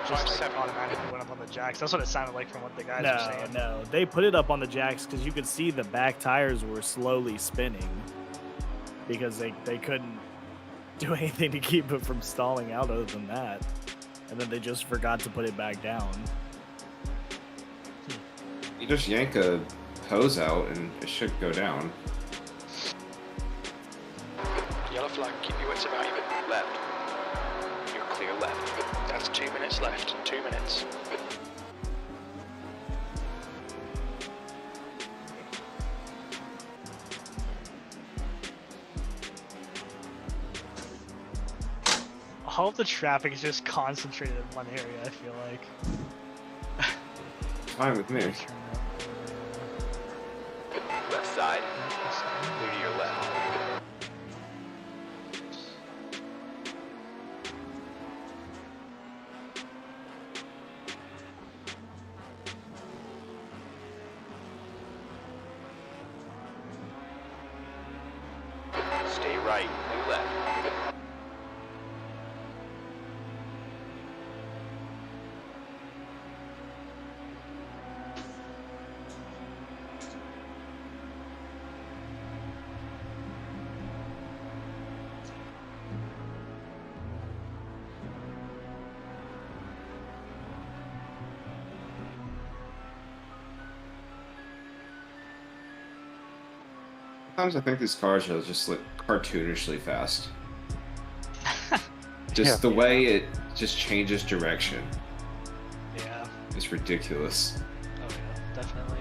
just like automatically went up on the jacks. That's what it sounded like from what the guys were saying. No, they put it up on the jacks because you could see the back tires were slowly spinning because they couldn't do anything to keep it from stalling out other than that. And then they just forgot to put it back down. You just yank a hose out and it should go down. Yellow flag, keep your wits about you. Left. You're clear left. That's 2 minutes left. 2 minutes. All of the traffic is just concentrated in one area, I feel like. Fine with me. Left side. Clear to your left. Stay right, new left. Sometimes I think these cars are just like cartoonishly fast. Just the way it just changes direction. Yeah. It's ridiculous. Oh yeah, definitely.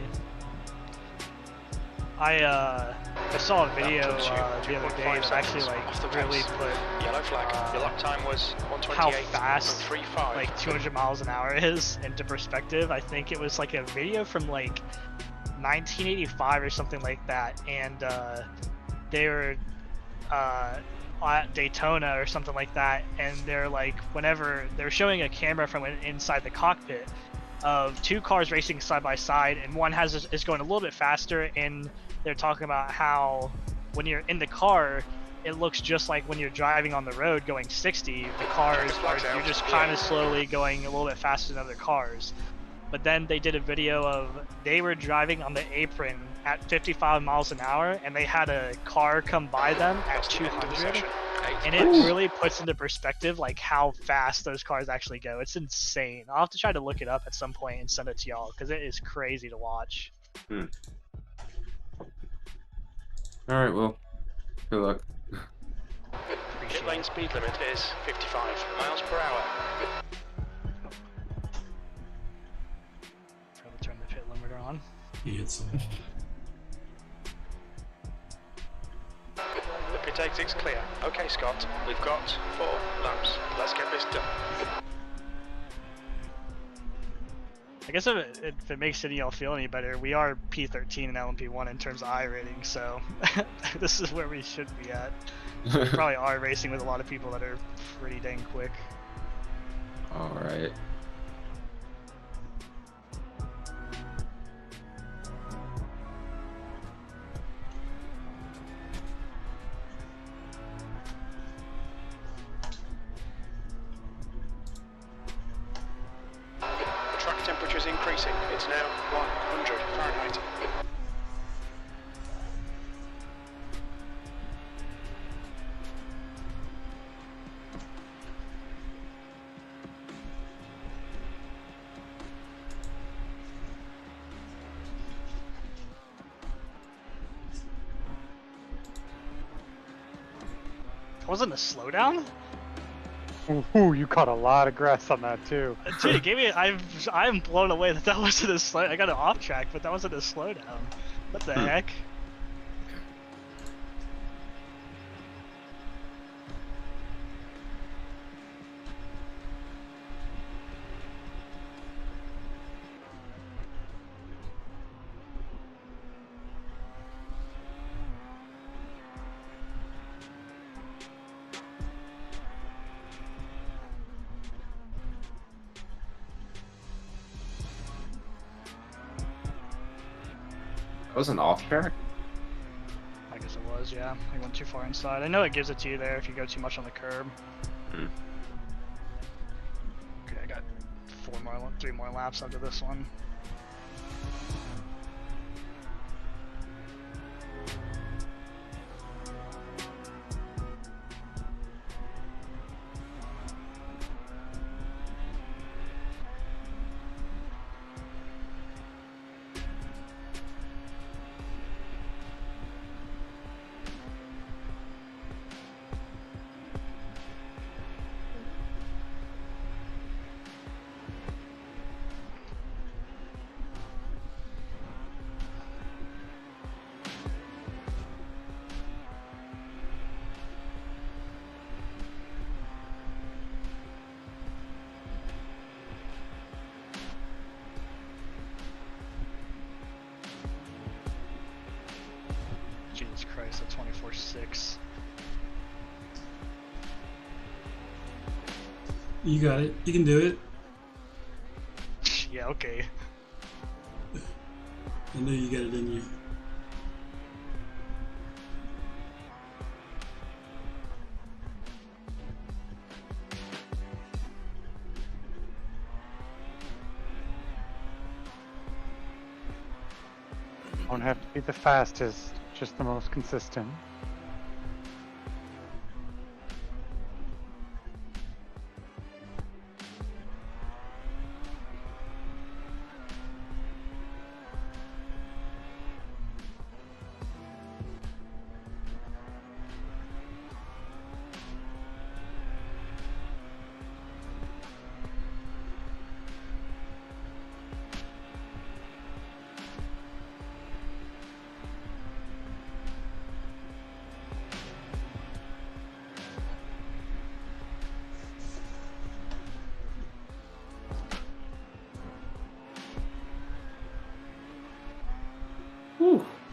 I saw a video the other day that actually like really put Yellow flag. Your lap time was 128. how fast 135. like 200 miles an hour is into perspective. I think it was like a video from like 1985 or something like that, and they were at Daytona or something like that, and they're like, whenever they're showing a camera from inside the cockpit of two cars racing side by side, and one is going a little bit faster, and they're talking about how when you're in the car it looks just like when you're driving on the road going 60. The cars you're just kind of slowly going a little bit faster than other cars. But then they did a video of they were driving on the apron at 55 miles an hour, and they had a car come by them at 200, and it really puts into perspective like how fast those cars actually go. It's insane. I'll have to try to look it up at some point and send it to y'all because it is crazy to watch. All right, well, good luck. Pit lane speed limit is 55 miles per hour. Try to turn the pit limiter on. The pit exit's clear. Okay, Scott, we've got 4 laps. Let's get this done. I guess if it makes any of y'all feel any better, we are P13 and LMP1 in terms of I rating, so this is where we should be at. We probably are racing with a lot of people that are pretty dang quick. All right. The track temperature is increasing. It's now 100 Fahrenheit. That wasn't a slowdown? Ooh, you caught a lot of grass on that too. Dude, it gave me. I'm blown away that wasn't a slow. I got it off track, but that wasn't a slowdown. What the heck? That was an off track? I guess it was, yeah. I went too far inside. I know it gives it to you there if you go too much on the curb. Hmm. Okay, I got 3 more laps after this one. Jesus Christ, a 24.6. You got it. You can do it. Yeah, okay. I know you got it in you. Don't have to be the fastest, just the most consistent.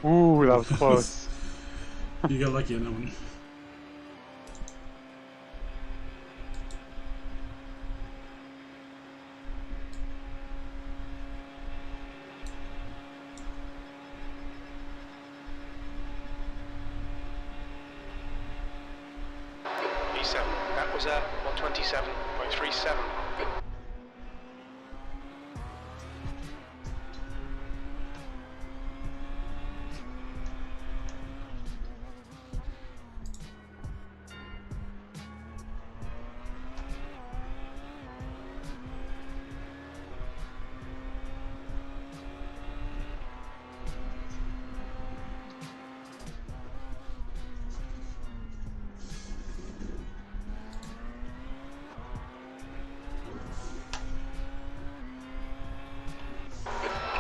Ooh, that was close. You got lucky on that one. E7. That was a 127.37.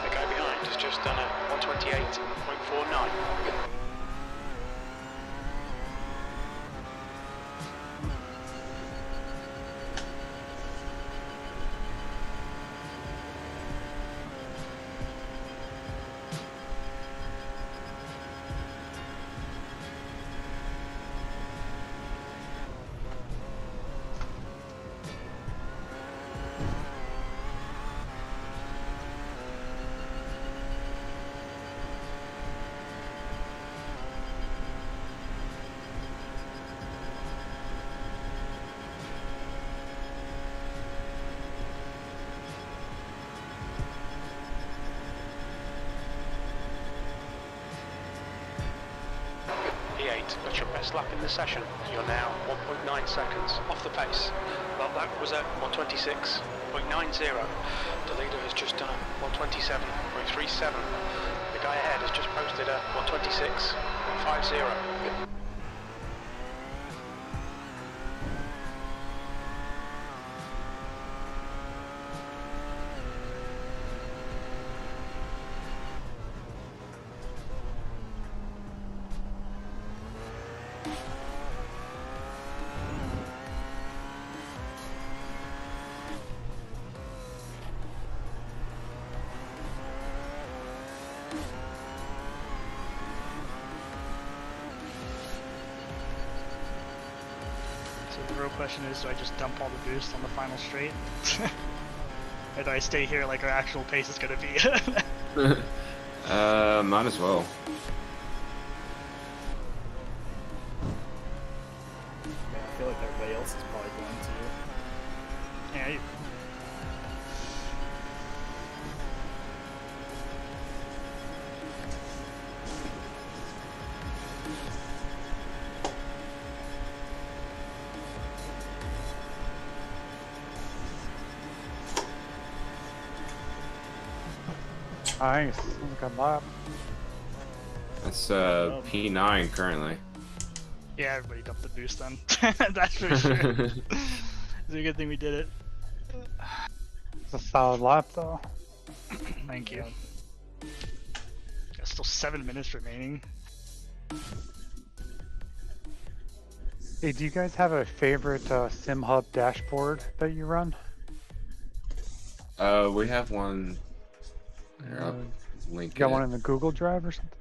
The guy behind has just done a 128.49. E8, that's your best lap in the session. You're now 1.9 seconds off the pace. Well, that was a 126.90. The leader has just done a 127.37. The guy ahead has just posted a 126.50. So the real question is, do I just dump all the boost on the final straight? Or do I stay here like our actual pace is going to be? Might as well. I feel like everybody else is probably going to. Yeah, Nice. That was a good lap. That's P9 currently. Yeah, everybody dumped the boost then. That's for sure. It's a good thing we did it. It's a solid lap though. Thank you. There's still 7 minutes remaining. Hey, do you guys have a favorite SimHub dashboard that you run? We have one. Here, I'll link Got it. one in the Google Drive or something?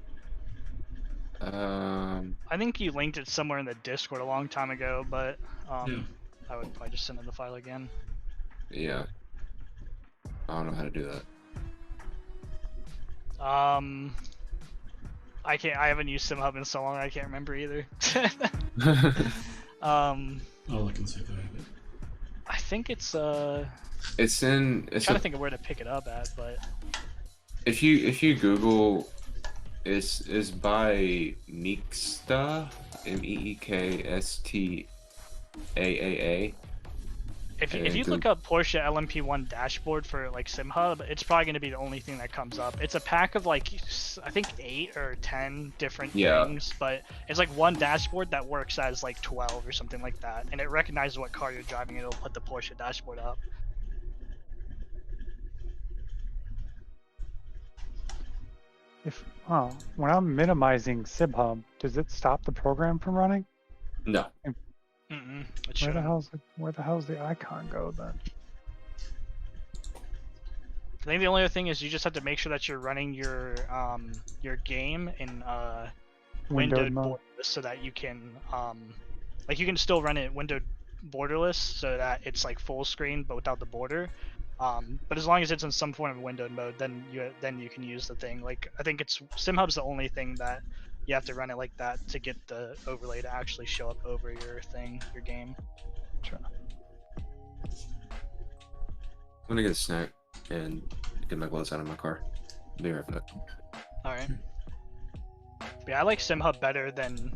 I think you linked it somewhere in the Discord a long time ago, but Yeah. I would probably just send in the file again. Yeah. I don't know how to do that. I haven't used SimHub in so long I can't remember either. All I can say that I have it. I think it's It's in. It's trying to think of where to pick it up at, but if you Google, it's by Meeksta, MEEKSTAAA. if you look up Porsche LMP1 dashboard for like SimHub, it's probably going to be the only thing that comes up. It's a pack of like I think 8 or 10 different things, but it's like one dashboard that works as like 12 or something like that, and it recognizes what car you're driving. It'll put the Porsche dashboard up. When I'm minimizing SimHub, does it stop the program from running? No. It Where the shouldn't. hell's the icon go then? I think the only other thing is you just have to make sure that you're running your game in windowed mode. borderless, so that you can like you can still run it windowed borderless, so that it's like full screen but without the border. But as long as it's in some form of windowed mode, then you can use the thing. Like I think it's SimHub's the only thing that you have to run it like that to get the overlay to actually show up over your game. Sure. I'm gonna get a snack and get my gloves out of my car. Be right back. All right. Yeah, I like SimHub better than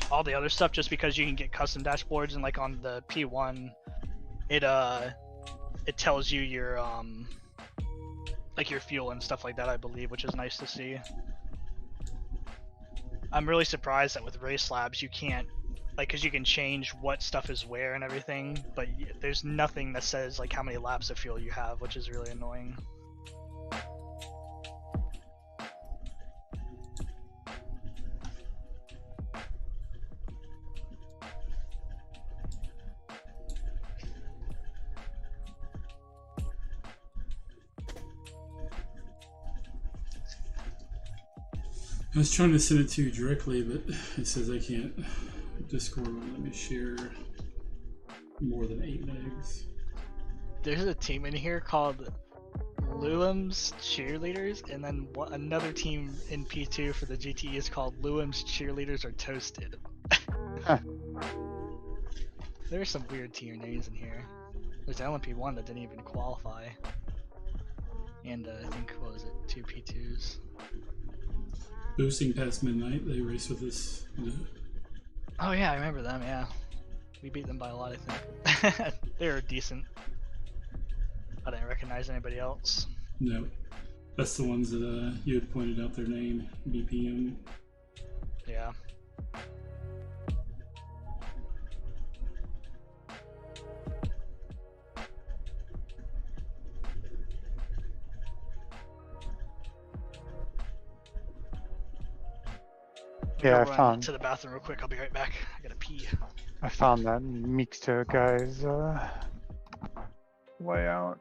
all the other stuff, just because you can get custom dashboards, and like on the P1, it tells you your like your fuel and stuff like that, I believe, which is nice to see. I'm really surprised that with Race Labs you can't, like, because you can change what stuff is where and everything, but there's nothing that says like how many laps of fuel you have, which is really annoying. I was trying to send it to you directly, but it says I can't. Discord won't let me share more than 8 megs. There's a team in here called Lewum's Cheerleaders, and then another team in P2 for the GTE is called Lewum's Cheerleaders Are Toasted. There's some weird tier names in here. There's LMP1 that didn't even qualify. And I think, what was it, 2 P2s. Boosting past midnight, they race with us. Oh yeah, I remember them, yeah. We beat them by a lot, I think. They were decent. I didn't recognize anybody else. No. That's the ones that you had pointed out their name, BPM. Yeah. Yeah, I Run found to the bathroom real quick. I'll be right back. I gotta pee. that Meeksta guy's layout.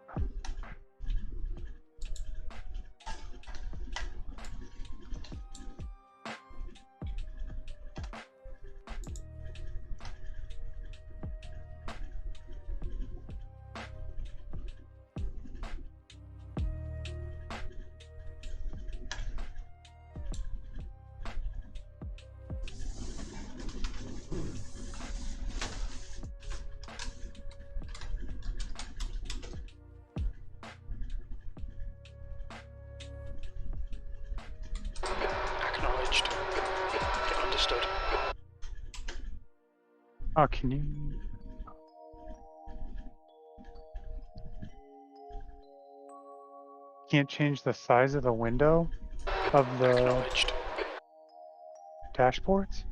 Acknowledged. Understood. Oh, can you? can't change the size of the window of the Acknowledged. dashboards?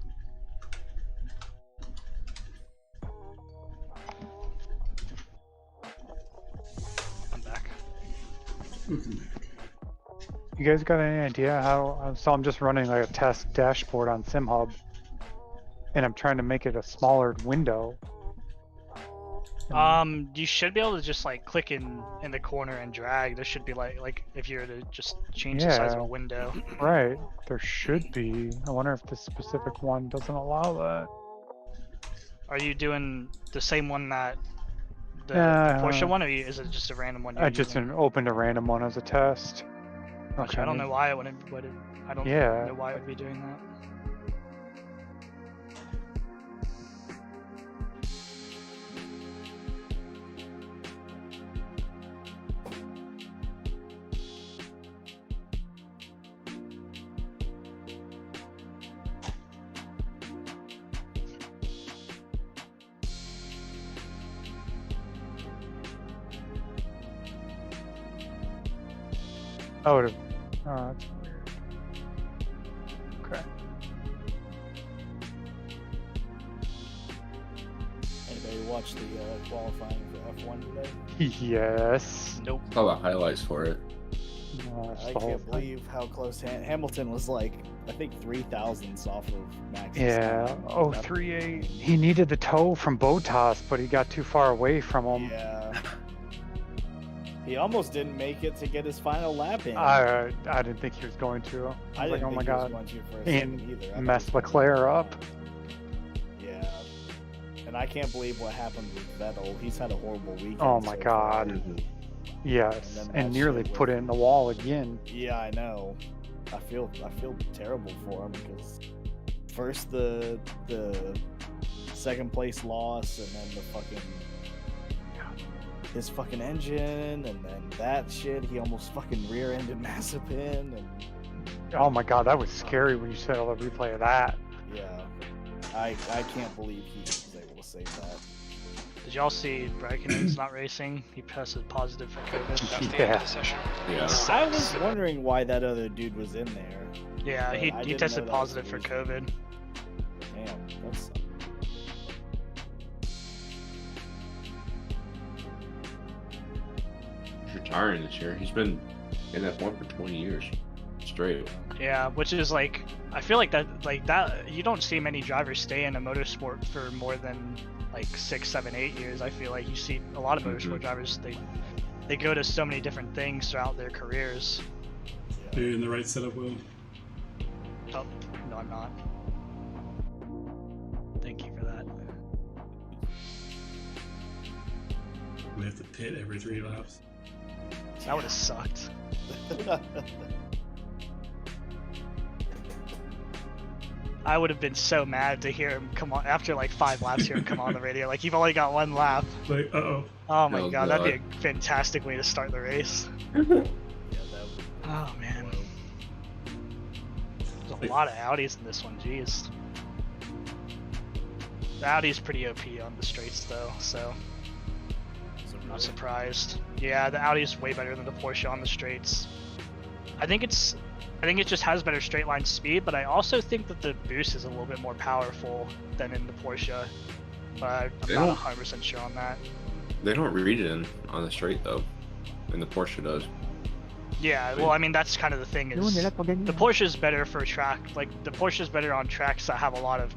I'm back. Welcome back. You guys got any idea how? So I'm just running like a test dashboard on SimHub, and I'm trying to make it a smaller window. You should be able to just like click in the corner and drag. There should be like if you were to just change the size of Yeah. a window. Right, there should be. I wonder if this specific one doesn't allow that. Are you doing the same one that the Yeah, Porsche one, or is it just a random one? I just opened a random one as a test. Gotcha. I don't know why it wouldn't. I don't Yeah. know why it would be doing that. I would have. Oh, that's weird. Okay. Anybody watch the qualifying for F1 today? Yes. Nope. Saw the highlights for it. No, that's I the whole can't thing. believe how close Hamilton was, like, I think 3,000ths off of Max's Yeah. time. Oh, 3-8. He needed the toe from Botas, but he got too far away from him. Yeah. He almost didn't make it to get his final lap in. I didn't think he was going to. I was I like, didn't oh my think he was god. going to for a second And either. I thought messed he was gonna Leclerc win. up. Yeah. And I can't believe what happened with Vettel. He's had a horrible weekend. Oh my so god. far. Yes. then And that nearly shit put with- it in the wall again. Yeah, I know. I feel terrible for him because first the second place loss, and then the fucking his fucking engine, and then that shit. He almost fucking rear-ended Mazepin, and Oh my god, that was scary when you saw the replay of that. yeah, I can't believe he was able to save that. Did y'all see Raikkonen's not racing? He tested positive for COVID. That's the end Yeah. of the session. Yeah. I was wondering why that other dude was in there. Yeah, But he I didn't tested know that was positive for the COVID. Damn, that's He's retiring this year. He's been in F1 for 20 years straight. Yeah, which is like, I feel like that you don't see many drivers stay in a motorsport for more than like 6, 7, 8 years. I feel like you see a lot of motorsport drivers, they go to so many different things throughout their careers. Are you in the right setup, Will? Oh, no, I'm not. Thank you for that. We have to pit every 3 laps. That would have sucked. I would have been so mad to hear him come on after like 5 laps. Hear him come on the radio like you've only got 1 lap. Like, uh-oh. Oh my Oh, god, that'd be God. a fantastic way to start the race. Yeah, that Oh man, there's a lot of Audis in this one. Jeez, the Audi's pretty OP on the straights though, so I'm not surprised. Yeah, the Audi's way better than the Porsche on the straights. I think it just has better straight line speed, but I also think that the boost is a little bit more powerful than in the Porsche. But I'm They not don't- 100% sure on that. They don't read it on the straight though, and the Porsche does. Yeah, well, I mean that's kind of the thing is the Porsche is better for track. Like the Porsche is better on tracks that have a lot of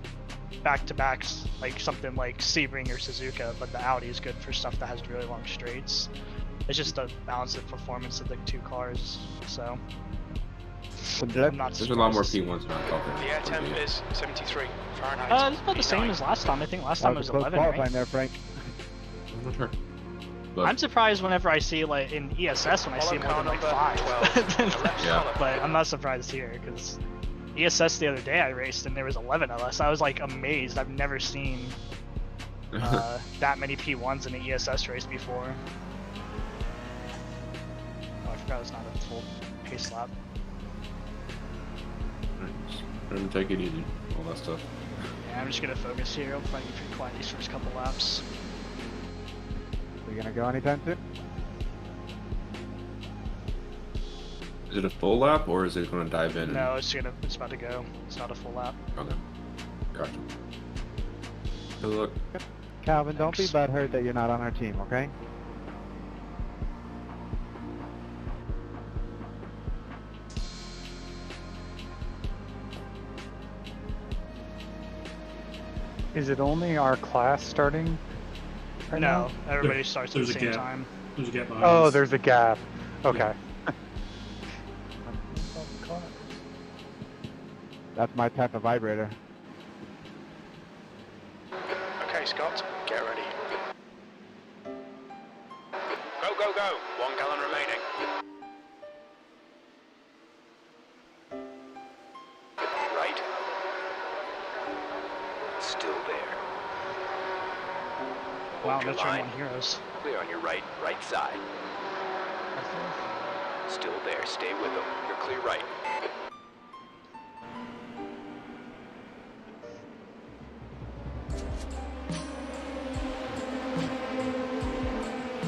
back-to-backs, like something like Sebring or Suzuka. But the Audi is good for stuff that has really long straights. It's just a balance of performance of the 2 cars. So I'm not There's a lot more surprised. P1s than I thought. The air temp is 73 Fahrenheit. It's about the same as last time. I think last time it was 11, right? there, Frank. I'm not sure. But I'm surprised whenever I see like in ESS when I see more than like 5. 12. Yeah. But I'm not surprised here because ESS the other day I raced and there was 11 of us. I was like amazed. I've never seen that many P1s in an ESS race before. Oh, I forgot it's not a full pace lap. Trying to take it easy, all that stuff. Yeah, I'm just gonna focus here. I'll probably be pretty quiet these first couple laps. Are you gonna go anytime soon? Is it a full lap or is it going to dive in? No, it's about to go. It's not a full lap. Okay. Gotcha. Good luck. Calvin, don't be Thanks. butthurt that you're not on our team, okay? Is it only our class starting? Right No, now? everybody starts at the there's a same gap. time. There's a gap behind Oh, us. there's a gap. Okay. That's my type of vibrator. Okay, Scott, get ready. Go, go, go! 1 gallon remaining. Right. Still there. Wow, Hold your that's your line. one heroes. Clear on your right side. Still there. Stay with them. You're clear right.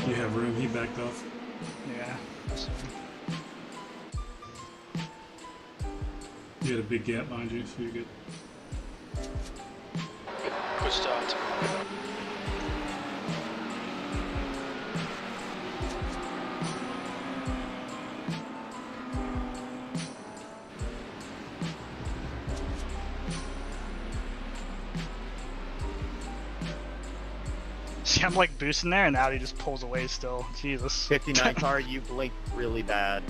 You have room. He backed off. Yeah. You had a big gap behind you, so you're good. Good start. See, I'm like boosting there, and Audi just pulls away still. Jesus. 59 car, you blinked really bad.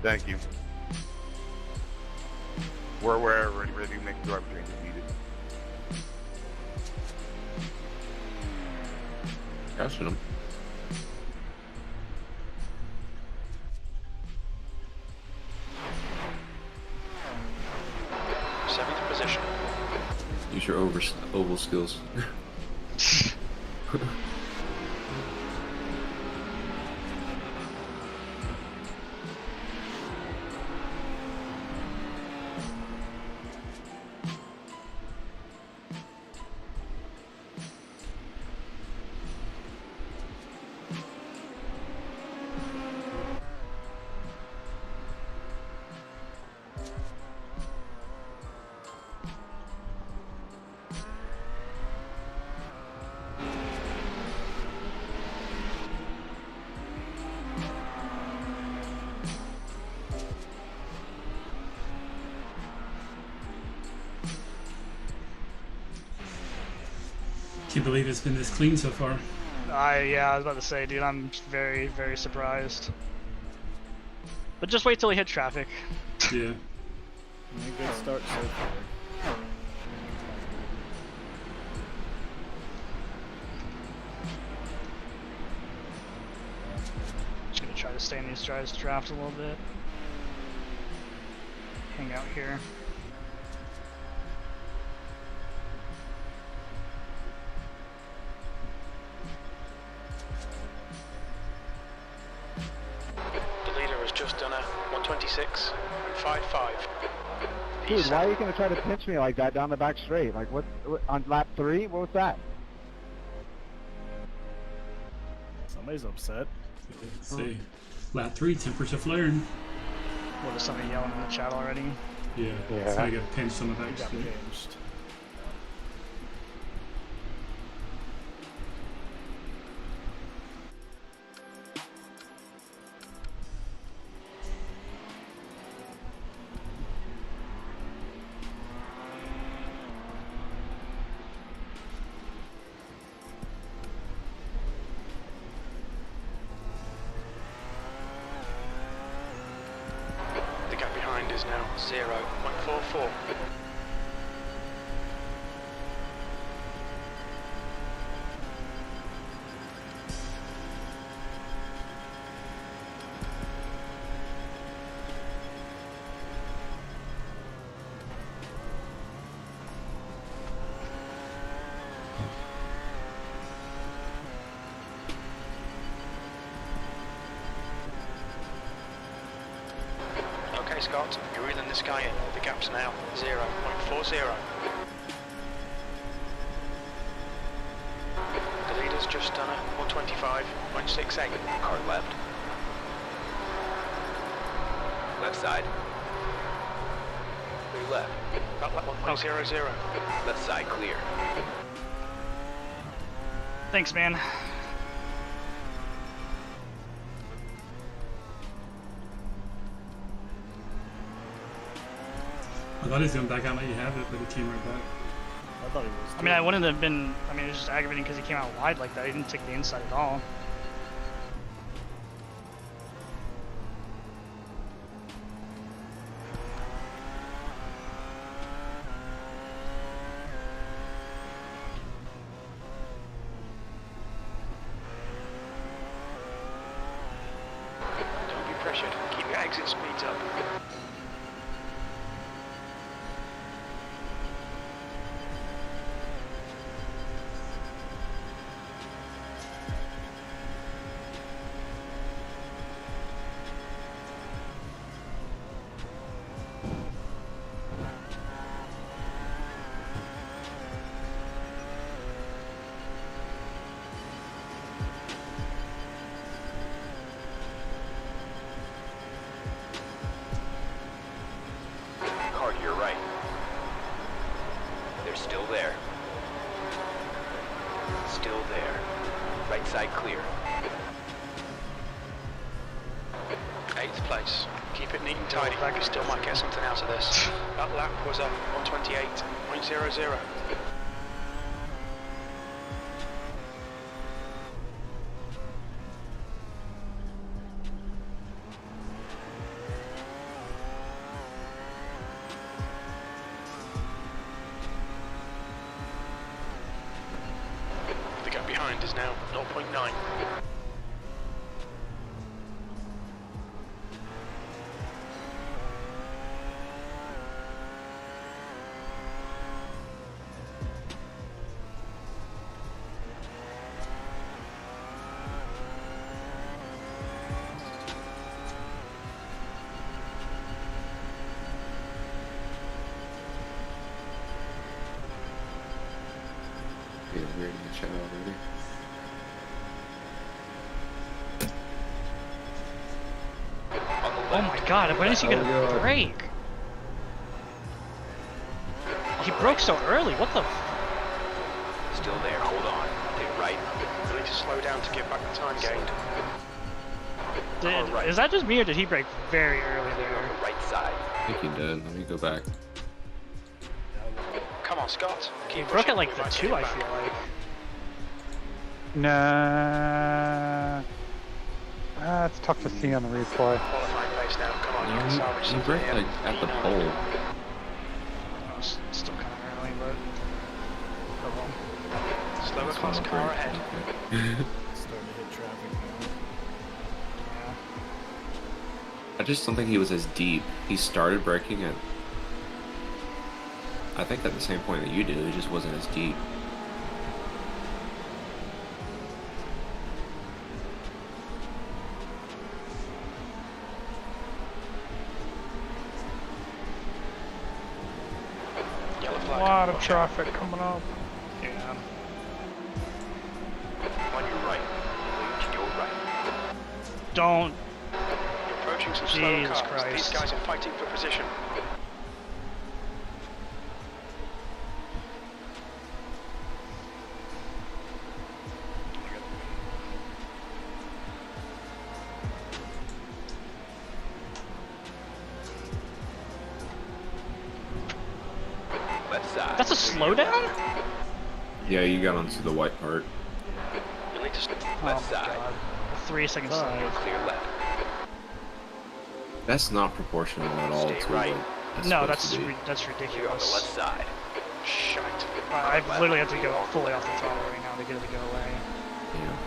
Thank you. We're ready to make the driver change if needed. Catching him. Seventh position. Use your oval skills. Can't believe it's been this clean so far. Yeah, I was about to say, dude, I'm very, very surprised. But just wait till we hit traffic. Yeah. A good start so far. Just gonna try to stay in these drives draft a little bit. Hang out here. The leader has just done a 126.55. Dude, why are you gonna try to pinch me like that down the back straight? Like what on lap 3? What was that? Somebody's upset. Let's see. Lap 3, temperature flaring. What is somebody yelling in the chat already? Yeah. Yeah. So I got pinched on the back Got straight. pinched. The gap behind is now 0.44. Scott. You're reeling this guy in. The gap's now 0.40. The leader's just done a 125.68. Car left. Left side. Clear left. About lap 1.00. Left side clear. Thanks, man. I thought he was going back out and let you have it, but he came right back. I thought he was. I mean, I wouldn't have been. I mean, it was just aggravating because he came out wide like that. He didn't take the inside at all. Don't be pressured. Keep your exit speeds up. Car to your right. They're still there. Still there. Right side clear. 8th place. Keep it neat and tidy. You still might get something out of this. That lap was a 128.00. The gap behind is now 0.9. Feeling weird in the chat already. Oh my god, when is he gonna break? He broke so early, what the f. Still there. Hold on. Take right. You need to slow down to get back the time gained. Is that just me or did he break very early Clear on there? the right side. I think he did. Let me go back. Come on, Scott. He Keep broke pushing. at like We the might 2, get I it back. feel like. Nah. It's tough to see on the replay. Qualifying pace now. Come on, you can salvage He something broke here. like at the pole. Oh, still kind of early, but. Oh well. Slower That's class not car great. ahead. Starting to hit traffic now. I just don't think he was as deep. He started braking at, I think at the same point that you did. He just wasn't as deep. Yellow A flag. lot of Watch out. traffic coming up. Yeah. On your right. Lean to your right. Don't. You're approaching some slower Jesus cars. These Christ. guys are fighting for position. Left side. That's a slowdown? Yeah, you got onto the white part. You'll need to Oh Left my side. god. 3 seconds slow. Clear left. That's not proportional at all Stay to right. what it's No, supposed to be. that's Clear on the ridiculous. left side. shite. I literally have to go fully off the throttle right now to get it to go away. Yeah.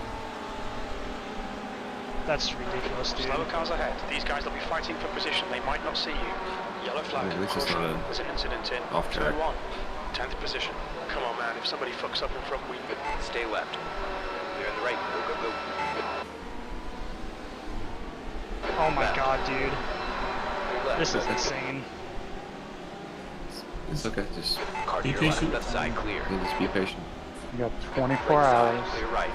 That's ridiculous, dude. Slower cars ahead. These guys will be fighting for position. They might not see you. Yellow flag. At least it's Caution. not a There's an incident in off turn track. 1. 10th position. Come on, man. If somebody fucks up in front, we... Stay left. Clear on the right. Go, go, go. Oh my Left. god, dude. Clear left. This is insane. It's okay. Just, Car to Be your left. patient. Left side clear. just be patient. You got 24 Right hours. side, clear right.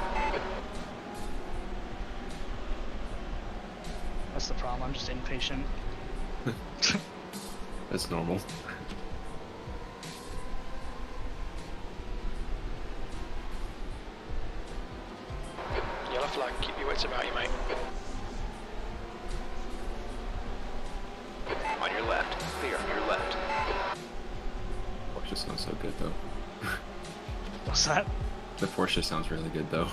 That's the problem. I'm just impatient. That's normal. Yellow flag, keep your wits about you, mate. On your left. Clear on your left. Porsche sounds so good though. What's that? The Porsche sounds really good though.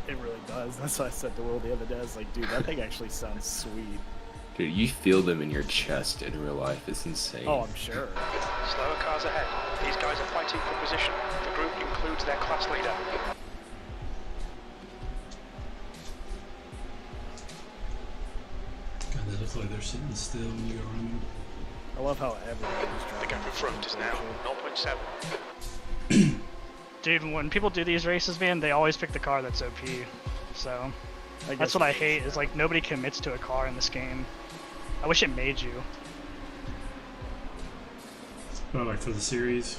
It really does. That's what I said to Will the other day. I was like, dude, that thing actually sounds sweet. Dude, you feel them in your chest in real life. It's insane. Oh, I'm sure. Slower cars ahead. These guys are fighting for position. The group includes their class leader. God, they look like they're sitting still when you go running. I love how everyone is The driving. gap in front is now 0.7. Dude, when people do these races, man, they always pick the car that's OP. So that's what I hate. Is like nobody commits to a car in this game. I wish it made you. Oh, like for the series.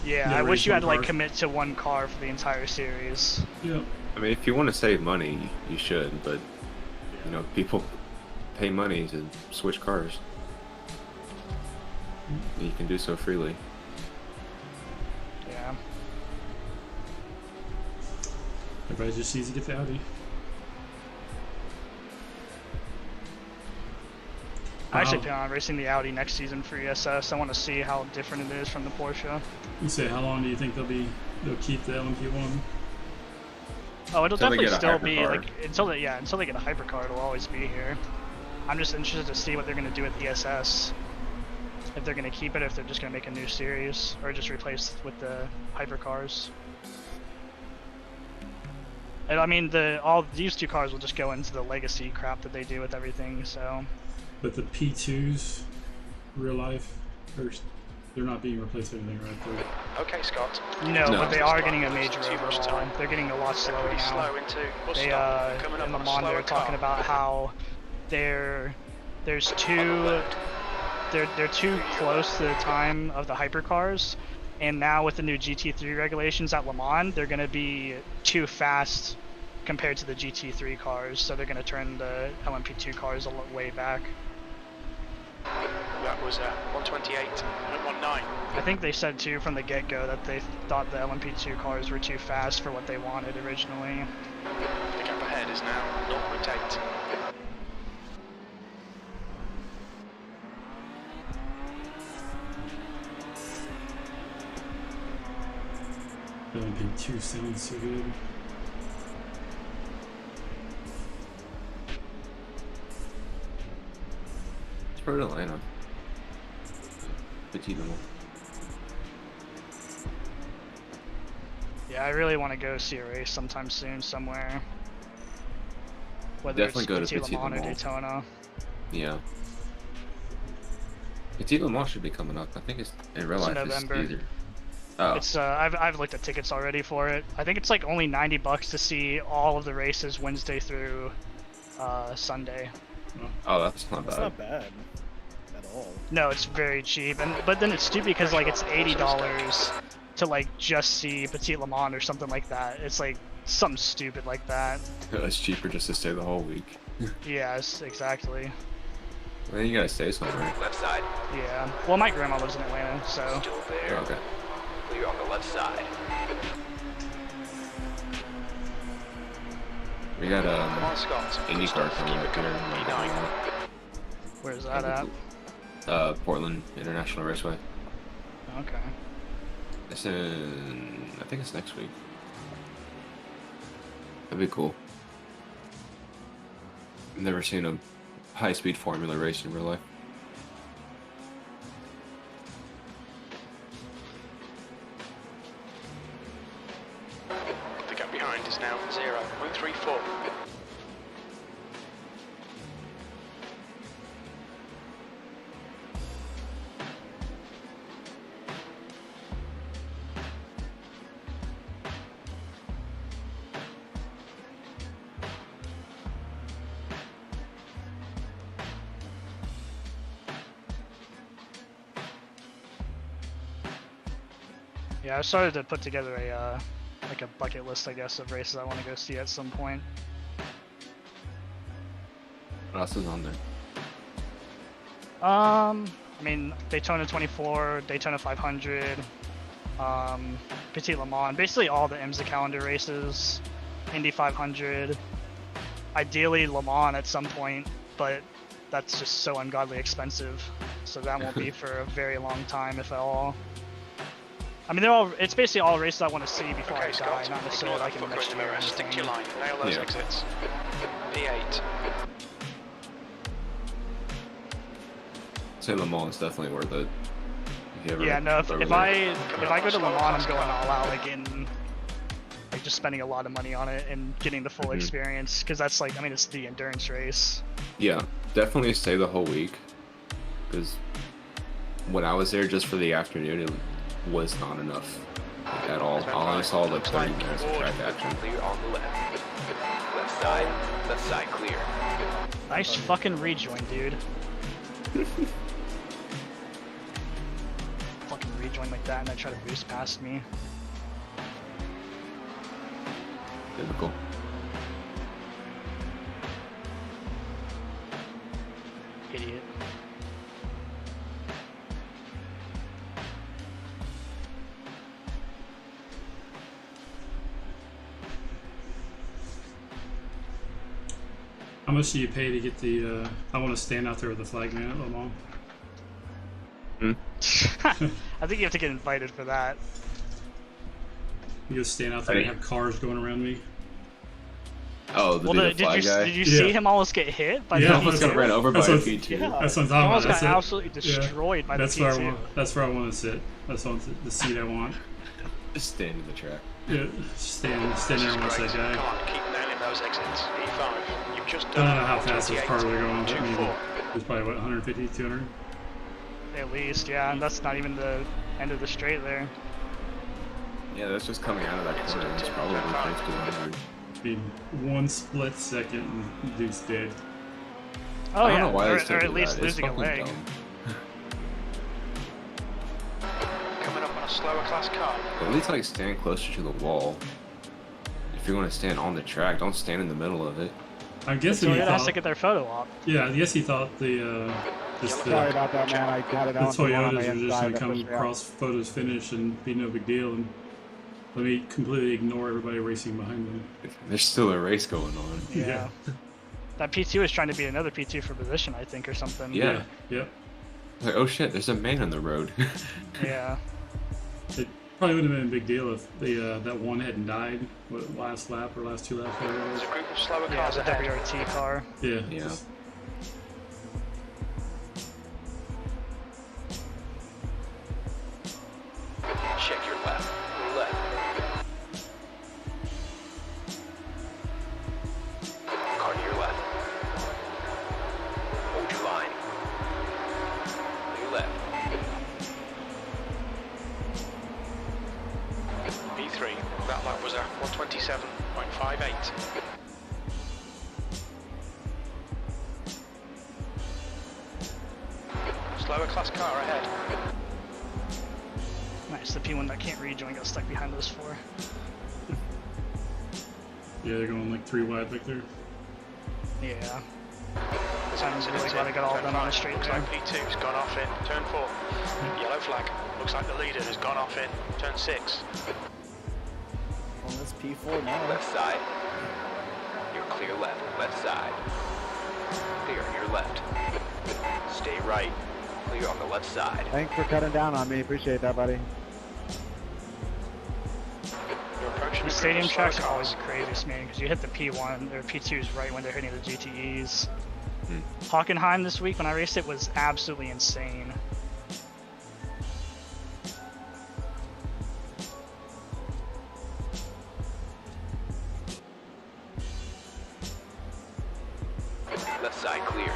Yeah, Yeah, I wish race you one had to like car. commit to one car for the entire series. Yep. I mean, if you want to save money, you should. But you know, people pay money to switch cars. You can do so freely. Yeah. Everybody's just easy to Audi. I actually Wow. plan on racing the Audi next season for ESS. I want to see how different it is from the Porsche. You say, how long do you think they'll keep the LMP1? Oh, it'll Until they definitely get a still be hypercar. like until they get a hypercar, it'll always be here. I'm just interested to see what they're gonna do with ESS. If they're gonna keep it, if they're just gonna make a new series, or just replace it with the hypercars. And I mean, all these two cars will just go into the legacy crap that they do with everything. So But the P2s, real life, they're not being replaced with anything, right? They're, Okay, Scott. no, No. but they are getting a major Too much overhaul. time. They're getting a lot They're slower pretty now. slow into bus They stop. Coming up in on Le a Mans they slower were talking car. about how they're too close to the time of the hypercars, and now with the new GT3 regulations at Le Mans, they're going to be too fast compared to the GT3 cars, so they're going to turn the LMP2 cars way back. That was 128.19. I think they said too from the get-go that they thought the LMP2 cars were too fast for what they wanted originally. The gap ahead is now 0.8. LMP2 sounds so good. Let's go to Atlanta. Petit Le Mans. Yeah, I really want to go see a race sometime soon somewhere. Whether Definitely go to it's Petit Le Mans Le or Mans. Daytona. Yeah. Petit Le Mans should be coming up. I think it's in real It's in life. It's November. either. Oh, It's I've looked at tickets already for it. I think it's like only $90 to see all of the races Wednesday through Sunday. oh, that's not That's bad. not bad at all. No, it's very cheap, but then it's stupid because like it's $80 to like just see Petit Le Mans or something like that. It's like something stupid like that. It's cheaper just to stay the whole week. Yes, exactly. Then you gotta stay somewhere. Left side. Yeah. Well, my grandma lives in Atlanta, so Still Oh, there. okay. Clear on the left side. We got Come on, Scott. IndyCar coming Keep it up coming. here. P9. where's that at? Portland International Raceway. Okay. It's in, I think it's next week. That'd be cool. I've never seen a high-speed formula race in real life. The gap behind is now 0.34. Yeah, I started to put together a like a bucket list, I guess, of races I want to go see at some point. What else is on there? I mean, Daytona 24, Daytona 500, Petit Le Mans, basically all the IMSA calendar races, Indy 500, ideally Le Mans at some point, but that's just so ungodly expensive, so that won't be for a very long time, if at all. I mean, it's basically all races I want to see before I die, not necessarily like in the next year. Stick to your line, nail those exits. P8. Say Le Mans is definitely worth it. If you ever, Yeah, no, if I go to Le Mans, I'm going all out, like just spending a lot of money on it and getting the full experience, because that's like, I mean, it's the endurance race. Yeah, definitely stay the whole week, because when I was there just for the afternoon, it was not enough at all. I only saw like 30 minutes of track action. Clear on the left. Left side clear. Nice fucking rejoin, dude. Fucking rejoin like that and then try to boost past me. Typical. Idiot. How much do you pay to get the? I want to stand out there with the flag man at Le Mans. I think you have to get invited for that. You just stand out there and have cars going around me. Oh, the flag guy? Did you see him almost get hit by He the almost got ran over by a P2. Yeah. That's what I'm talking almost about. got absolutely destroyed by the P2. That's where I want to sit. That's the seat I want. Just stand in the track. Yeah, stand there and watch that guy. Come on, keep nailing those exits. E5. You've just I done don't know how fast those cars are going, but maybe 2-4. it's probably what 150, 200. At least, yeah, and that's not even the end of the straight there. Yeah, that's just coming out of that corner. It's probably close to 100. I mean, one split second and dude's dead. Oh I don't yeah, know why or they still at do least that. It's losing a fucking leg. dumb. Coming up on a slower class car. At least like stand closer to the wall. If you're going to stand on the track, don't stand in the middle of it. I'm guessing he Toyota has to thought. get their photo op. Yeah, I guess he thought the Sorry about that, man. I got it the on from one on Toyotas my are just inside. gonna That come pushed me out. across photos finish and be no big deal, and let me completely ignore everybody racing behind them. There's still a race going on. Yeah. That P2 is trying to beat another P2 for position, I think, or something. Yeah. Yeah. Like, oh shit, there's a man on the road. Yeah. It probably would have been a big deal if that one hadn't died. What, last lap or last 2 laps? Whatever it was. There's a group of slower Yeah, cars the ahead. WRT car. Yeah. Yeah. just- Check your left. Left. Car to your left. Hold your line. Your left. P3. That lap was a 127.58. Slower class car ahead. Nice, the P1 that can't rejoin got stuck behind those four. Yeah, they're going like 3 wide back there. Yeah. I'm really glad I got all of them on a straight Looks there. like P2's gone off in turn 4. Yellow flag. Looks like the leader has gone off in turn 6. On this P4 now. Left side. You're clear left. Left side. Clear your left. Stay right. Clear on the left side. Thanks for cutting down on me. Appreciate that, buddy. You're approaching The a stadium group of slower tracks are cars. always the craziest, man, because you hit the P1 or P2s right when they're hitting the GTEs. Hmm. Hockenheim this week when I raced it was absolutely insane. Left side clear.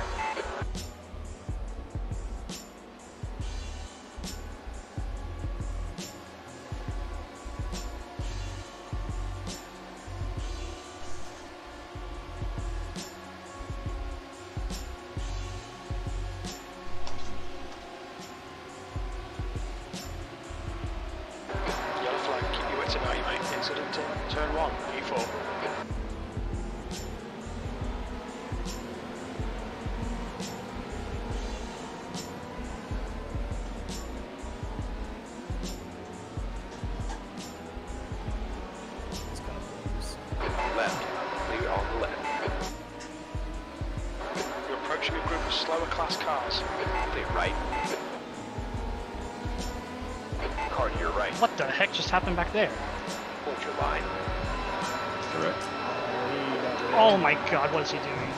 slower class cars. Clear right. Car to your right. What the heck just happened back there? Hold your line. Correct. Oh my god, what is he doing?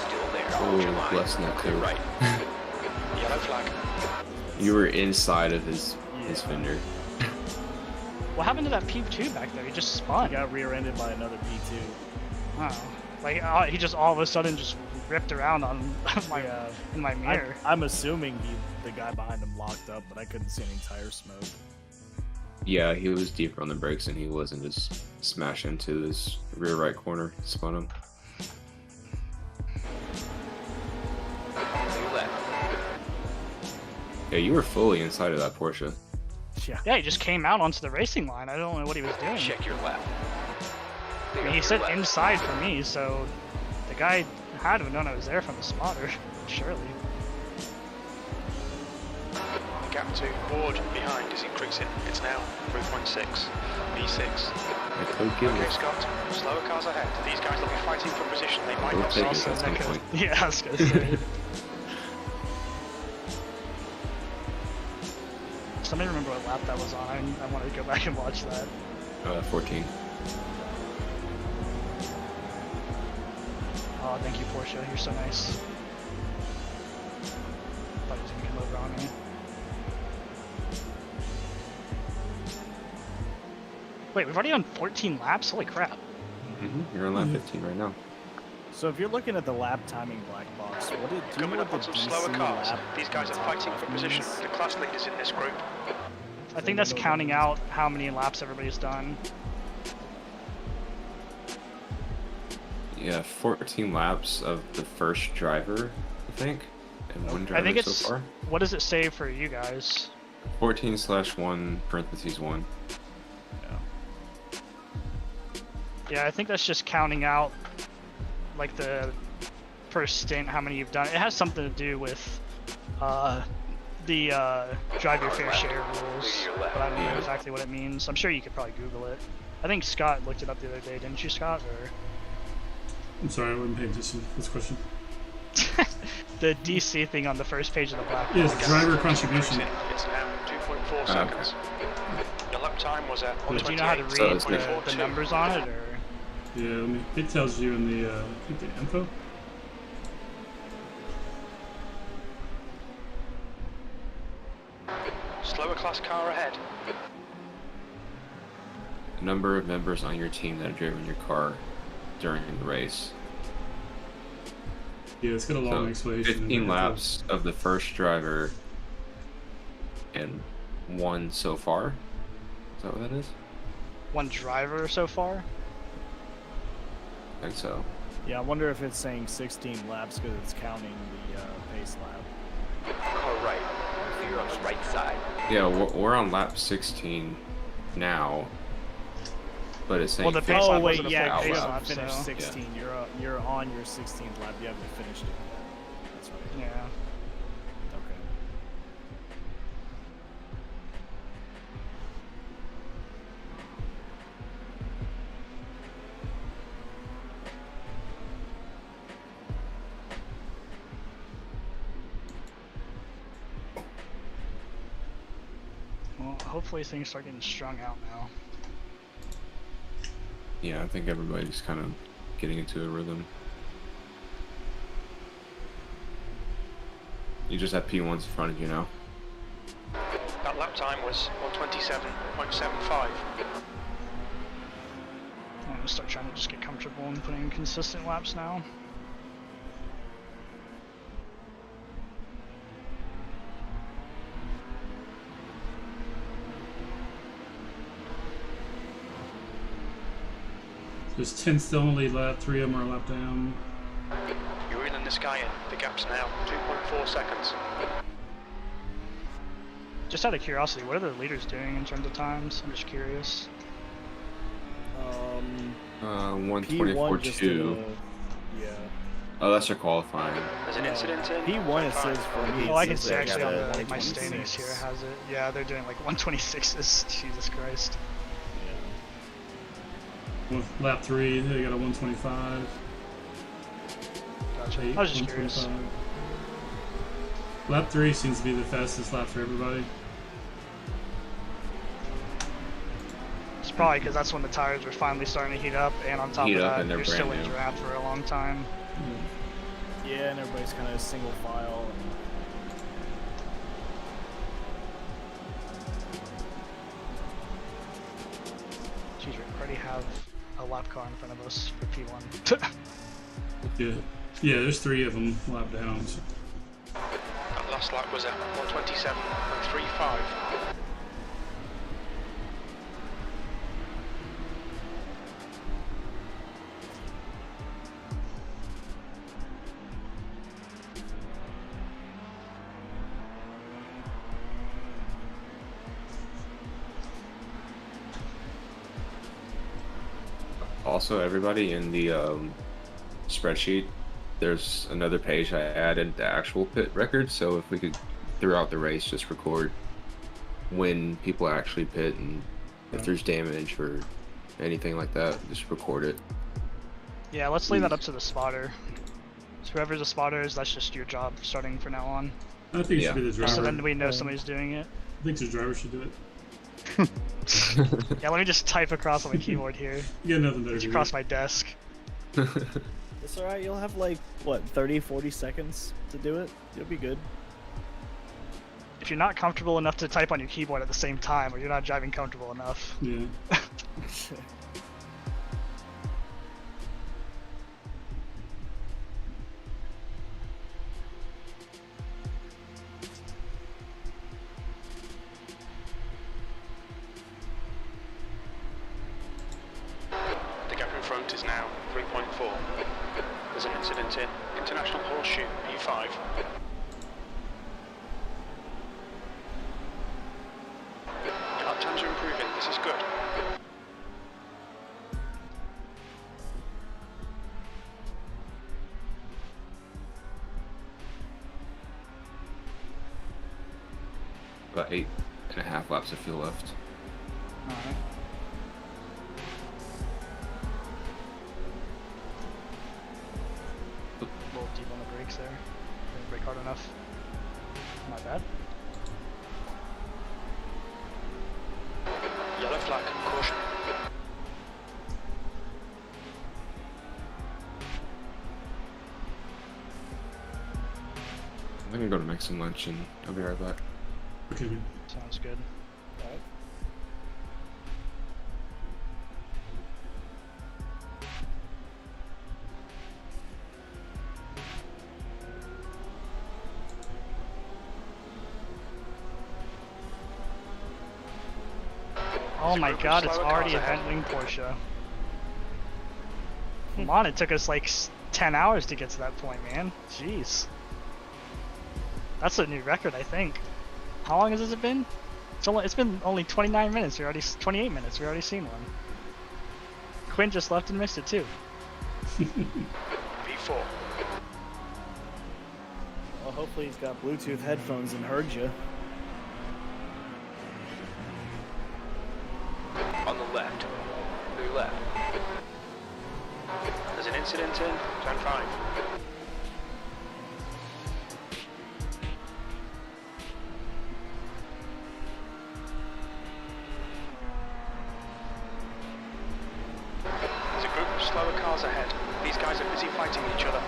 Still there. Hold your Oh, line. bless that Clear too. right. Yellow flag. You were inside of his fender. What happened to that P2 back there? He just spun. He got rear-ended by another P2. Oh. Like, he just all of a sudden just ripped around on my, in my mirror. I'm assuming the guy behind him locked up, but I couldn't see any tire smoke. Yeah, he was deeper on the brakes and he wasn't just smashed into his rear right corner. Spun him. Clear left. Yeah, you were fully inside of that Porsche. Yeah. Yeah, he just came out onto the racing line. I don't know what he was doing. Check your left. I Clear mean, he your said left. inside for me, so the guy had to have known I was there from the spotter, surely. The gap to Ward behind is increasing. It's now 3.6. V6. I could give Okay, it. Scott. Slower cars ahead. These guys will be fighting for position. They might We'll not take see it you. at some point. Yeah, I was gonna say. Somebody remember what lap that was on? I want to go back and watch that. 14. Oh, thank you, Porsche. You're so nice. Thought he was gonna come over on me. Wait, we've already done 14 laps? Holy crap. You're on lap 15 right now. So if you're looking at the lap timing black box, what did do you know Coming what up the on some DC slower cars. lap These guys are top fighting left for position. means? The class leaders in this group. I think that's counting out how many laps everybody's done. Yeah, 14 laps of the first driver, I think. And one driver I think it's. so far. What does it say for you guys? 14/1 parentheses 1. Yeah, I think that's just counting out like the per stint, how many you've done. It has something to do with the drive your fair share rules, but I don't know exactly what it means. I'm sure you could probably Google it. I think Scott looked it up the other day, didn't you, Scott? Or I'm sorry, I wasn't paying attention. What's the question? the DC thing on the first page of the black Yes, box. driver contribution. It's now 2.4 seconds. Your lap time was at Do you know how to 128. read So it's the numbers on it, or? Yeah, it tells you in the, I think the info. Slower class car ahead. The number of members on your team that have driven your car during the race. Yeah, it's got a long So explanation. 15 laps of the first driver and 1 so far. Is that what that is? One driver so far? I think so. Yeah, I wonder if it's saying 16 laps because it's counting the pace lap. Car right. Clear on the right side. Yeah, we're on lap 16 now, but it's saying Well, the pace Oh lap wait, wasn't a yeah, full you pace haven't lap, finished so- 16. You're on your 16th lap. You haven't finished it yet. That's right. Yeah. Okay. Well, hopefully things start getting strung out now. Yeah, I think everybody's kind of getting into a rhythm. You just have P1s in front of you now. That lap time was 127.75. I'm gonna start trying to just get comfortable and putting in consistent laps now. There's 10 still in the lead lap, 3 of them are a lap down. You're reeling this guy in. The gap's now 2.4 seconds. Just out of curiosity, what are the leaders doing in terms of times? I'm just curious. P1 just did 124.2. yeah. Oh, that's their qualifying. There's an incident in. P1 it says for me. Oh, I it can says see they actually got on a the, my standings 126. here it has it. Yeah, they're doing like 126s. Jesus Christ. Lap 3, they got a 125. Gotcha. 8, I was just curious. 125. Lap 3 seems to be the fastest lap for everybody. It's probably because that's when the tires were finally starting to heat up, and on top Heat of up that, and they're you're still brand in new. draft for a long time. Yeah, and everybody's kind of single file. Jeez, we already have a lap car in front of us for P1. Yeah. Yeah, there's 3 of them lap down. So. That last lap was at 127.35. Also, everybody in the spreadsheet, there's another page I added the actual pit record. So if we could, throughout the race, just record when people actually pit and if there's damage or anything like that, just record it. Yeah, let's leave that up to the spotter. So whoever the spotter is, that's just your job starting from now on. I think it should be the driver. So then we know somebody's doing it. I think the driver should do it. Yeah, let me just type across on my keyboard here. You got nothing better It's to do. across my desk. It's alright, you'll have like, what, 30, 40 seconds to do it? You'll be good. If you're not comfortable enough to type on your keyboard at the same time, or you're not driving comfortable enough. Yeah. The gap in front is now 3.4. There's an incident in International Horseshoe, P5. Your lap times are improving, this is good. About 8.5 laps of fuel left. Alright. A little deep on the brakes there. Didn't brake hard enough. Not bad. Yellow flag, caution. I'm gonna go to make some lunch and I'll be right back. Okay, man. Sounds good. Alright. Oh my group of god, it's slower already cars a ahead. vent wing Porsche. Come on, it took us like 10 hours to get to that point, man. Jeez. That's a new record, I think. How long has it been? It's been only 29 minutes. 28 minutes. We already seen one. Quinn just left and missed it too. P4. Well, hopefully he's got Bluetooth headphones and heard you. On the left. Clear left. There's an incident in Turn 5. There's a group of slower cars ahead. These guys are busy fighting each other.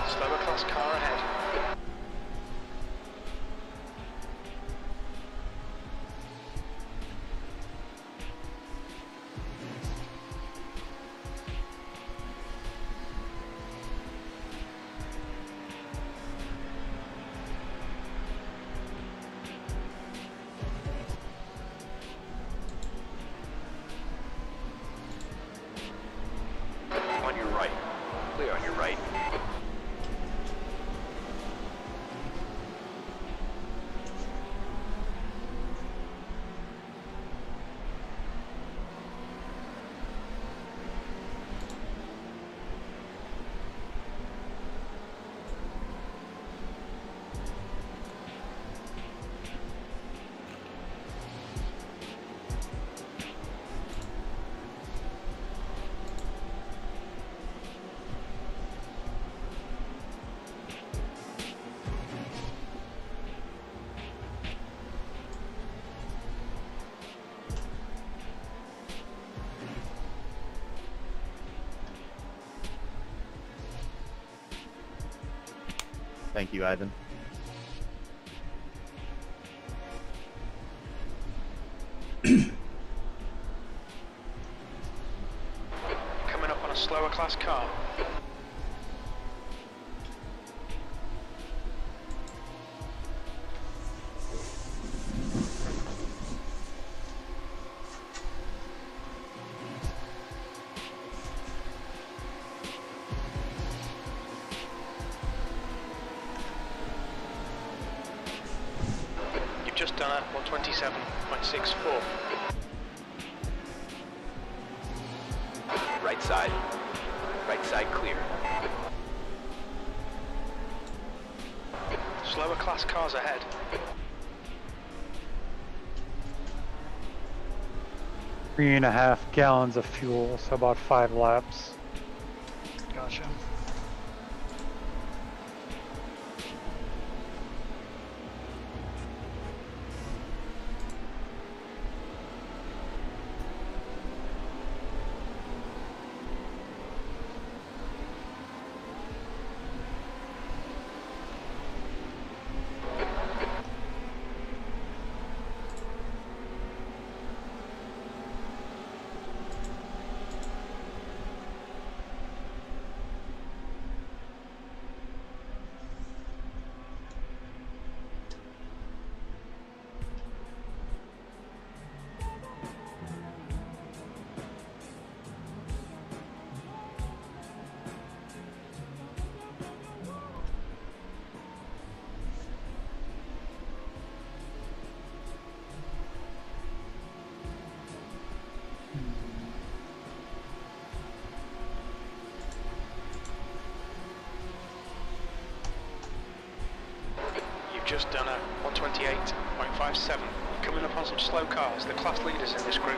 Slower class car ahead. Thank you, Ivan. Coming up on a slower class car. You've just done a 127.64. Right side. Right side clear. Slower class cars ahead. Three and a half gallons of fuel, so about 5 laps. Gotcha. Just done a 128.57. Coming up on some slow cars, the class leaders in this group.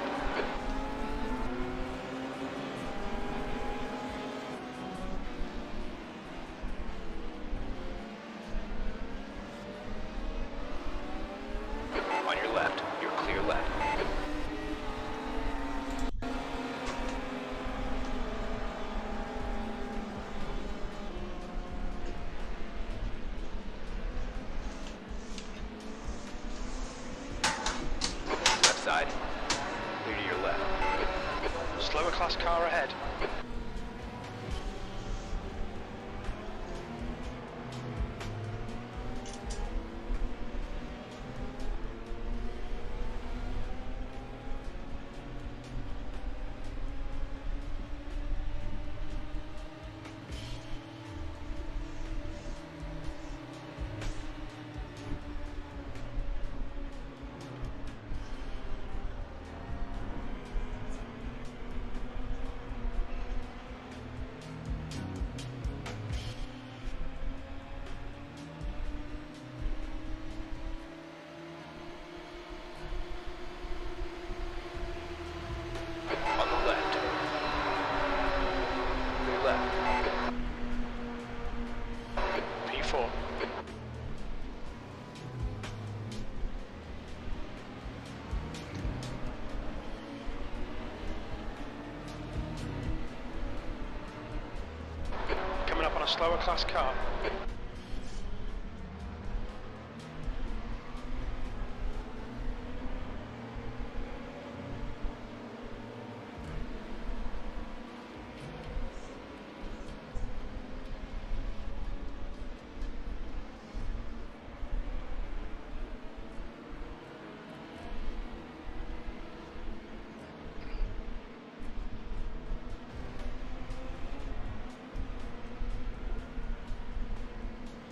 On your left, you're clear left. Side. Clear to your left. Slower class car ahead. On the left. Clear left. P4. Coming up on a slower class car.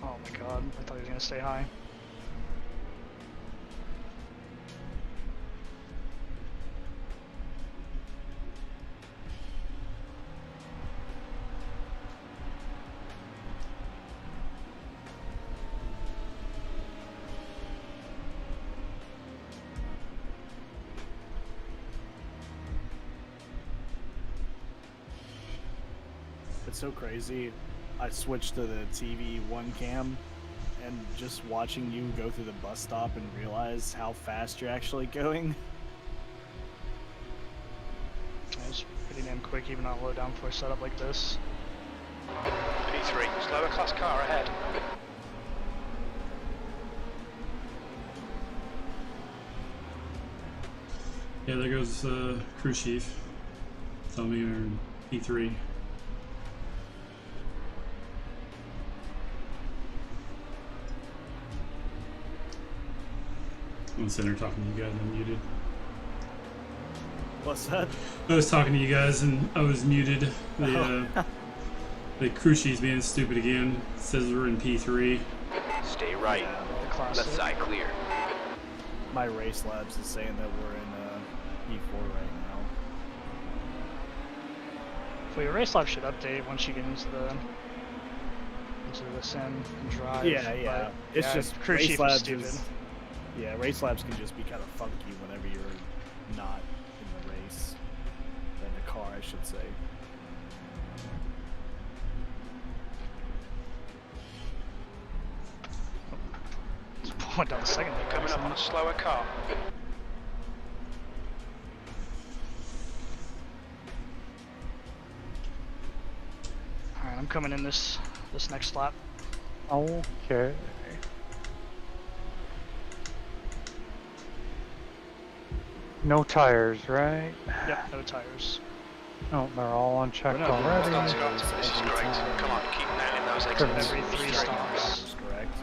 Oh my god, I thought he was gonna stay high. It's so crazy. I switched to the TV one cam, and just watching you go through the bus stop and realize how fast you're actually going. It was pretty damn quick, even on a low downforce setup like this. P3. Slower class car ahead. Yeah, there goes crew chief. Tell me you're in P3. I'm sitting there talking to you guys. I'm muted. What's that? I was talking to you guys and I was muted. The crew chief's being stupid again. It says we're in P3. Stay right. Left side clear. My race labs is saying that we're in E4 right now. Well, your race lab should update once you get into the sim and drive. Yeah. It's just crew race chief is labs stupid. Yeah, race labs can just be kind of funky whenever you're not in the race. In the car, I should say. Went down the second. Coming up on a slower car. Alright, I'm coming in this next lap. Okay. No tires, right? Yep, no tires. Oh, they're all unchecked We're not doing already. Well done, Scott. This is great. Come on, keep nailing those exits. Every 3 stops. That's correct.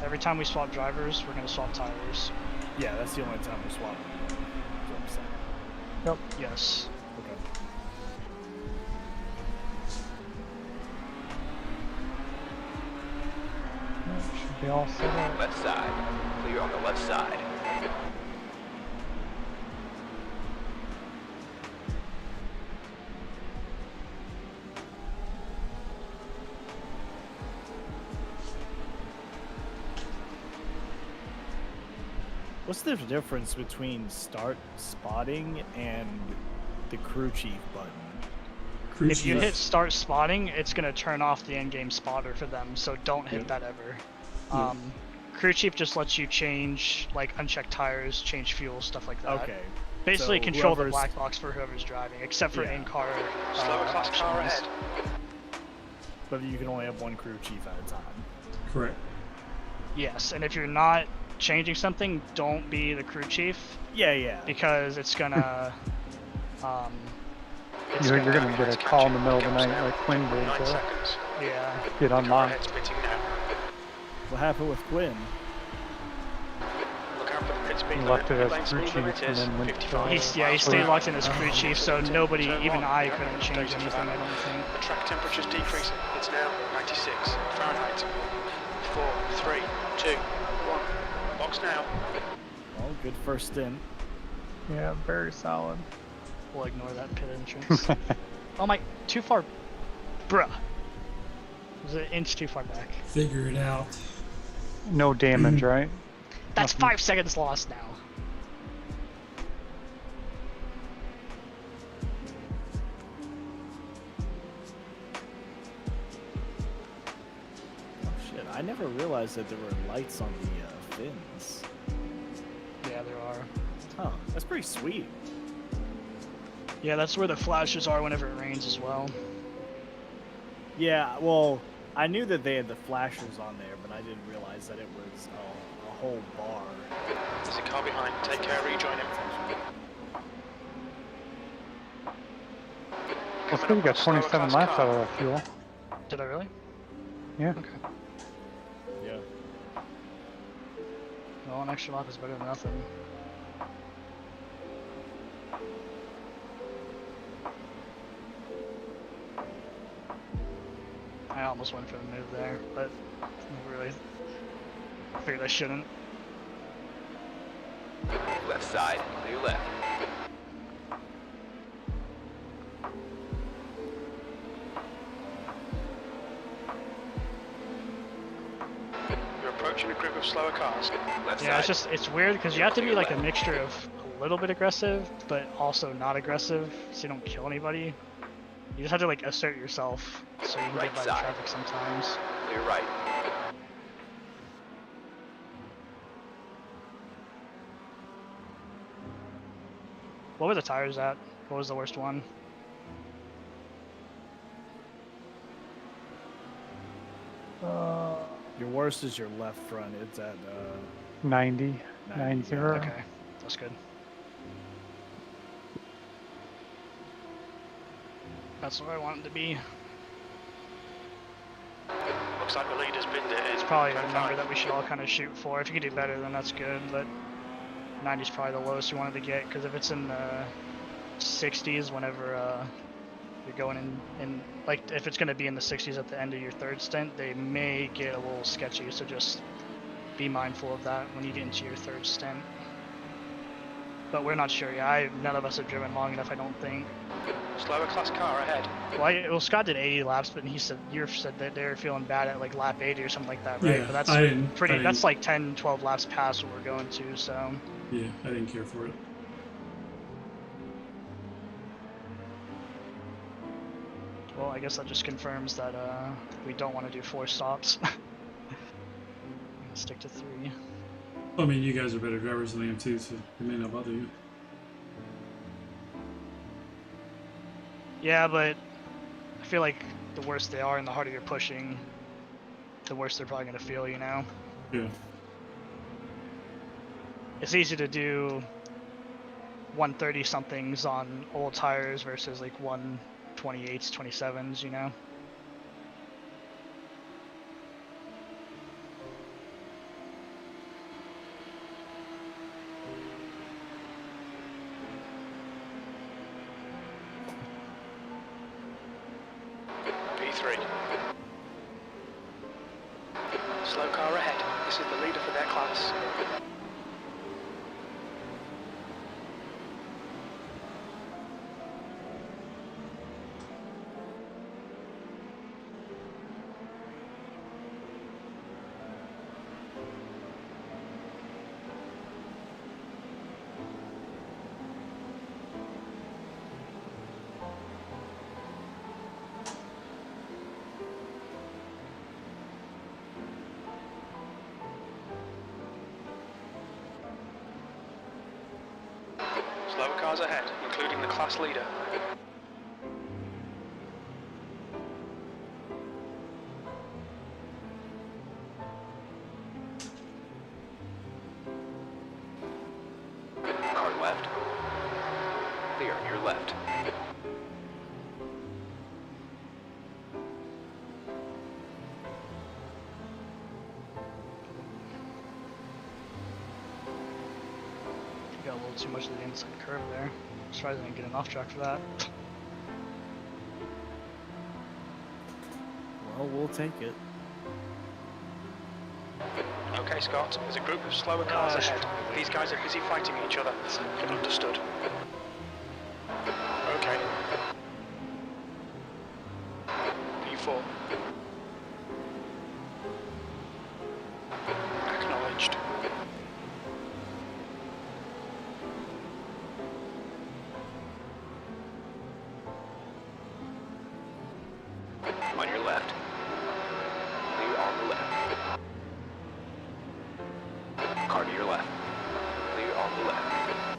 Every time we swap drivers, we're gonna swap tires. Yeah, that's the only time we're swapping. That's what I'm saying. Yep. Yes. Okay. Should be all set up. Left side. Clear on the left side. What's the difference between start spotting and the crew chief button? Crew If you chief. hit start spotting, it's gonna turn off the in-game spotter for them, so don't hit that ever. Crew chief just lets you change, like, unchecked tires, change fuel, stuff like that. Okay. Basically So control the whoever's- black box for whoever's driving, except for Yeah. in-car Slower class car options. ahead. But you can only have one crew chief at a time. Correct. Yes, and if you're not changing something, don't be the crew chief, Yeah. because it's gonna it's You're gonna get a call in the middle of the night like Quinn did. 9 So seconds. yeah. get Car online. ahead's pitting now. What happened with Quinn? Look out for the pit speed He limit. left it as Lane crew speed chief limit and is then went 55 He miles stayed per locked hour. in as crew chief, so nobody, Turn even one. I, Yeah, couldn't change data for anything. that. I don't think. The track temperature's decreasing. It's now 96 Fahrenheit. 4, 3, 2, 1. Box now. Well, good first stint. Yeah, very solid. We'll ignore that pit entrance. Oh my, too far, bruh. It was an inch too far back. Figure it out. No damage, right? That's Nothing. 5 seconds lost now. Oh shit, I never realized that there were lights on the fins. Yeah, there are. Huh, that's pretty sweet. Yeah, that's where the flashes are whenever it rains as well. Yeah, well, I knew that they had the flashers on there, but I didn't realize that it was a whole bar. There's a car behind. Take care, rejoin him. Looks like you got 27 laps out of that fuel. Did I really? Yeah. Okay. Yeah. Well, an extra lap is better than nothing. I almost went for the move there, but I really figured I shouldn't. Left side. Clear left. You're approaching a group of slower cars. Left Yeah, side. it's weird because you have to be like a mixture of a little bit aggressive, but also not aggressive, so you don't kill anybody. You just have to like assert yourself, so you can Right get by the side. traffic sometimes. Clear right. What were the tires at? What was the worst one? Your worst is your left front. It's at 90, 90, 90. Okay, that's good. That's where I want it to be. Looks like the leader's binned it in. It's probably a 10.5. number that we should all kind of shoot for. If you can do better, then that's good, but 90 is probably the lowest we wanted to get, because if it's in the 60s whenever you're going in, like, if it's going to be in the 60s at the end of your third stint, they may get a little sketchy, so just be mindful of that when you get into your third stint. But we're not sure yet. None of us have driven long enough, I don't think. Slower class car ahead. Well, Scott did 80 laps, but you said that they were feeling bad at like lap 80 or something like that, right? Yeah, but that's I didn't. That's like 10, 12 laps past what we're going to, so. Yeah, I didn't care for it. Well, I guess that just confirms that we don't want to do 4 stops. Stick to 3. I mean, you guys are better drivers than I am too, so it may not bother you. Yeah, but I feel like the worse they are and the harder you're pushing, the worse they're probably going to feel, you know? Yeah. It's easy to do 130 somethings on old tires versus like 128s, 27s, you know? P3. Slow car ahead. This is the leader for their class. Slower cars ahead, including the class leader. Car left. Clear on your left. Got a little too much of the inside curve there. I'm surprised I didn't get an off track for that. Well, we'll take it. Okay, Scott, there's a group of slower cars ahead. These guys are busy fighting each other. Understood. Okay. P4. Acknowledged. On your left. Clear on the left. Car to your left. Clear on the left.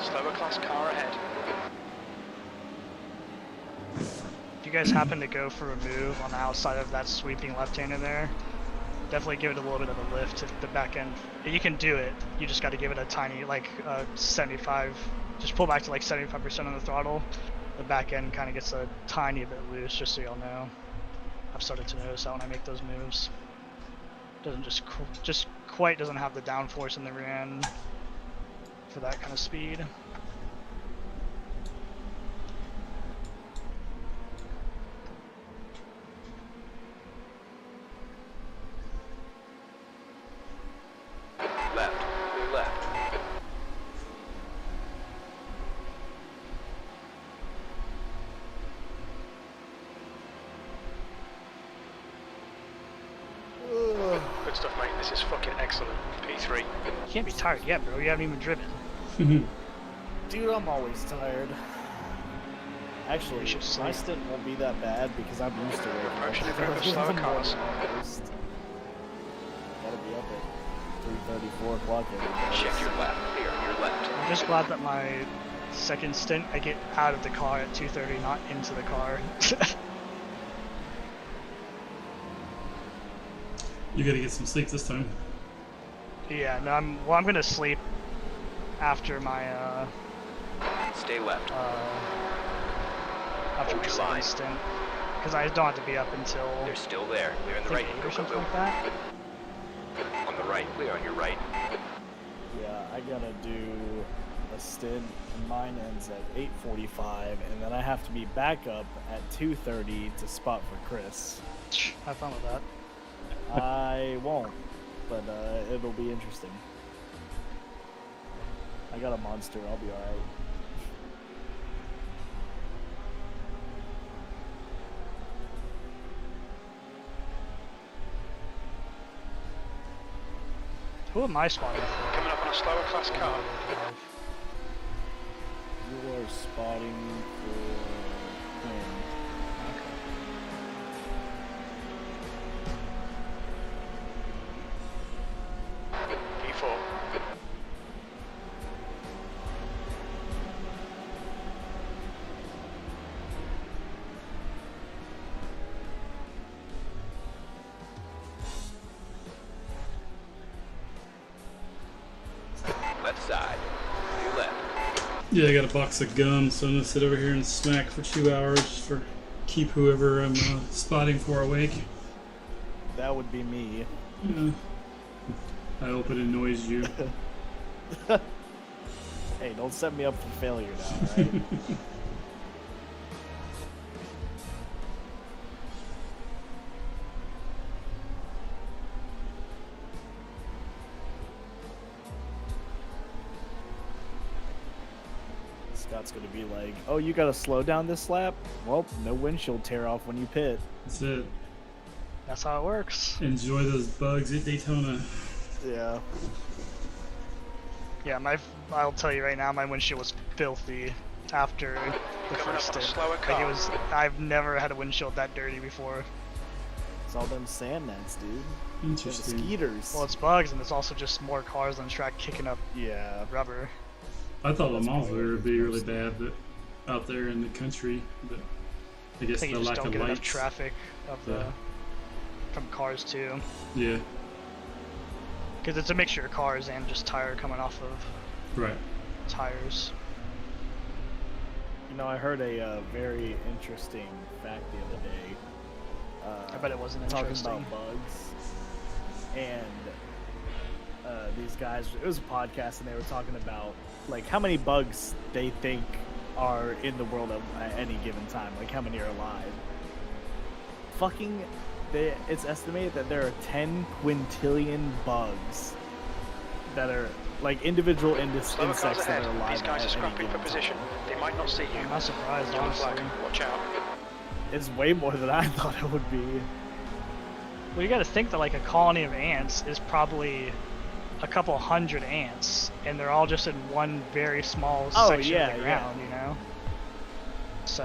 Slower class car ahead. If you guys happen to go for a move on the outside of that sweeping left-hander there, definitely give it a little bit of a lift to the back end. You can do it, you just got to give it a tiny, like 75, just pull back to like 75% on the throttle. The back end kind of gets a tiny bit loose, just so y'all know. I've started to notice that when I make those moves. Doesn't just quite doesn't have the downforce in the rear end for that kind of speed. Left. Clear left. Good stuff, mate. This is fucking excellent. P3. You can't be tired yet, bro. You haven't even driven. Dude, I'm always tired. Actually, should my sleep. stint won't be that bad because I'm used to it. Approaching a group of slower cars. Gotta be up at 3:30, 4 o'clock every day. Check your left. Clear on your left. I'm just glad that my second stint, I get out of the car at 2:30, not into the car. You gotta get some sleep this time. Yeah, no, I'm gonna sleep after my Stay left. after my Hold your second line. stint, because I don't have to be up until They're still there. Clear on I the think right. 8 Go, or go, something go. like that. On the right. Clear on your right. Yeah, I gotta do a stint, and mine ends at 8:45, and then I have to be back up at 2:30 to spot for Chris. Have fun with that. I won't, but it'll be interesting. I got a monster. I'll be alright. Who am I spotting for? Coming up on a slower class car. You are spotting for Quinn. P4. Left side. Clear left. Yeah, I got a box of gum, so I'm gonna sit over here and smack for 2 hours for keep whoever I'm spotting for awake. That would be me. Yeah. I hope it annoys you. Hey, don't set me up for failure now, alright? Scott's gonna be like, oh, you gotta slow down this lap? Well, no windshield tear off when you pit. That's it. That's how it works. Enjoy those bugs at Daytona. Yeah. Yeah, I'll tell you right now, my windshield was filthy after the Coming first up on a stint. slower Like car. it was, I've never had a windshield that dirty before. It's all them sand nets, dude. And the Interesting. skeeters. Well, it's bugs, and it's also just more cars on the track kicking up Yeah. rubber. I thought That's Lamont probably would be really interesting. bad, but out there in the country, but I I guess think the you just lack don't of get enough lights. traffic of the Yeah. from cars too, Yeah, because it's a mixture of cars and just tire coming off of right. tires. You know, I heard a very interesting fact the other day. I bet it wasn't talking interesting. about bugs, and these guys. It was a podcast, and they were talking about like how many bugs they think are in the world at any given time. Like how many are alive. Fucking, it's estimated that there are 10 quintillion bugs that are like individual Slower cars insects that ahead. are alive These guys are at any scrapping for given position. time. They might not see you. I'm not surprised, Yellow honestly. flag. Watch out. It's way more than I thought it would be. Well, you got to think that like a colony of ants is probably a couple hundred ants, and they're all just in one very small Oh, section yeah, of the ground, you know. So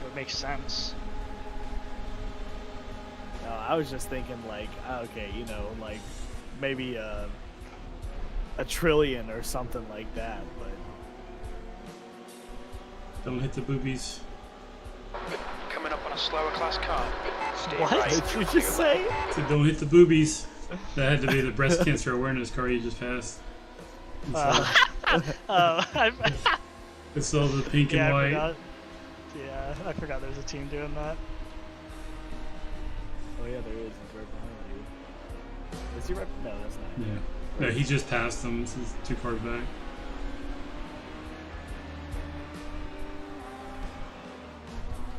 it would make sense. No, I was just thinking like, okay, you know, like maybe a trillion or something like that, but Don't hit the boobies. Coming up on a slower class car. Stay What? right. did you Clear just left. say? So don't hit the boobies. That had to be the breast cancer awareness car you just passed. It's all the pink Yeah, and I white. forgot. Yeah, I forgot there was a team doing that. Oh yeah, there is. He's right behind you. Is he right? No, that's not. Yeah. No, he just passed them. This is 2 cars back.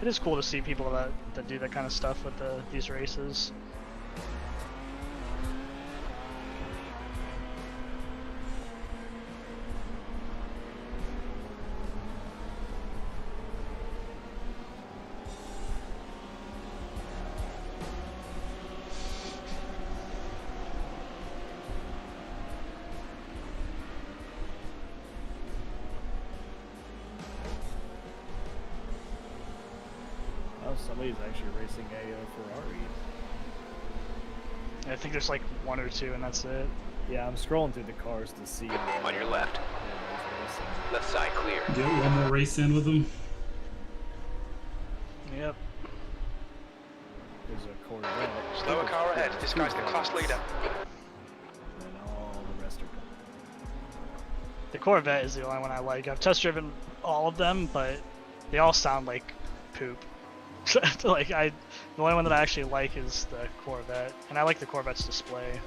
It is cool to see people that do that kind of stuff with these races. Oh, somebody's actually racing a Ferrari. I think there's like 1 or 2, and that's it. Yeah, I'm scrolling through the cars to see. On your left. Racing. Left side clear. Get one more race in with them. Yep. There's a Corvette. Slower car ahead. This guy's the class leader. And all the rest are coming. The Corvette is the only one I like. I've test driven all of them, but they all sound like poop. Like the only one that I actually like is the Corvette, and I like the Corvette's display.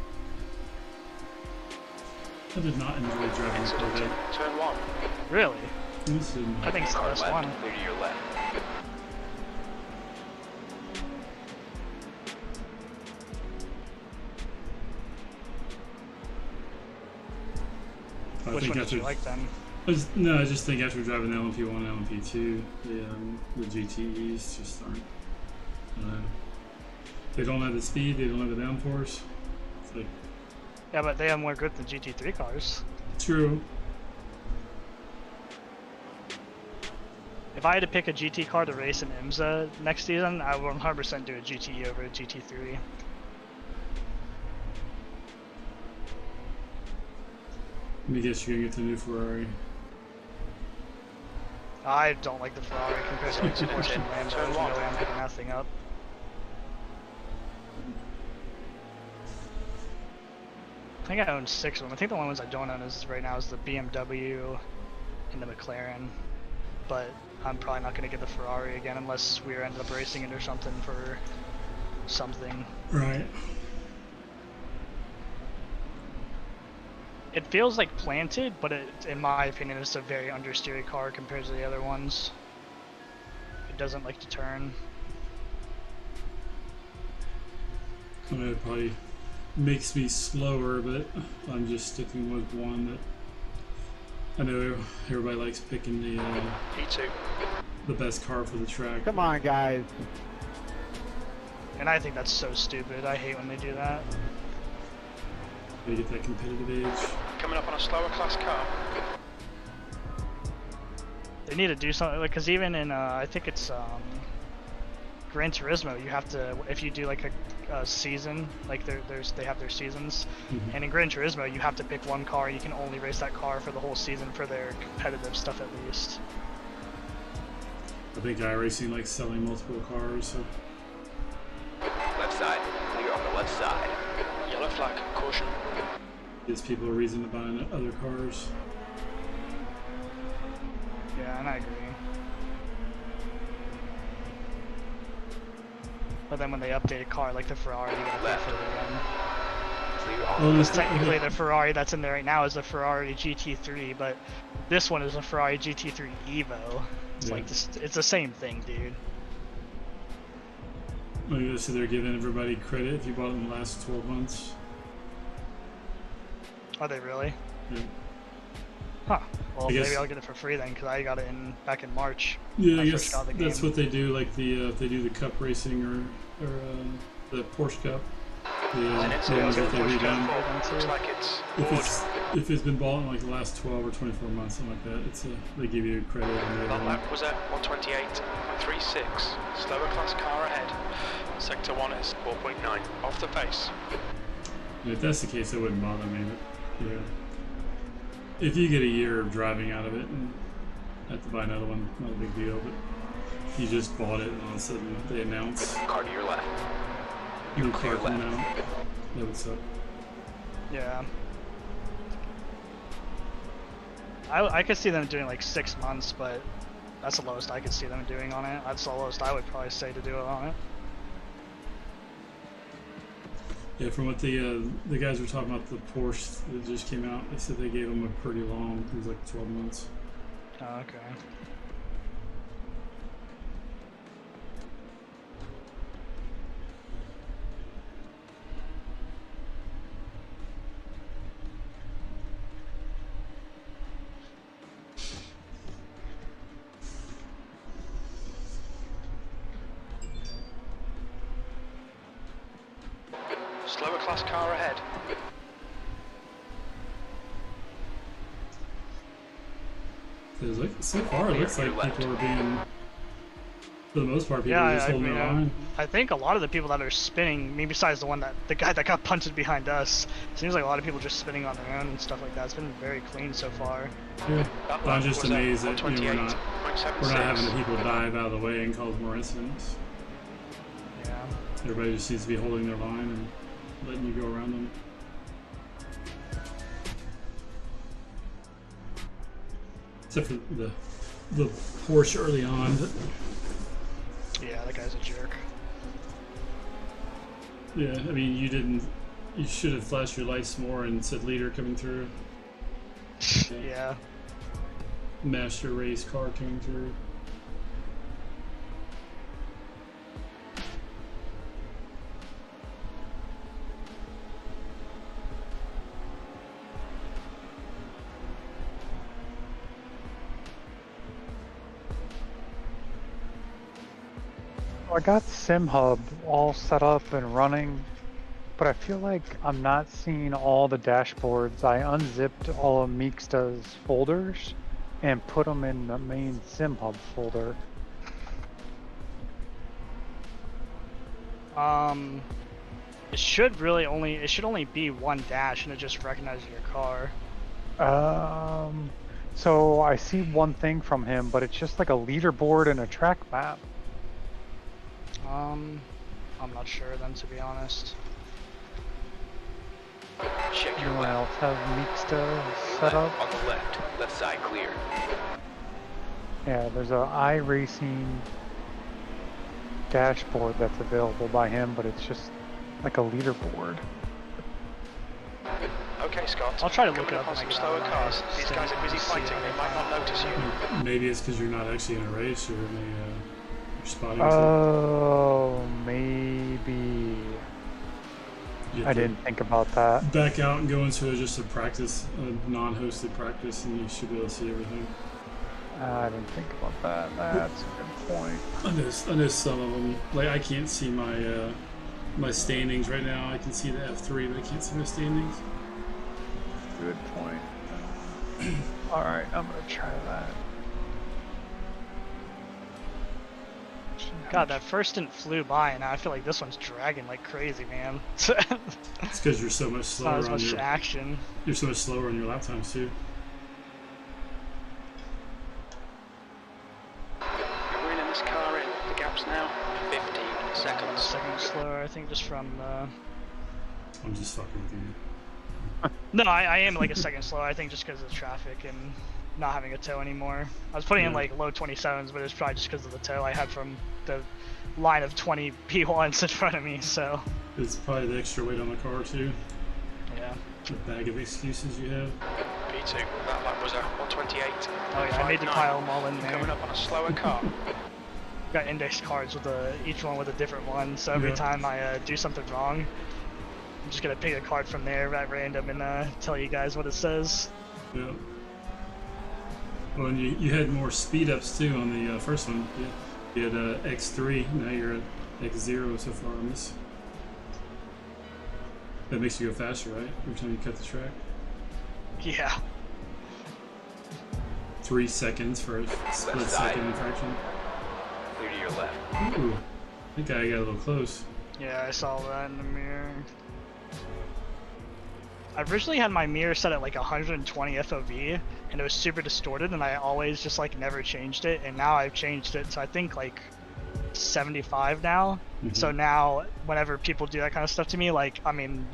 I did not enjoy driving the Corvette. Turn 1. Really? This is I think it's the Car best left, one. clear to your left. I Which think one did after, you like then? I just think after driving the LMP1 and LMP2, the GTEs just aren't. I don't know. They don't have the speed. They don't have the downforce. It's like Yeah, but they have more grip than GT3 cars. true. If I had to pick a GT car to race in IMSA next season, I would 100% do a GTE over a GT3. Let me guess you're gonna get the new Ferrari. I don't like the Ferrari compared to like the Porsche and Lambo. There's no way I'm picking that thing up. I think I own 6 of them. I think the only ones I don't own right now is the BMW and the McLaren. But I'm probably not going to get the Ferrari again unless we end up racing it or something for something. Right. It feels like planted, but in my opinion, it's a very understeery car compared to the other ones. It doesn't like to turn. I mean, it probably makes me slower, but I'm just sticking with one that I know everybody likes picking the E2. the best car for the track. Come on, guys. And I think that's so stupid. I hate when they do that. They get that competitive edge. Coming up on a slower class car. They need to do something, like, because even in, I think it's Gran Turismo, you have to, if you do like a season, like they have their seasons, and in Gran Turismo you have to pick one car. You can only race that car for the whole season for their competitive stuff at least. I think iRacing likes selling multiple cars, so Left side, clear on the left side. Yellow flag, caution. gives people a reason to buy other cars. Yeah, and I agree. But then when they update a car like the Ferrari, you gotta pay for it again. Clear on Well, the this- left side. Technically, the Ferrari that's in there right now is the Ferrari GT3, but this one is a Ferrari GT3 Evo. It's Yeah. like this, it's the same thing, dude. So they're giving everybody credit if you bought it in the last 12 months. Are they really? Yeah. Huh. Well, I guess- maybe I'll get it for free then, because I got it back in March. Yeah, when I I guess first got the that's game. what they do. Like if they do the Cup racing or the Porsche Cup, the ones that they redone. Looks like it's If it's been bought in like the last 12 or 24 months, something like that, it's they give you credit on the that other one. lap was at 128.36. Slower class car ahead. Sector 1 is 4.9. Off the face. And if that's the case, it wouldn't bother me. But yeah, if you get a year of driving out of it and have to buy another one, not a big deal. But if you just bought it and all of a sudden they announce Car to your left. new clear car coming left. out, that would suck. Yeah. I could see them doing like 6 months, but that's the lowest I could see them doing on it. That's the lowest I would probably say to do it on it. Yeah, from what the guys were talking about, the Porsche that just came out, they said they gave them a pretty long, it was like 12 months. Oh, okay. Slower class car ahead. Because like, so far it looks like people are being, for the most part, people are just holding their line. I think a lot of the people that are spinning, maybe besides the guy that got punted behind us, seems like a lot of people just spinning on their own and stuff like that. It's been very clean so far. Yeah. That I'm lap just was at amazed that we're not 128.76. having the people dive out of the way and cause more incidents. Yeah. Everybody just seems to be holding their line and letting you go around them. Except for the Porsche early on. But Yeah, that guy's a jerk. yeah, I mean, you should have flashed your lights more and said leader coming through. Yeah. Master race car coming through. I got SimHub all set up and running, but I feel like I'm not seeing all the dashboards. I unzipped all of Meeksta's folders and put them in the main SimHub folder. It should only be one dash, and it just recognizes your car. So I see one thing from him, but it's just like a leaderboard and a track map. I'm not sure then, to be honest. Check your Anyone else left. have Meeksta set up? On the left side clear. Yeah, there's a iRacing dashboard that's available by him, but it's just like a leaderboard. Okay, Scott. I'll try to look Coming it up on when I some get slower out of cars. my These guys are busy sim, fighting. see They if might not notice you. Maybe it's because you're not actually in a race, or you're spotting. Oh, maybe. You I have to didn't think about that. back out and go into just a practice, a non-hosted practice, and you should be able to see everything. I didn't think about that. That's a good point. I know some of them. Like, I can't see my my standings right now. I can see the F3, but I can't see my standings. Good point. All right, I'm gonna try that. God, that first stint flew by, and now I feel like this one's dragging like crazy, man. It's because you're so much Not slower as on much your action. you're so much slower on your lap times too. We're in this car in. The gap's now 15 A seconds. second slower, I think, just from. I'm just fucking with you. No, I am like a second slower. I think just because of the traffic and not having a tow anymore. I was putting in Yeah. like low 27s, but it's probably just because of the tow I had from the line of 20 P1s in front of me. So It's probably the extra weight on the car too. yeah. The bag of excuses you have. P2, that lap was a 128. Oh yeah, I made the pile them all in Coming there. up on a slower car. Got index cards with each one with a different one. So every Yeah. time I do something wrong, I'm just gonna pick a card from there at random and tell you guys what it says. Yeah. Well, and you had more speed ups too on the first one. Yeah. You had X3. Now you're at X0 so far on this. That makes you go faster, right? Every time you cut the track. Yeah. 3 seconds for a split Left side. second infraction. Clear to your left. Ooh, that guy got a little close. Yeah, I saw that in the mirror. I originally had my mirror set at like 120 FOV, and it was super distorted, and I always just like never changed it, and now I've changed it to I think like 75 now. So now whenever people do that kind of stuff to me, like I mean,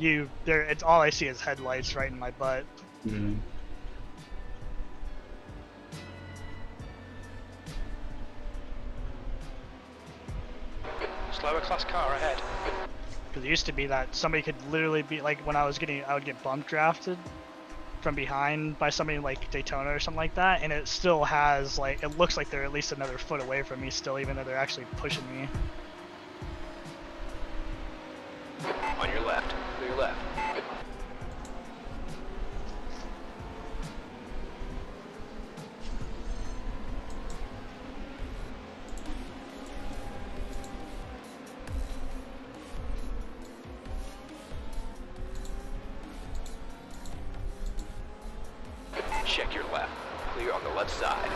it's all I see is headlights right in my butt. Yeah. Slower class car ahead. Because it used to be that somebody could literally be like when I would get bump drafted from behind by somebody like Daytona or something like that, and it still has like it looks like they're at least another foot away from me still, even though they're actually pushing me. On your left. Clear left. Check your left. Clear on the left side.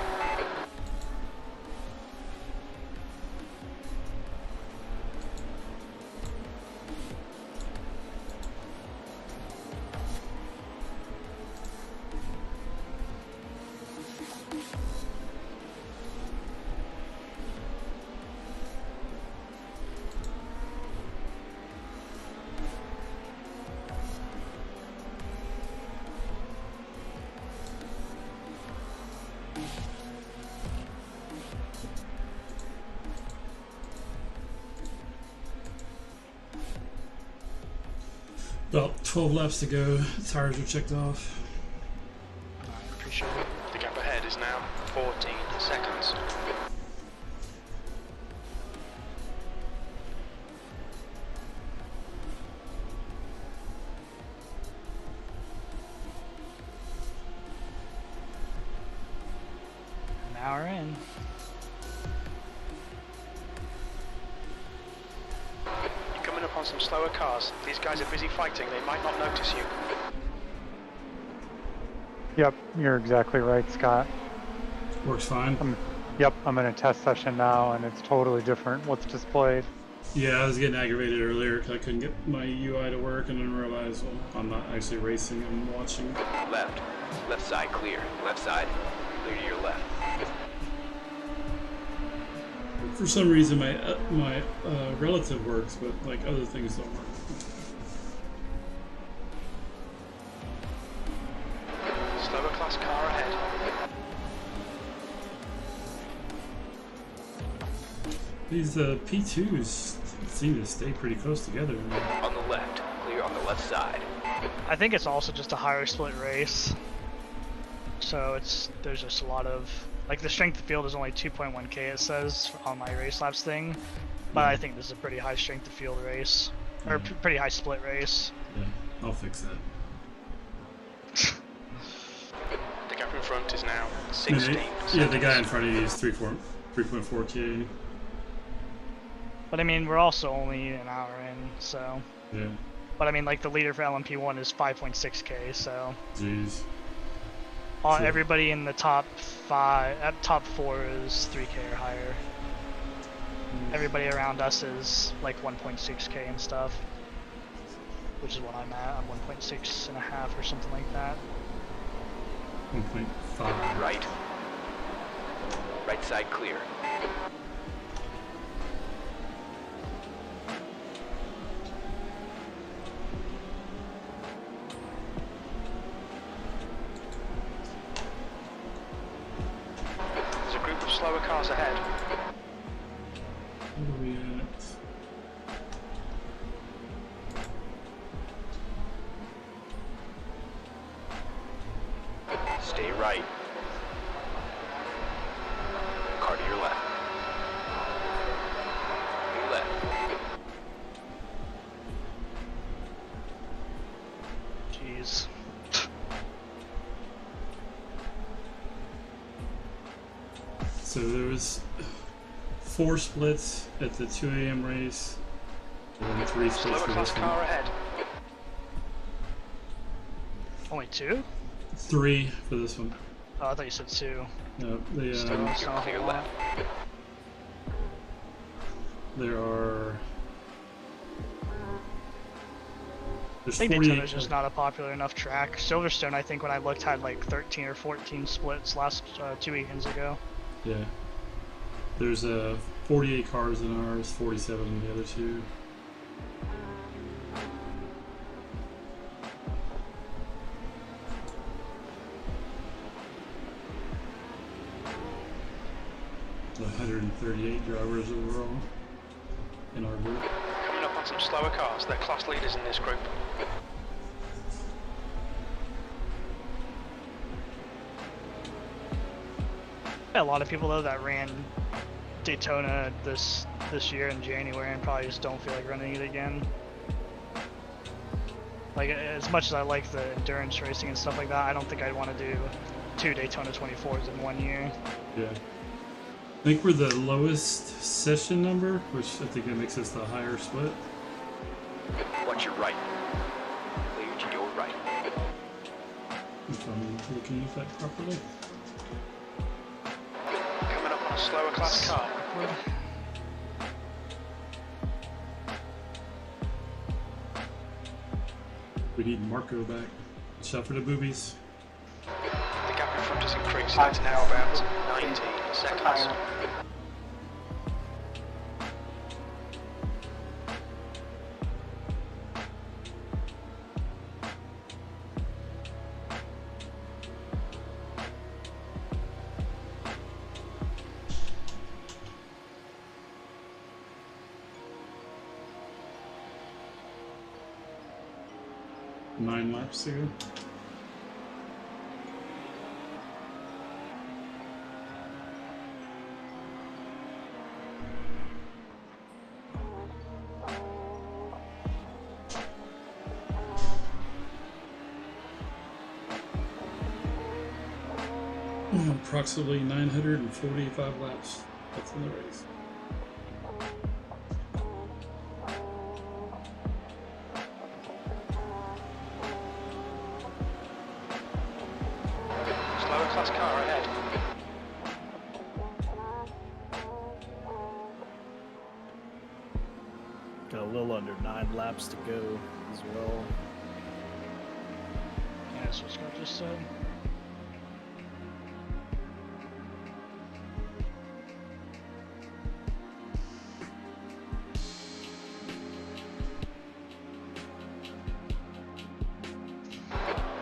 About 12 laps to go. Tires are checked off. I appreciate it. The gap ahead is now 14 seconds. An hour in. You're coming up on some slower cars. These guys are busy fighting. They might not notice you. Yep, you're exactly right, Scott. Works fine. Yep, I'm in a test session now, and it's totally different what's displayed. Yeah, I was getting aggravated earlier because I couldn't get my UI to work and then realized, well, I'm not actually racing, I'm watching. Left. Left side clear. Left side clear to your left. For some reason, my relative works, but like other things don't work. Slower class car ahead. These P2s seem to stay pretty close together. On the left. Clear on the left side. I think it's also just a higher split race. So there's just a lot of, like, the strength of field is only 2.1k it says on my race laps thing, but I think this is a pretty high strength of field race, or pretty high split race. Yeah, I'll fix that. The gap in front is now 16 seconds. Yeah, the guy in front of you is 3.4k. But I mean, we're also only an hour in, so. Yeah. But I mean, like, the leader for LMP1 is 5.6k, so. Jeez. Everybody in the top 4 is 3k or higher. Everybody around us is like 1.6k and stuff, which is what I'm at. I'm 1.6 and a half or something like that. 1.5. Right. Right side clear. There's a group of slower cars ahead. Where are we at? Stay right. Car to your left. Your left. Jeez. So there was 4 splits at the 2 a.m. race, and then 3 splits Slower for class this car one. ahead. Only 2? 3 for this one. Oh, I thought you said 2. No, they, You're clear left. there are... I There's think 48 Daytona's just not a popular enough track. Silverstone, I think when I looked, had like 13 or 14 splits last 2 weekends ago. Yeah. There's 48 cars in ours, 47 in the other 2. The 138 drivers overall in our group. Coming up on some slower cars. They're class leaders in this group. A lot of people though that ran Daytona this year in January and probably just don't feel like running it again. Like, as much as I like the endurance racing and stuff like that, I don't think I'd want to do 2 Daytona 24s in 1 year. Yeah. I think we're the lowest session number, which I think it makes us the higher split. Watch your right. Clear to your right. If I'm looking at that properly. Coming up on a slower class car. We need Marco back. Shot for the boobies. The gap in front is increasing. It's now about 19 seconds. 9 laps to go. Approximately 945 laps. That's in the race. Slower class car ahead. Got a little under 9 laps to go as well. Yeah, that's what Scott just said.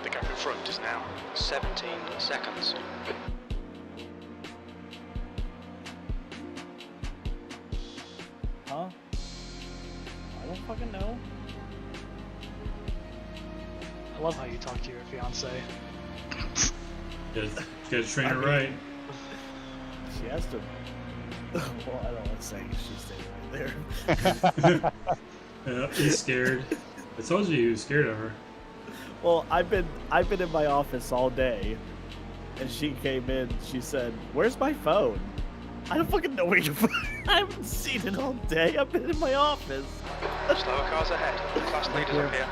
The gap in front is now 17 seconds. Huh? I don't fucking know. I love how you talk to your fiance. Gotta train her right. She has to. Well, I don't want to say she's staying right there. He's scared. I told you he was scared of her. Well, I've been in my office all day, and she came in. She said, "Where's my phone?" I don't fucking know where your phone. I haven't seen it all day. I've been in my office. Slower cars ahead. Class leaders up here.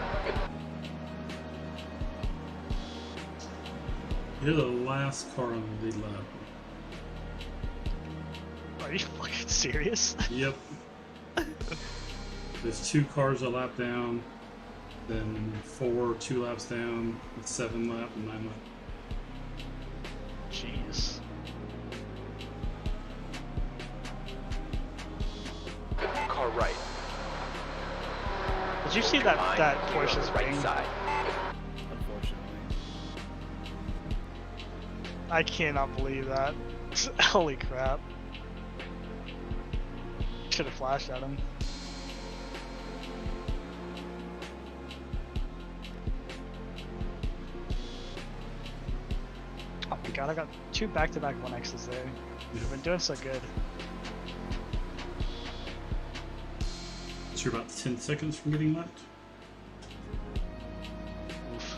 You're the last car on the lead lap. Are you fucking serious? Yep. There's 2 cars a lap down, then 4 2 laps down, with 7 lap and 9 lap. Jeez. Car right. Did you see Keep in that mind, that you're on Porsche's the right ring? side. Unfortunately. I cannot believe that. Holy crap. Should have flashed at him. Oh my god, I got 2 back-to-back 1Xs there. We've been doing so good. So you're about 10 seconds from getting lapped. Oof.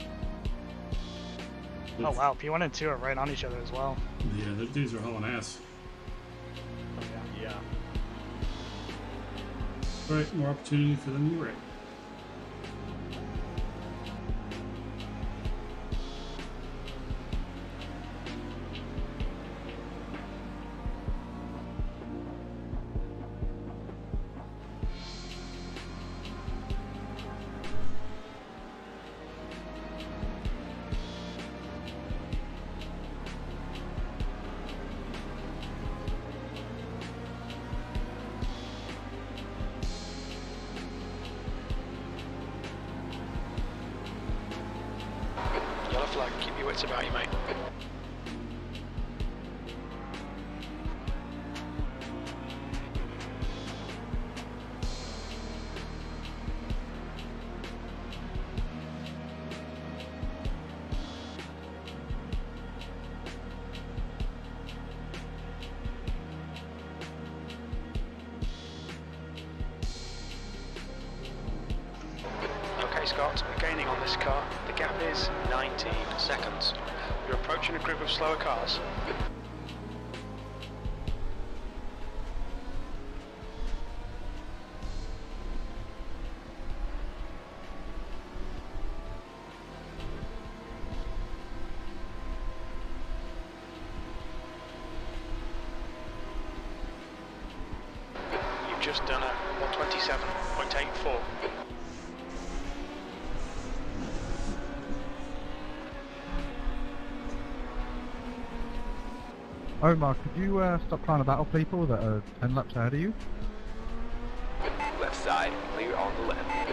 Oh wow, P1 and 2 are right on each other as well. Yeah, those dudes are hauling ass. Oh, yeah. Yeah. Alright, more opportunity for them to be right. Yellow flag, keep your wits about you, mate. Okay, Scott, we're gaining on this car. The gap is 19 seconds. You're approaching a group of slower cars. You've just done a 127.84. Omar, could you stop trying to battle people that are 10 laps ahead of you? Left side, clear on the left.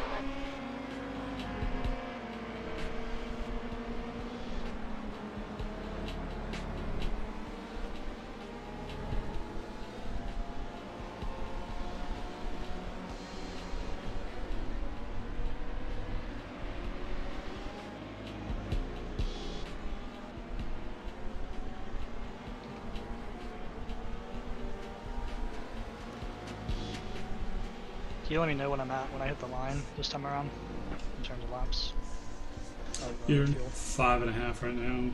Can you let me know when I'm at when I hit the line this time around in terms of laps? You're Fuel. 5.5 right now.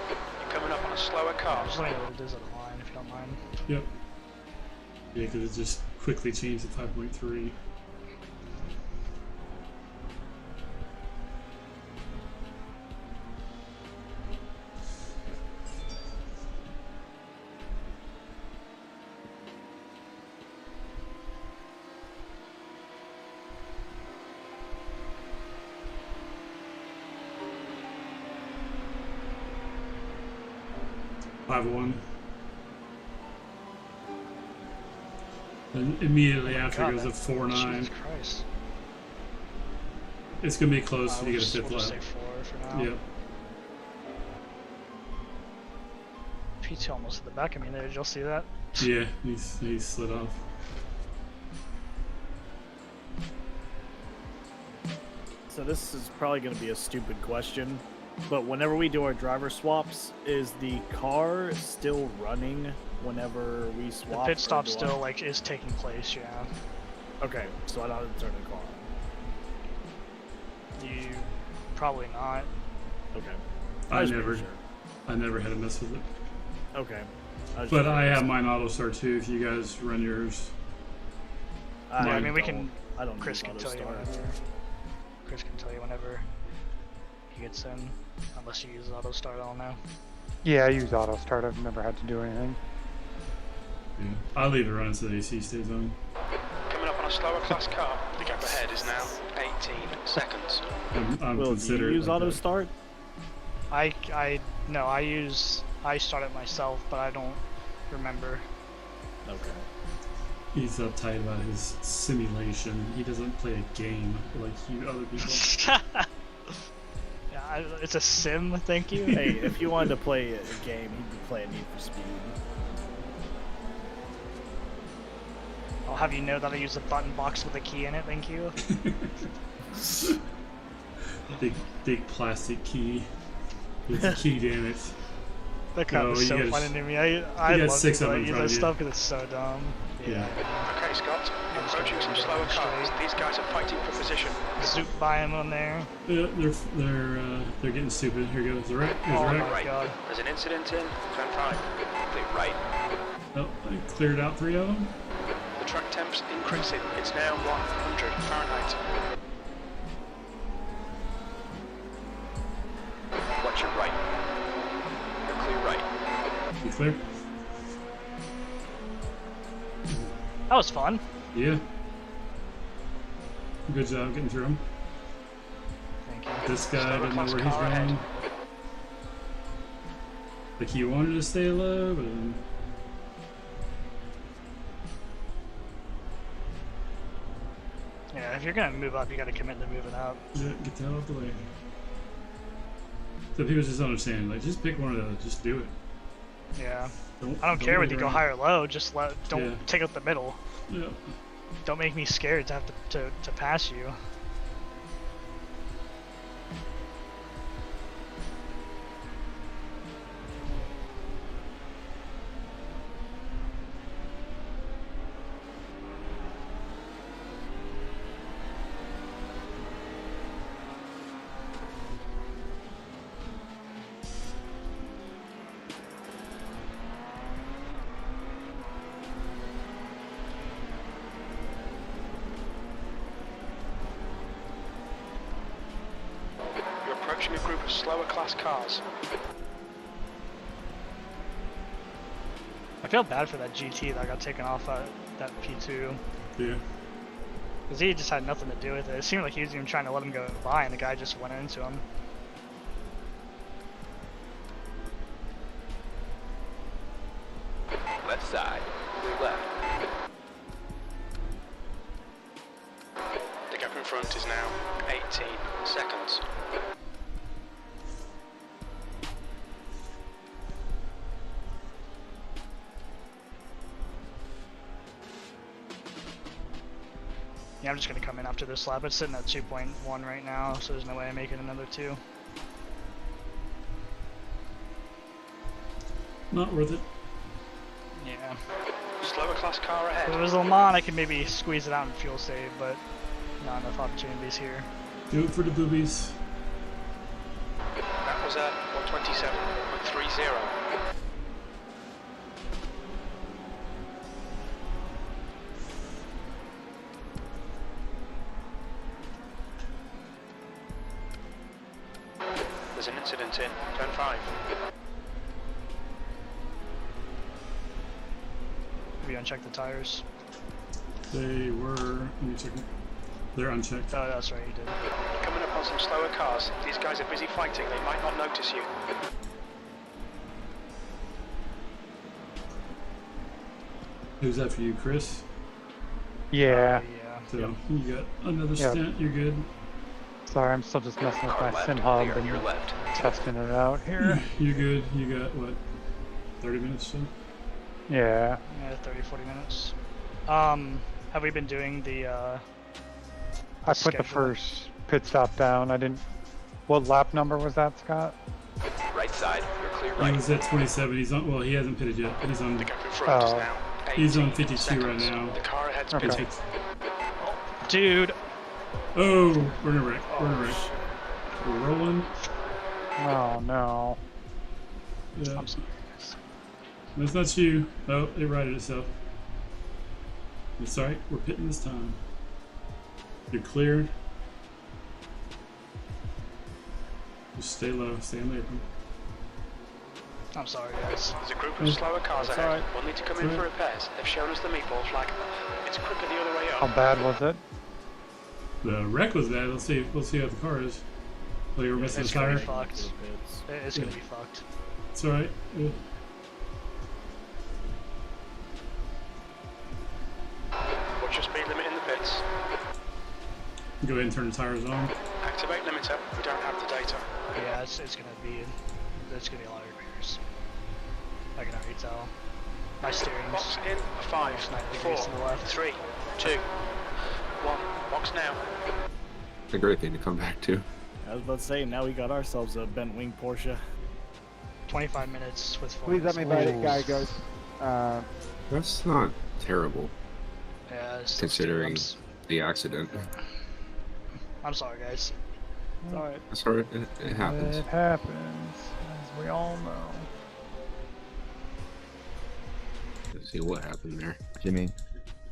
You're coming up on a slower car. Just let me know what it is at the line if you don't mind. Yep. Yeah, because it just quickly changed to 5.3. One. And immediately after God, goes to 4.9. Jesus Christ. It's gonna be close if you We'll get a fifth we'll just lap. say 4 for now. Yep. P2 almost at the back of me there. Did y'all see that? Yeah, he's slid off. So this is probably going to be a stupid question, but whenever we do our driver swaps, is the car still running whenever we The swap? pit or stop do I- still like is taking place, yeah. Okay, so I don't have to turn the car on. You probably not. Okay. I was never, making I never had to mess with it. sure. Okay. was But just I curious. have mine auto start too. If you guys run yours, Yeah, I mean we don't- can. I don't Chris use can auto tell you start. whenever. Chris can tell you whenever he gets in, unless you use auto start. I don't know. Yeah, I use auto start. I've never had to do anything. yeah. I leave it running so the AC stays on. Coming up on a slower class car. The gap ahead is now 18 seconds. I'm Will, do you considerate use like auto that. start? No, I start it myself, but I don't remember. Okay. He's uptight about his simulation. He doesn't play a game like you other people. Yeah, it's a sim. Thank you. Hey, if you wanted to play a game, he'd be playing Need for Speed. I'll have you know that I use a button box with a key in it. Thank you. big plastic key. It's a key, damn it. That kind No, of you so gotta- funny to me. I got love 6 to of them in use front that of you. stuff because it's so dumb. Yeah. Okay, Scott. You're approaching some slower cars. These guys are fighting for position. Zoop by him on there. Yeah, they're getting stupid. Here goes the right. Here's Oh the my right. Right. God. There's an incident in turn 5. Clear right. Oh, I cleared out 3 of them. The track temp's increasing. It's now 100 Fahrenheit. Watch your right. You're clear right. You clear? That was fun. Yeah. Good job getting through them. Thank you. This guy Slower didn't know class where he's car ahead. going. Like he wanted to stay low, but then Yeah, if you're gonna move up, you gotta commit to moving up. yeah, get the hell out of the way. So people just don't understand. Like, just pick one of those. Just do it. Yeah. Don't, I don't care wait whether you go around. high or low. Just don't Yeah. take up the middle. Yeah. Don't make me scared to have to pass you. You're approaching a group of slower class cars. I feel bad for that GT that got taken off at that P2. Yeah. Because he just had nothing to do with it. It seemed like he was even trying to let him go by, and the guy just went into him. Left side. Clear left. The gap in front is now 18 seconds. Yeah, I'm just gonna come in after this lap. It's sitting at 2.1 right now, so there's no way I'm making another 2. Not worth it. Yeah. Slower class car ahead. If it was Le Mans, I could maybe squeeze it out and fuel save, but not enough opportunities here. Do it for the boobies. That was a 127.30. There's an incident in turn 5. Have you unchecked the tires? They were. Let me check. They're unchecked. Oh, that's right, you did. Coming up on some slower cars. These guys are busy fighting. They might not notice you. Who's after you, Chris? Yeah. Yeah. So you got another Yep. stint. You're good. Sorry, I'm still just messing with Car my left, sim hub clear on your and left. testing it out here. You're good. You got what? 30 minutes still. Yeah. Yeah, 30, 40 minutes. Have we been doing the, I put the schedule? first pit stop down. I didn't. What lap number was that, Scott? Right side, you're clear He right. was at 27. He's on. Well, he hasn't pitted yet. But he's on. The gap in front is Oh. now He's on 18 52 right seconds. now. The car ahead's Okay. pitting. dude, Oh, we're in a wreck. We're in a wreck. We're rolling. Oh no. Yeah. I'm sorry. That's not you. Oh, it righted itself. It's alright. We're pitting this time. You're cleared. Just stay low. Stay in the apron. I'm sorry, guys. There's a group of slower cars That's ahead. alright. We'll need to come in for repairs. They've shown us the meatball flag. It's quicker the other way How up. bad was it? The wreck was bad. Let's see. Let's see how the car is. Oh, you were missing a It's gonna tire. be fucked. Pits. It's gonna be fucked. It's alright. Yeah. What's your speed limit in the pits? Go ahead and turn the tires on. Activate limiter. We don't have the data. Yeah, it's gonna be a lot of repairs. I can already tell. My Box steering's in. 5, It's 90 4, degrees to the left. 3, 2, 1. Box now. A great thing to come back to. I was about to say, now we got ourselves a bent wing Porsche. 25 minutes with full. Please let me by the guy goes. That's not terrible Yeah, it's considering the accident. I'm sorry, guys. It's alright. That's alright. It happens. It happens, as we all know. Let's see what happened there. Jimmy.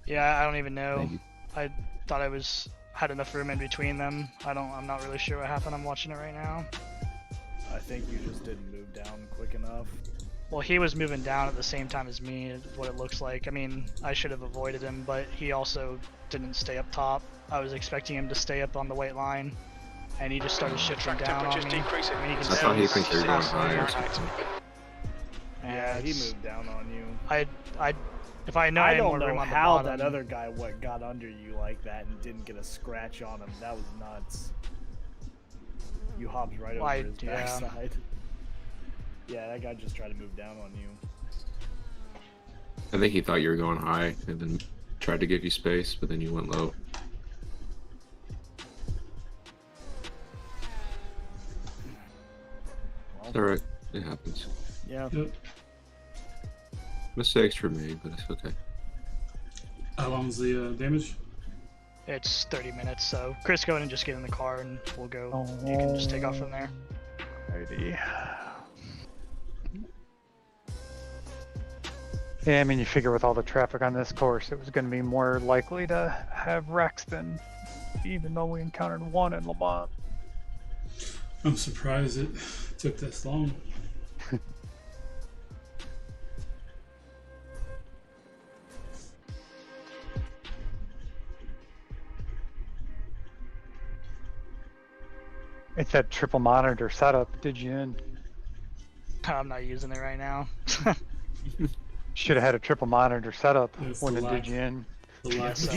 Yeah, I don't even know. Thank you. I thought I had enough room in between them. I'm not really sure what happened. I'm watching it right now. I think you just didn't move down quick enough. Well, he was moving down at the same time as me, is what it looks like. I mean, I should have avoided him, but he also didn't stay up top. I was expecting him to stay up on the white line, and he just started shifting Track down on temperature's me. decreasing. I mean, you can I thought he see thinks you're going it's high or absolutely- something. Yeah, he it's- moved down on you. If I know I I had don't more know room on the how bottom, that other guy got under you like that and didn't get a scratch on him. That was nuts. You hopped right over Why, his yeah. backside. Yeah, that guy just tried to move down on you. I think he thought you were going high and then tried to give you space, but then you went low. It's alright. It happens. Yeah. Yep. Mistakes were made, but it's okay. How long's the damage? it's 30 minutes. So Chris, go ahead and just get in the car, and we'll go. You can just take off from there. Alrighty. Yeah, I mean, you figure with all the traffic on this course, it was going to be more likely to have wrecks than, even though we encountered one in Le Mans. I'm surprised it took this long. It's that triple monitor setup. Did you in? I'm not using it right now. Should have had a triple monitor setup It's when the it lack- did you in. The last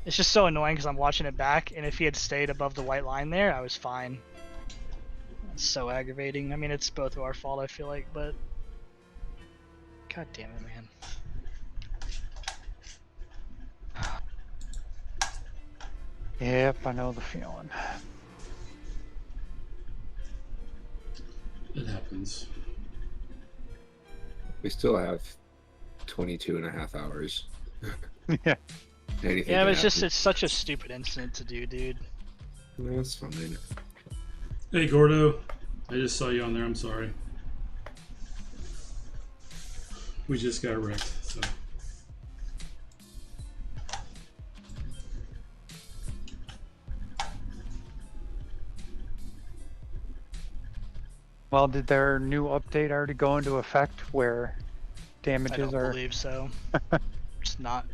It's just so annoying because I'm watching it back, and if he had stayed above the white line there, I was fine. It's so aggravating. I mean, it's both of our fault, I feel like, but god damn it, man. Yep, I know the feeling. It happens. We still have 22 and a half hours. Yeah. Anything Yeah, can but it's happen. such a stupid incident to do, dude. No, that's fine. Hey, Gordo. I just saw you on there. I'm sorry. We just got wrecked, so. Well, did their new update already go into effect where I damages don't are? believe so. It's not.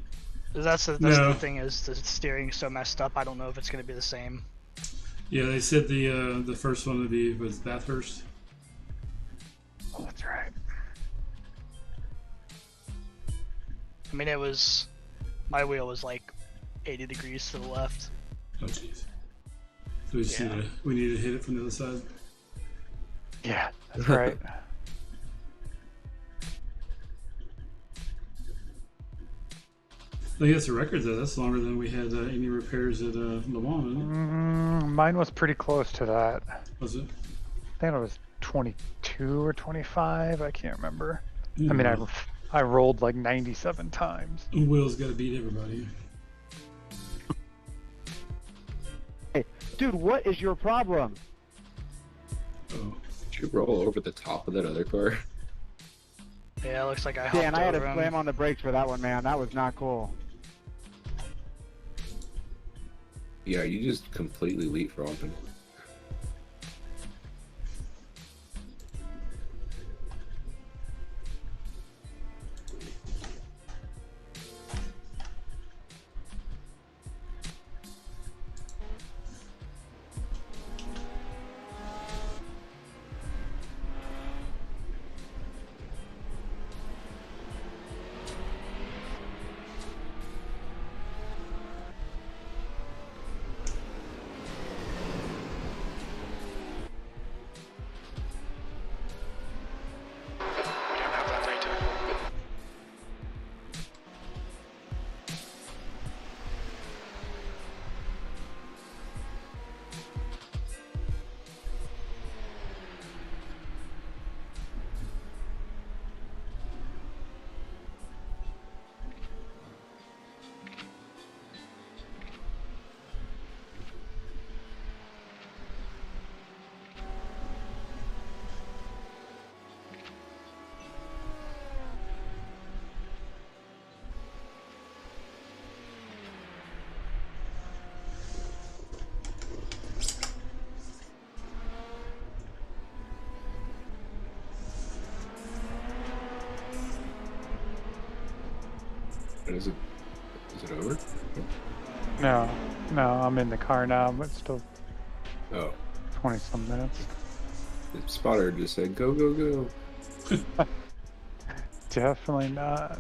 That's No. the thing is the steering's so messed up. I don't know if it's gonna be the same. Yeah, they said the first one would be was Bathurst. Oh, that's right. I mean, it was my wheel was like 80 degrees to the left. Oh jeez. So we just we need to hit it from the other side. Yeah, that's right. I think that's a record though. That's longer than we had any repairs at Le Mans, isn't it? Mine was pretty close to that. Was it? I think it was 22 or 25. I can't remember. Yeah. I mean, I rolled like 97 times. Will's got to beat everybody. Hey, dude, what is your problem? Oh. Did you roll over the top of that other car? Yeah, it looks like I hopped Yeah, and I had to over him. slam on the brakes for that one, man. That was not cool. Yeah, you just completely leapfrogged him. We don't have that data. And is it over? No, I'm in the car now, but still Oh, 20 some minutes. the spotter just said go, go, go. Definitely not.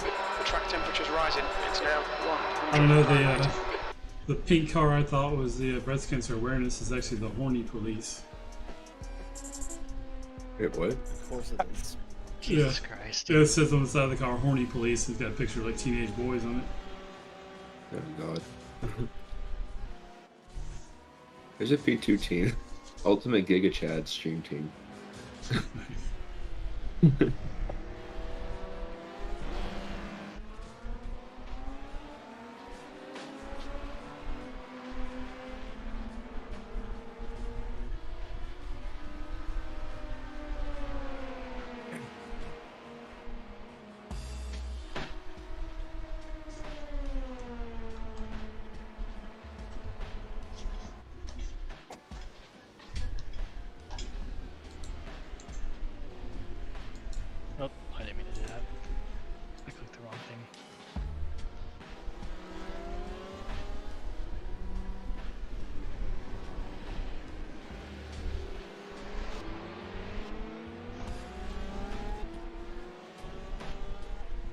The track temperature's rising. It's now 1. I don't know, the pink car I thought was the breast cancer awareness is actually the horny police. Wait, what? Of course it is. Jesus Christ. Yeah, it says on the side of the car, horny police. It's got a picture of like teenage boys on it. Oh god. There's a P2 team. Ultimate Giga Chad stream team.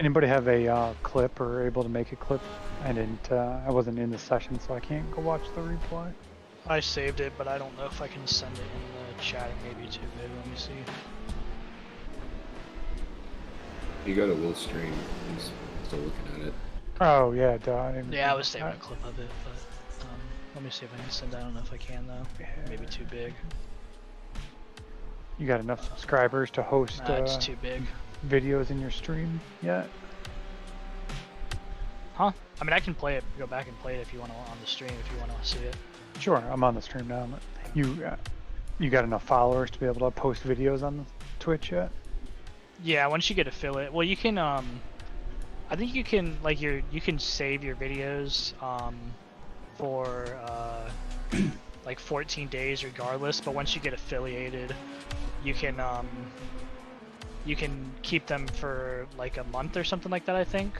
Anybody have a clip or able to make a clip? I didn't. I wasn't in the session, so I can't go watch the replay. I saved it, but I don't know if I can send it in the chat. It may be too big. Let me see. You go to Will's stream. He's still looking at it. Oh yeah, duh, I didn't Yeah, I was saving a clip of it, but let me see if I can send it. I don't know if I can though. Maybe too big. You got enough subscribers to host Nah, it's too big. videos in your stream yet? Huh? I mean, I can play it. Go back and play it if you want to on the stream. If you want to see it. Sure, I'm on the stream now. But you got enough followers to be able to post videos on the Twitch yet? Yeah, once you get affiliate, well, you can. I think you can like you can save your videos for like 14 days regardless. But once you get affiliated, you can keep them for like a month or something like that. I think.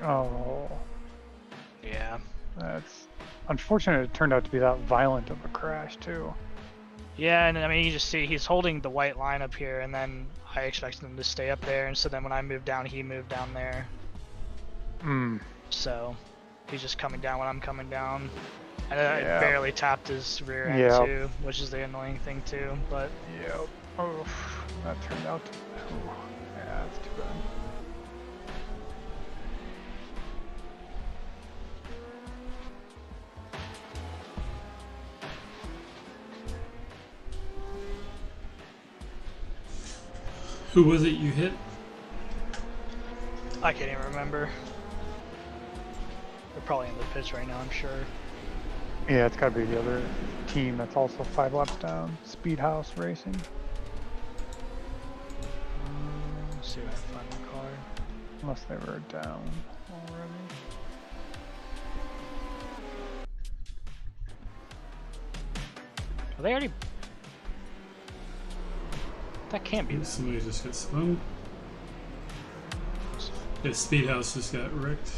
Oh. Yeah. That's unfortunate. It turned out to be that violent of a crash too. Yeah, and I mean, you just see he's holding the white line up here, and then I expected him to stay up there, and so then when I moved down, he moved down there. So he's just coming down when I'm coming down. And I barely tapped his rear end too, which is the annoying thing too, but... Yep. Oh, that turned out to... Oh, yeah, that's too bad. Who was it you hit? I can't even remember. They're probably in the pits right now, I'm sure. Yeah, it's gotta be the other team that's also 5 laps down. Speedhouse Racing. Let's see if I can find the car. Unless they were down already. Are they already... That can't be them. Somebody just got spun. Yeah, Speedhouse just got wrecked.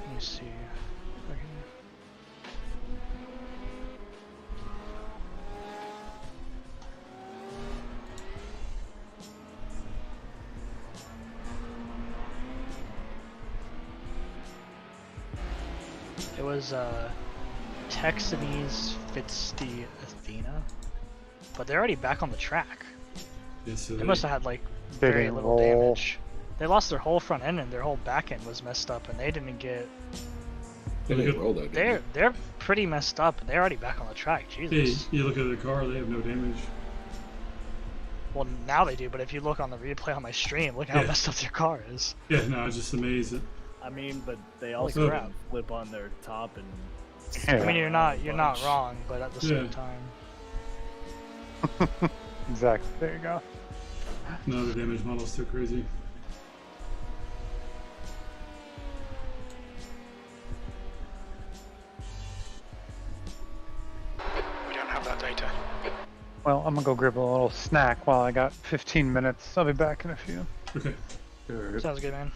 Let me see. If I can... It was Texanese Fitzty Athena, but they're already back on the track. Yeah, so They must have had like They very didn't little roll. damage. They lost their whole front end and their whole back end was messed up, and they didn't get. They didn't roll though, did They're pretty messed up, and they're already back on the track. Jesus. Hey, you look at the car, they have no damage. Well, now they do, but if you look on the replay on my stream, look how messed up their car is. Yeah, no, I was just amazed that... I mean, but they Holy also crap. flip on their top and... Yeah. I mean, you're not wrong, but at the same time. Exactly. There you go. No, the damage model's too crazy. We don't have that data. Well, I'm gonna go grab a little snack while I got 15 minutes. I'll be back in a few. Okay. Sounds good, man.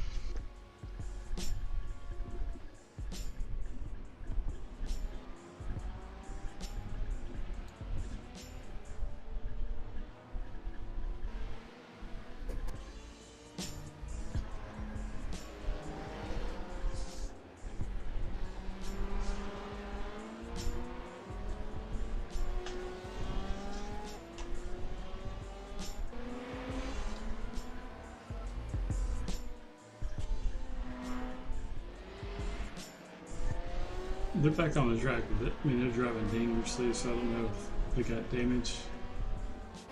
They're back on the track with it. I mean, they're driving dangerously, so I don't know if they got damage.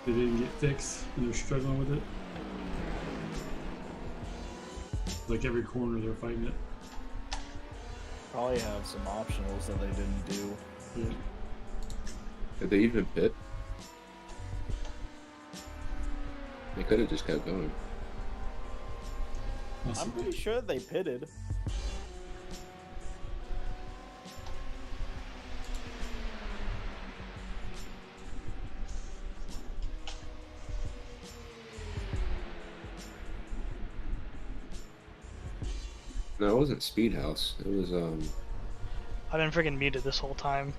They didn't get fixed, and they're struggling with it. Like every corner, they're fighting it. Probably have some optionals that they didn't do. Yeah. Did they even pit? They could have just kept going. I'm pretty sure they pitted. No, it wasn't Speed House. It was I've been freaking muted this whole time.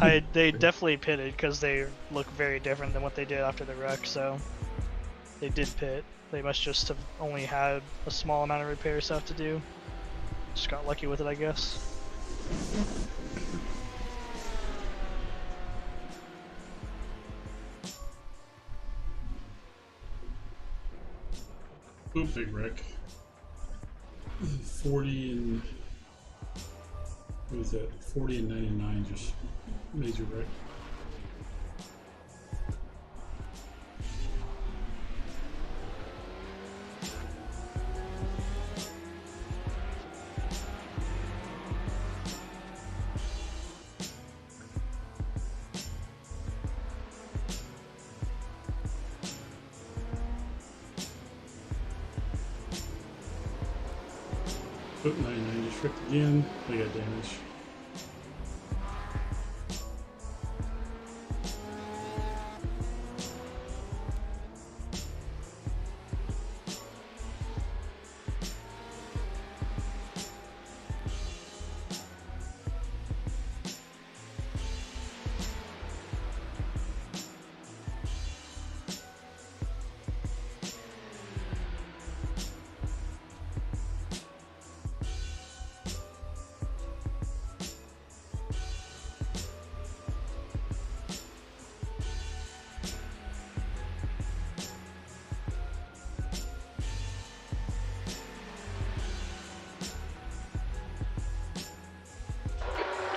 They definitely pitted because they look very different than what they did after the wreck, so they did pit. They must just have only had a small amount of repair stuff to do. Just got lucky with it, I guess. Oh, big wreck. 40 and what is that? 40 and 99, just major wreck. Oh, 99 just wrecked again. They got damage.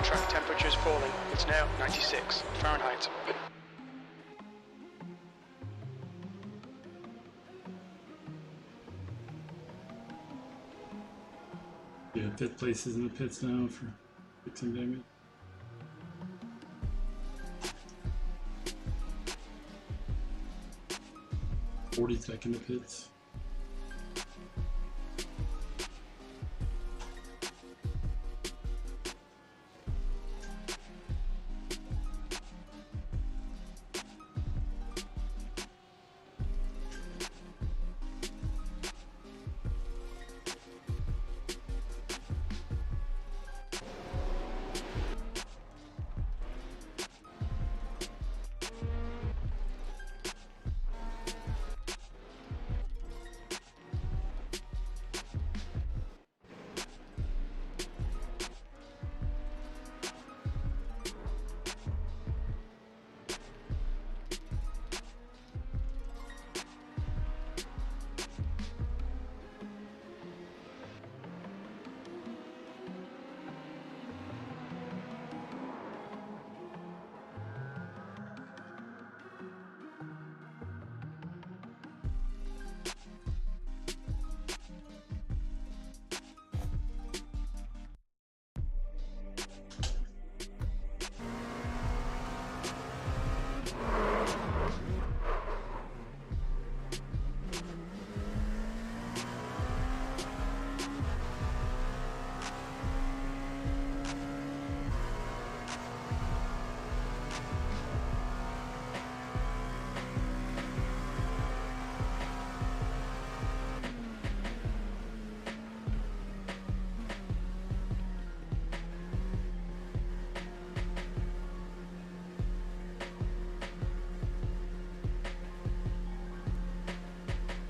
Track temperature is falling. It's now 96 Fahrenheit. Yeah, fifth place is in the pits now for fixing damage. .40 in the pits.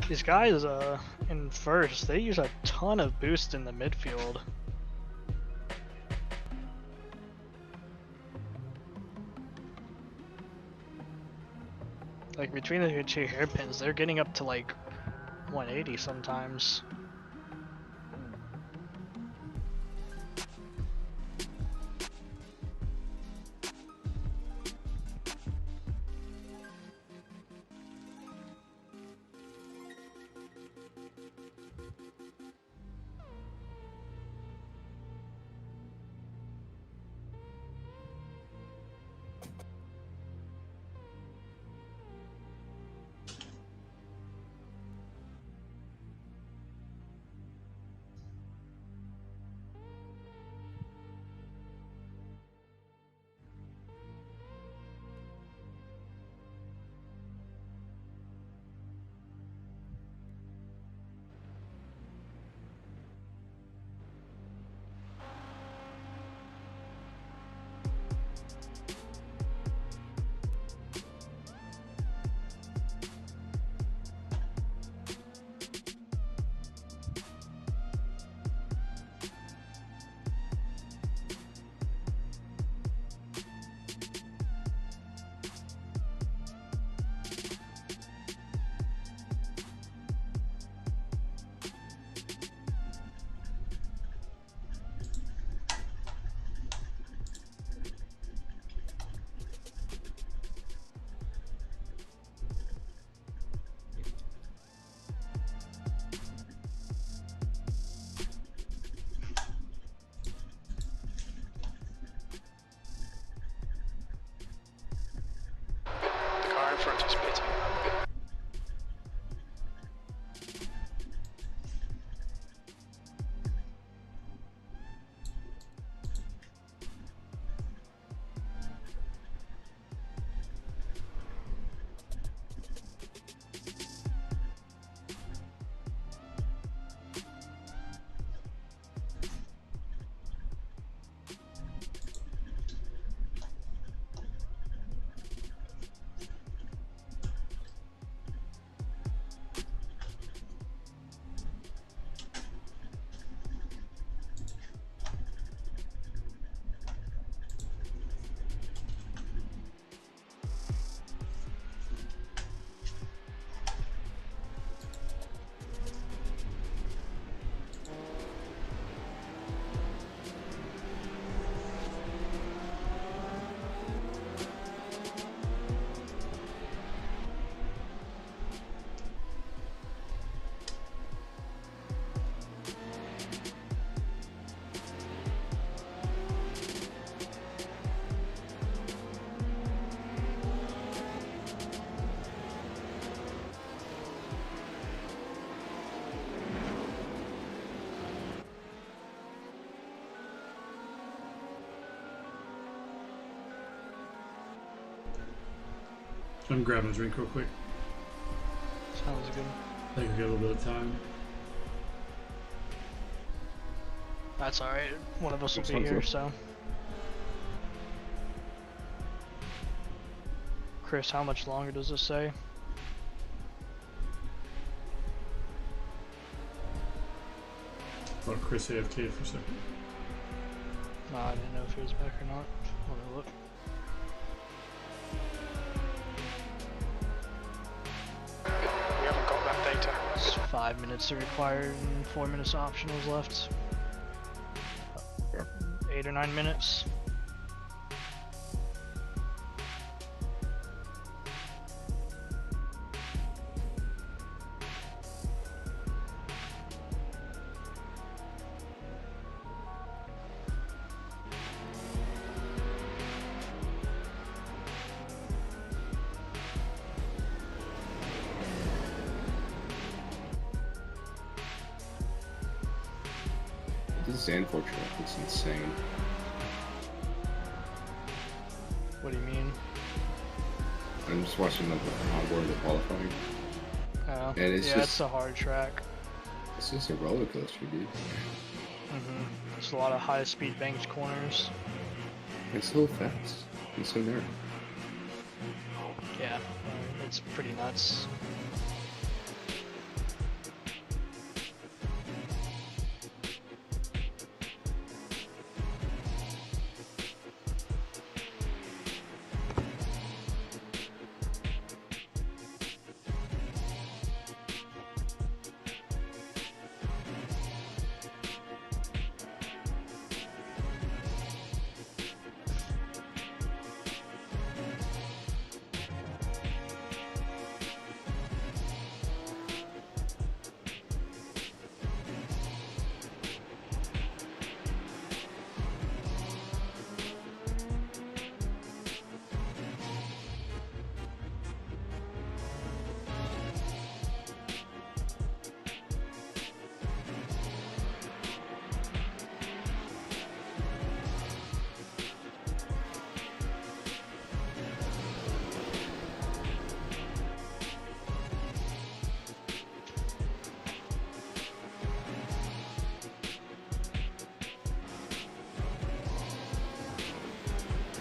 These guys in first, they use a ton of boost in the midfield. Like between the two hairpins, they're getting up to like 180 sometimes. I'm grabbing a drink real quick. Sounds good. I think I got a little bit of time. That's alright. One of us will be Sounds here, good. so. Chris, how much longer does this say? Oh, Chris AFK for a second. No, I didn't know if he was back or not. Let me look. We haven't got that data. It's 5 minutes are required and 4 minutes optionals left. 8 or 9 minutes. This Zandvoort track is insane. What do you mean? I'm just watching the onboard of the qualifying. Oh, And it's yeah, just- it's a hard track. It's just a roller coaster, dude. There's a lot of high-speed banked corners. It's so fast. It's so narrow. Yeah, it's pretty nuts.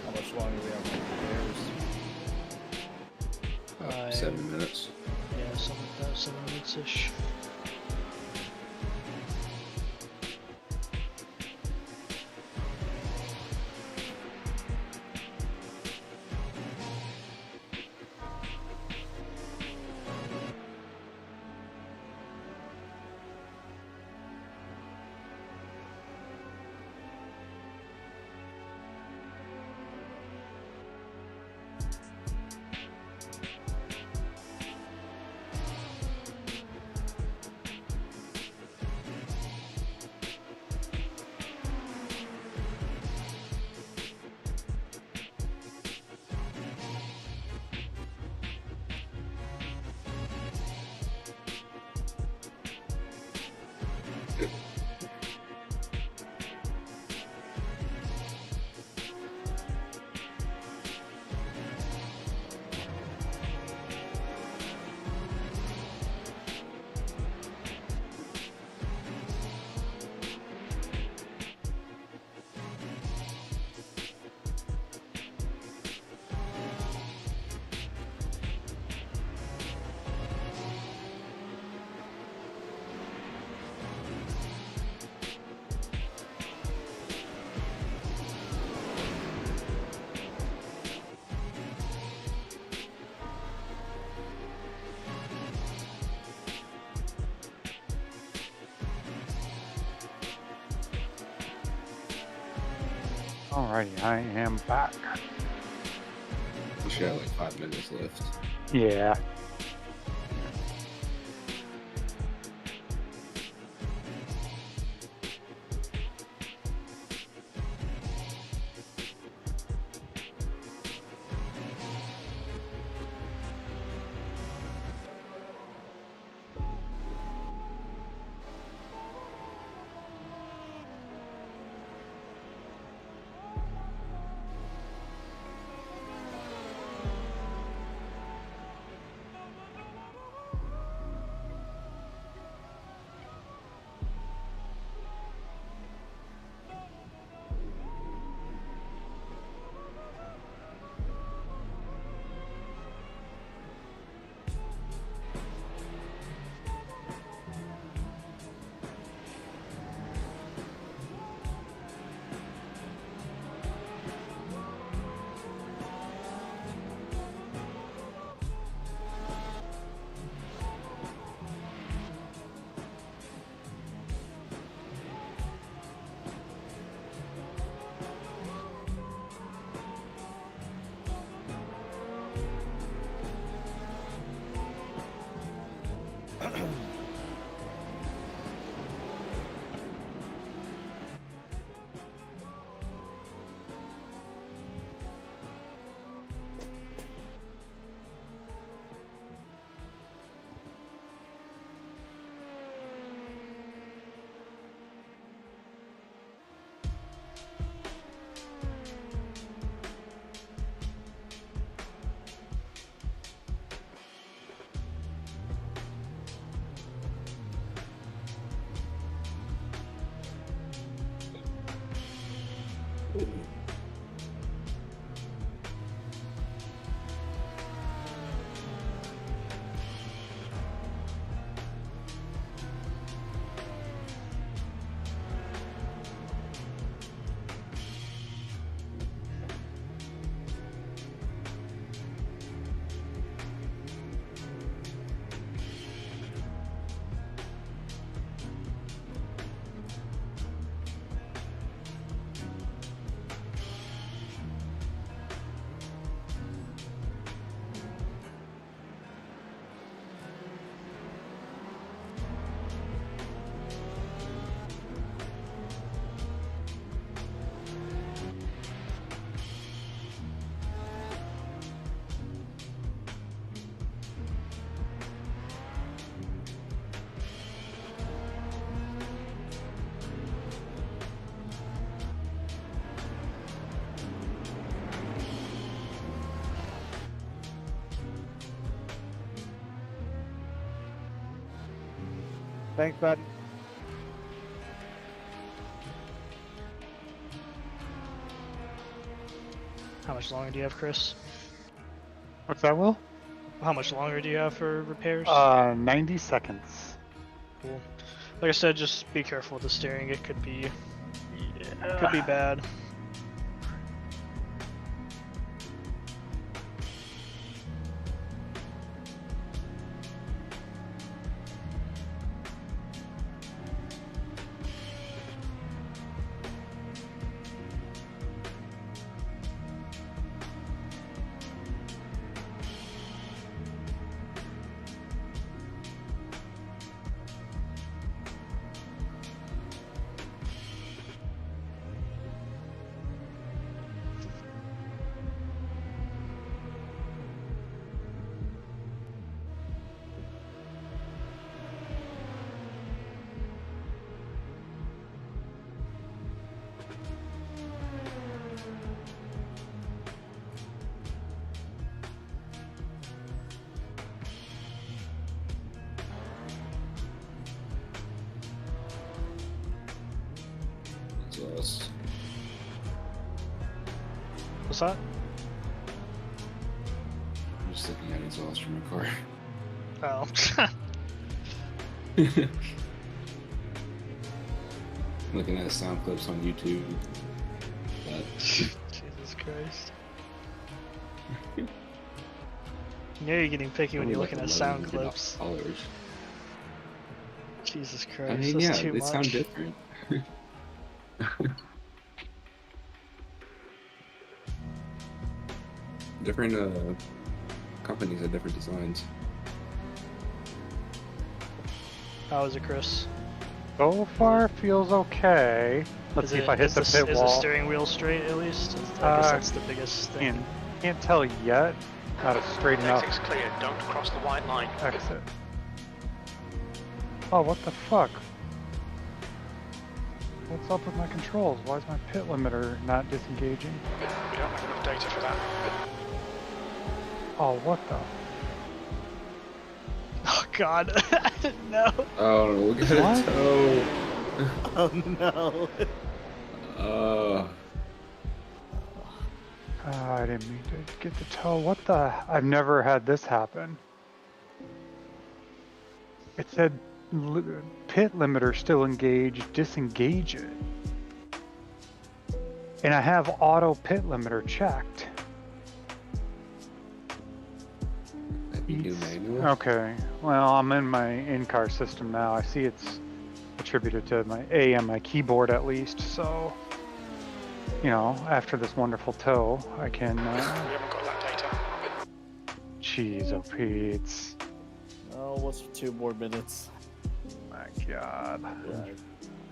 How much longer do we have on the About 7 minutes. Yeah, something like that, 7 minutes-ish. Alrighty, I am back. We should have like 5 minutes left. Yeah. Thanks, bud. How much longer do you have, Chris? What's that, Will? How much longer do you have for repairs? 90 seconds. Cool. Like I said, just be careful with the steering. It could be bad. Exhaust. What's that? I'm just looking at exhaust from a car. Oh. Looking at sound clips on YouTube. Jesus Christ. You know you're getting picky when you're looking at sound clips. Followers. Jesus Christ, I mean, that's yeah, too they much. sound different. Different companies have different designs. How is it, Chris? So far, feels okay. Let's see if I hit the pit Is wall. the steering wheel straight at least? I guess that's the biggest thing. Can't tell yet. Not a straight enough Exit's clear, don't cross the white line. exit. Oh, what the fuck? What's up with my controls? Why is my pit limiter not disengaging? We don't have enough data for that. Oh, what the? Oh God, I didn't know. Oh, look at What? it. Oh. Oh no. I didn't mean to get the toe. What the? I've never had this happen. It said pit limiter still engaged, disengage it. And I have auto pit limiter checked. Maybe new manual. Okay, well, I'm in my in-car system now. I see it's attributed to my A on my keyboard at least, so, you know, after this wonderful tow, I can, We haven't got that data. jeez, oh Pete. Oh, what's 2 more minutes? My God. Yeah.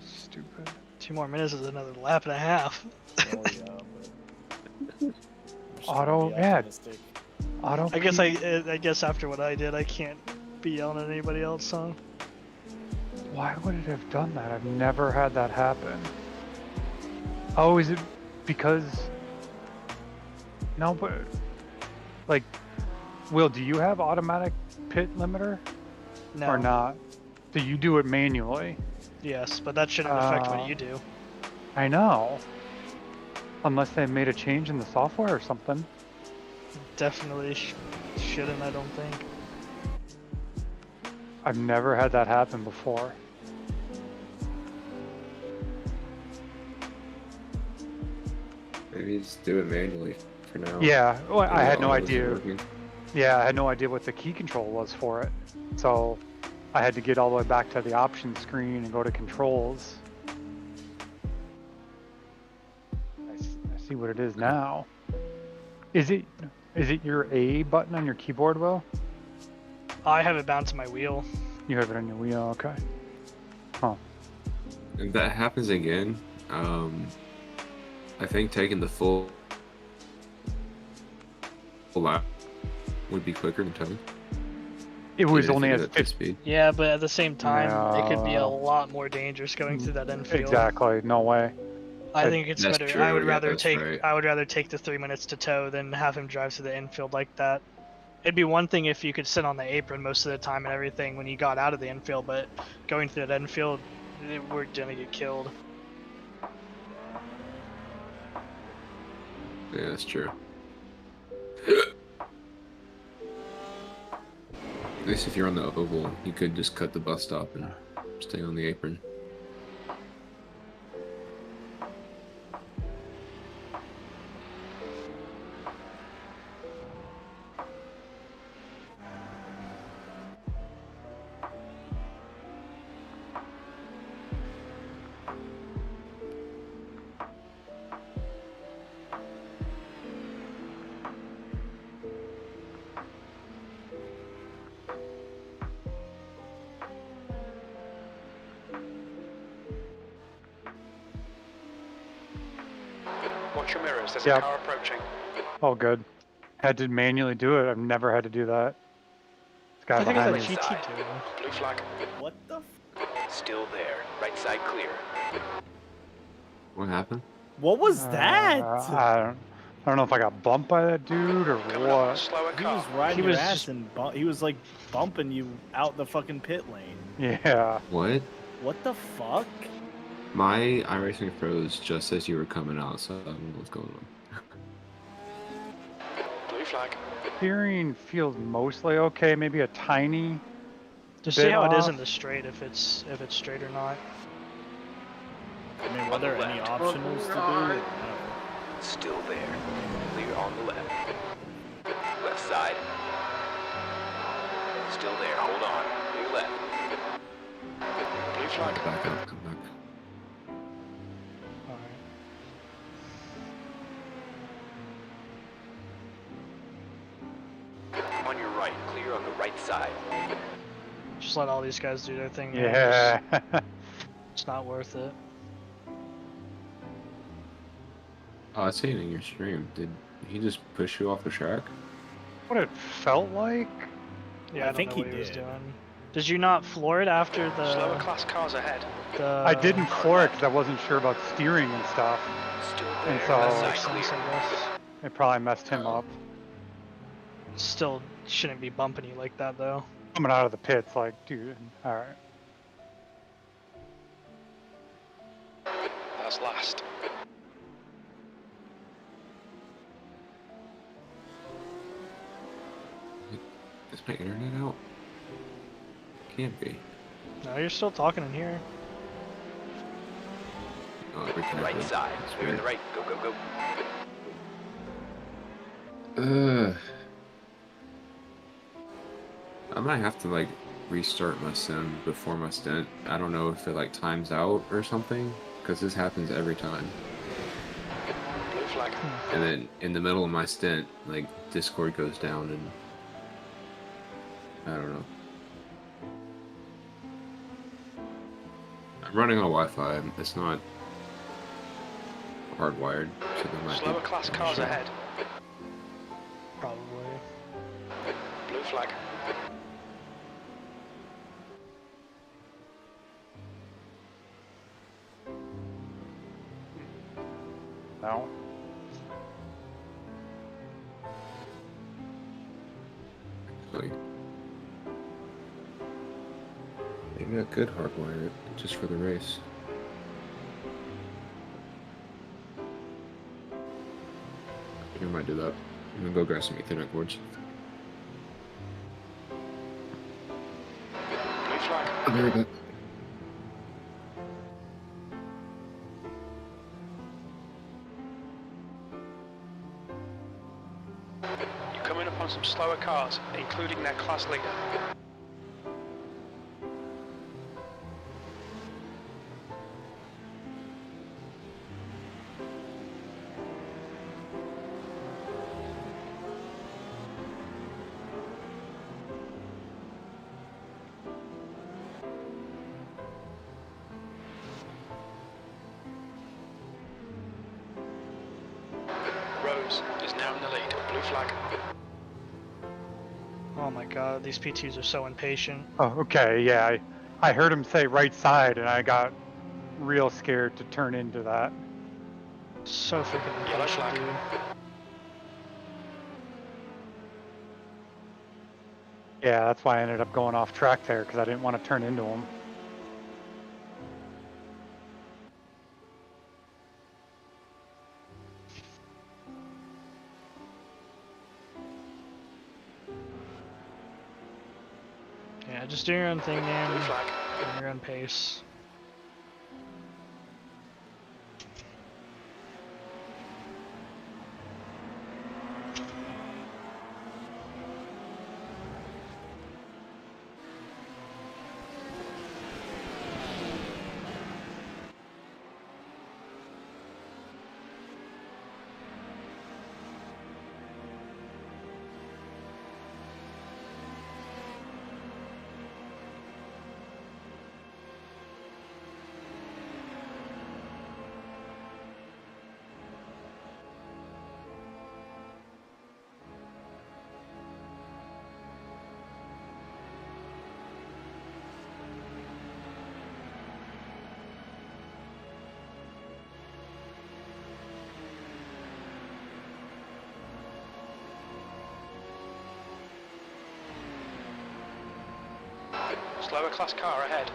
Stupid. 2 more minutes is another lap and a half. Oh yeah. But... Auto, yeah. Auto. I guess after what I did, I can't be yelling at anybody else, son. Why would it have done that? I've never had that happen. Oh, is it because... No, but... Like, Will, do you have automatic pit limiter? No. Or not? Do you do it manually? Yes, but that shouldn't affect what you do. I know. Unless they made a change in the software or something. Definitely shouldn't, I don't think. I've never had that happen before. Maybe just do it manually for now. Yeah, well, I had no All those are idea. working. Yeah, I had no idea what the key control was for it. So I had to get all the way back to the options screen and go to controls. I see what it is now. Is it your A button on your keyboard, Will? I have it bound to my wheel. You have it on your wheel, okay. Huh. If that happens again, I think taking the full lap would be quicker than towing. It was Even if only you at did it 50. speed. Yeah, but at the same time, it could be a No. lot more dangerous going through that infield. Exactly, no way. I think it's That's better. I would true, yeah, rather that's take right. I would rather take the 3 minutes to tow than have him drive through the infield like that. it'd be one thing if you could sit on the apron most of the time and everything when you got out of the infield, but going through that infield, we're gonna get killed. Yeah, that's true. At least if you're on the oval, you could just cut the bus stop and stay on the apron. Watch your mirrors, there's Yep. a car approaching. All good. Had to manually do it. I've never had to do that. This guy I think behind it's me. a GT too. Blue flag. What the? Still there. Right side clear. What happened? What was that? I don't know if I got bumped by that dude or Coming up on a what. slower He car. was riding He your was ass just- and he was like bumping you out the fucking pit lane. Yeah. What? What the fuck? My iRacing froze just as you were coming out, so I don't know what's going on. Blue flag. Steering feels mostly okay. Maybe a tiny. Just see Bit how it is off. in the straight, if it's straight or not. I mean, were there any optionals to do? I don't know. Still there. Clear on the left. Left side. Still there. Hold on. Clear left. Blue flag. Back up, come back. Alright. On your right. Clear on the right side. Just let all these guys do their thing. man. Yeah. It's not worth it. Oh, I see it in your stream. Did he just push you off the track? What it felt like. Yeah, I I, don't think know he what he was did. doing. Did you not floor it after Slower the... class cars ahead. I didn't floor it because I wasn't sure about steering and stuff. Still And there. so- Left Makes side sense, clear. I guess. It probably messed him up. Still shouldn't be bumping you like that, though. Coming out of the pits, like, dude. All right. That's last. Is my internet out? Can't be. No, you're still talking in here. Oh, it reconnected. Right side. That's Clear in the weird. right. Go, go, go. I might have to like restart my sim before my stint. I don't know if it like times out or something, because this happens every time. Blue flag. And then in the middle of my stint, like Discord goes down and I don't know. I'm running on Wi-Fi. It's not hardwired, so there might Slower be class some cars issue. ahead. Probably. Blue flag. No. Like, maybe I could hardwire it just for the race. I might do that. I'm gonna go grab some Ethernet cords. Blue flag. I'll be right back. You're coming up on some slower cars, including their class leader. Rose is now in the lead. Blue flag. Oh my god, these P2s are so impatient. Oh, okay. Yeah. I heard him say right side, and I got real scared to turn into that. So freaking Yellow impatient, flag. dude. Yeah, that's why I ended up going off track there because I didn't want to turn into him. Yeah, just do your own thing, man. Blue flag. At your own pace. Slower class car ahead.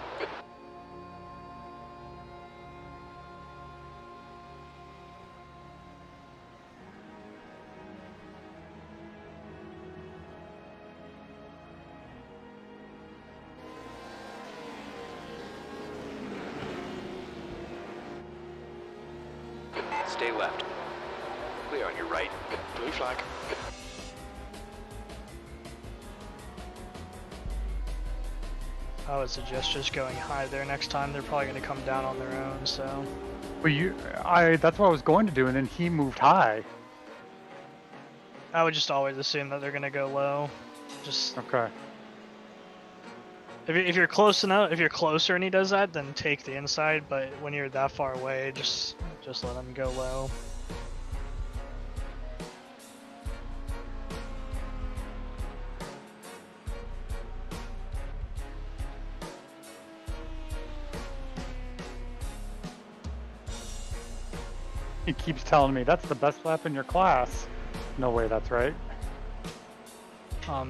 Stay left. Clear on your right. Blue flag. I would suggest just going high there next time. They're probably going to come down on their own, so. But that's what I was going to do, and then he moved high. I would just always assume that they're going to go low. Just Okay. if you're close enough, if you're closer and he does that, then take the inside. But when you're that far away, just let him go low. He keeps telling me that's the best lap in your class. No way, that's right.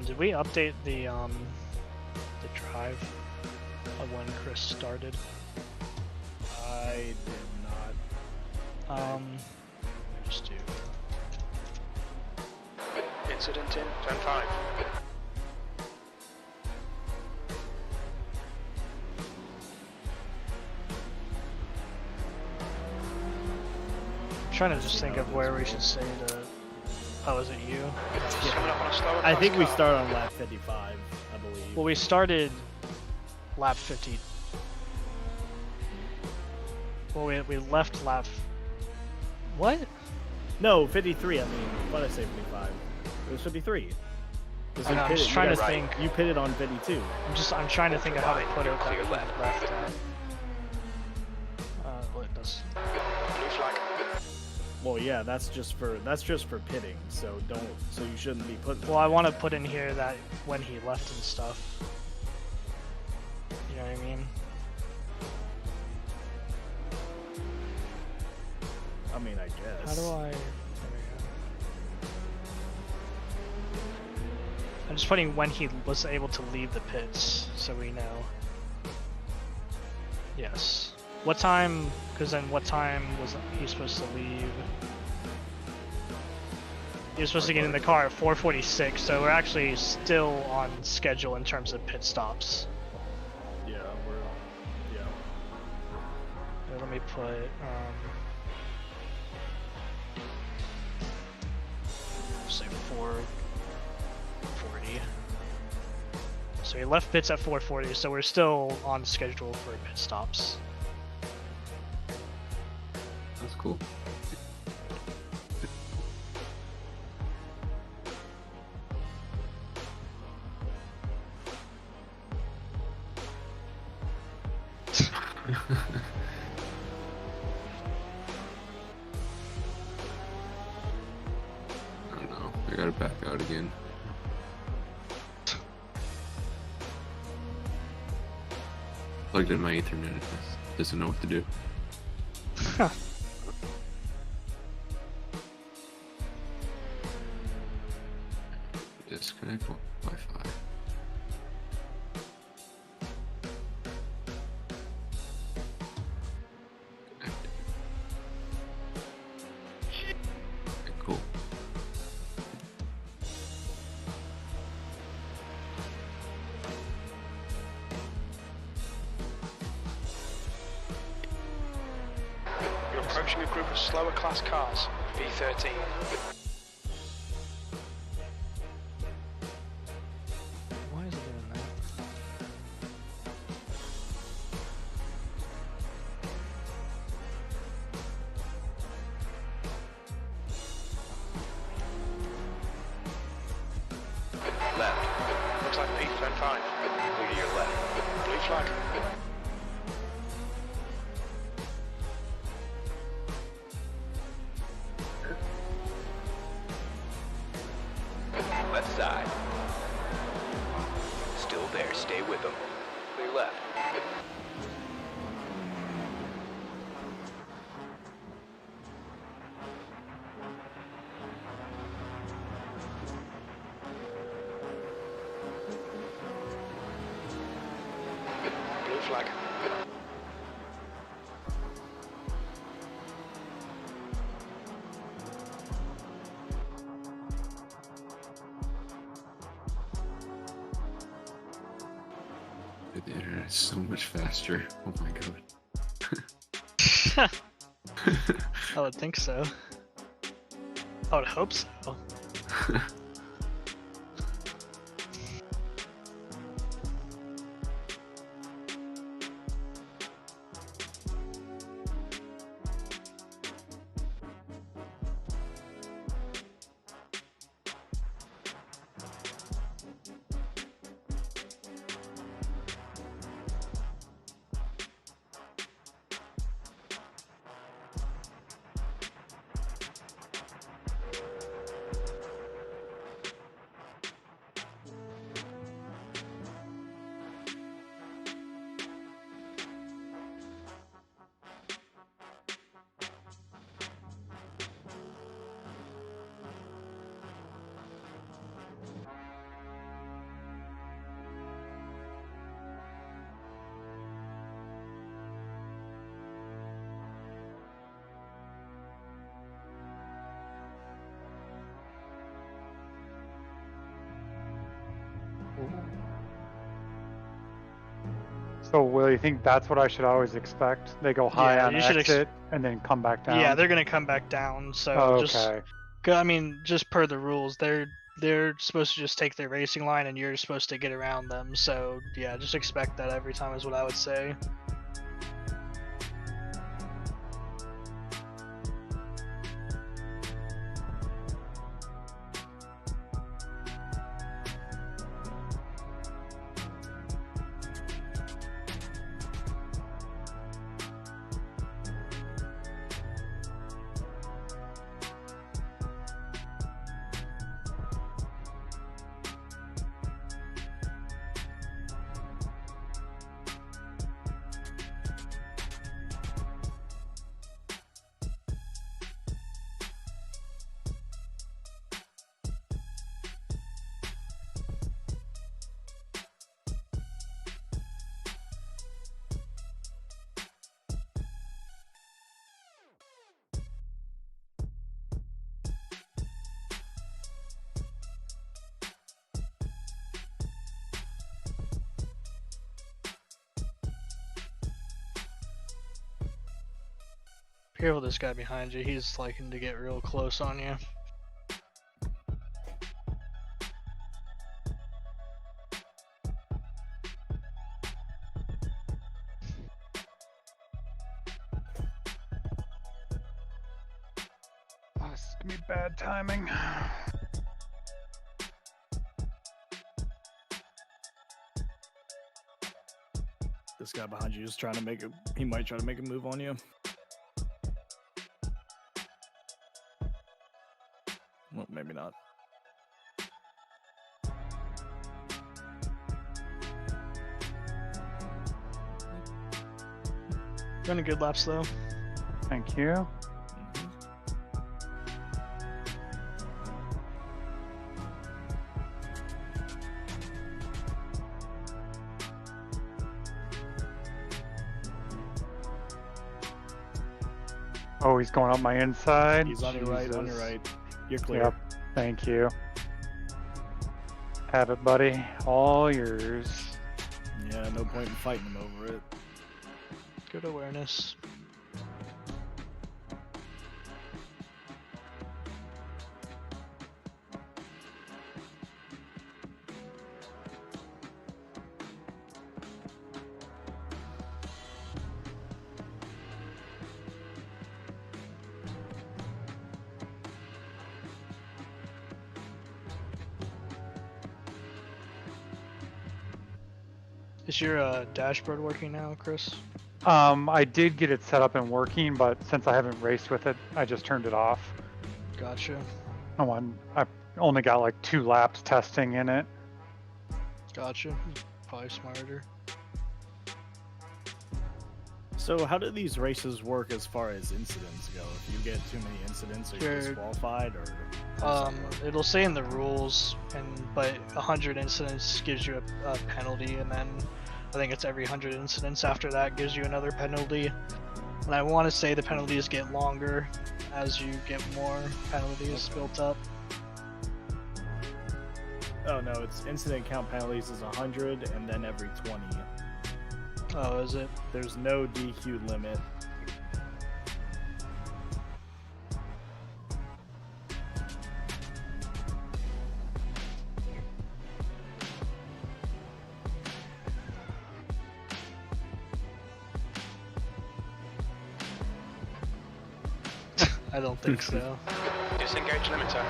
Did we update the drive of when Chris started? I did not. Let me just do. Incident in 10-5. I'm trying to just think of where we should say to. Oh, is it you? Coming up on a slower I class think we car. start on lap 55, I believe. Well, we started lap 50. Well, we left lap. What? No, 53. I mean, why did I say 55? It was 53. 'Cause I you know, I'm pitted- just you trying to guys- think. You pitted on 52. I'm trying to think of how to put it. Clear That left. left at. Well, it does. Blue flag. Well, yeah, that's just for pitting. So you shouldn't be putting. Well, I want to put in here that when he left and stuff. You know what I mean? I mean, I guess. How do I? There we go. I'm just putting when he was able to leave the pits, so we know. Yes. What time? Because then, what time was he supposed to leave? He was supposed to get in the car at 4:46, so we're actually still on schedule in terms of pit stops. Yeah, yeah. Here, let me put. Say 4:40. So he left pits at 4:40, so we're still on schedule for pit stops. That's cool. I don't know. I gotta back out again. Plugged in my Ethernet. It doesn't know what to do. Disconnect Wi-Fi. approaching a group of slower class cars, V13. Why is it doing that? Left. Looks like P35. Clear to your left. Blue flag. Left side. Still there, stay with them. Clear left. Blue flag. The internet's so much faster. Oh my god. I would think so. I would hope so. So, will you think that's what I should always expect? They go high Yeah, on you should exit and then come back down? Yeah, they're gonna come back down. So Oh, just, okay. I mean, just per the rules, they're supposed to just take their racing line, and you're supposed to get around them. So yeah, just expect that every time is what I would say. Careful this guy behind you. He's liking to get real close on you. Oh, this is gonna be bad timing. This guy behind you is trying to make a. He might try to make a move on you. Well, maybe not. Running good laps though. Thank you. Oh, he's going up my inside. He's on your right. On your right. You're clear. Yep. Thank you. Have it, buddy. All yours. Yeah, no point in fighting him over it. Good awareness. Is your dashboard working now, Chris? I did get it set up and working, but since I haven't raced with it, I just turned it off. Gotcha. I only got like 2 laps testing in it. Gotcha. Probably smarter. So how do these races work as far as incidents go? If you get too many incidents, are you Sure. disqualified, or how does that work? It'll say in the rules, but 100 incidents gives you a penalty, and then I think it's every 100 incidents after that gives you another penalty. And I want to say the penalties get longer as you get more penalties built up. Oh no, it's incident count penalties is 100, and then every 20. Oh, is it? There's no DQ limit. I don't think so. Disengage limiter.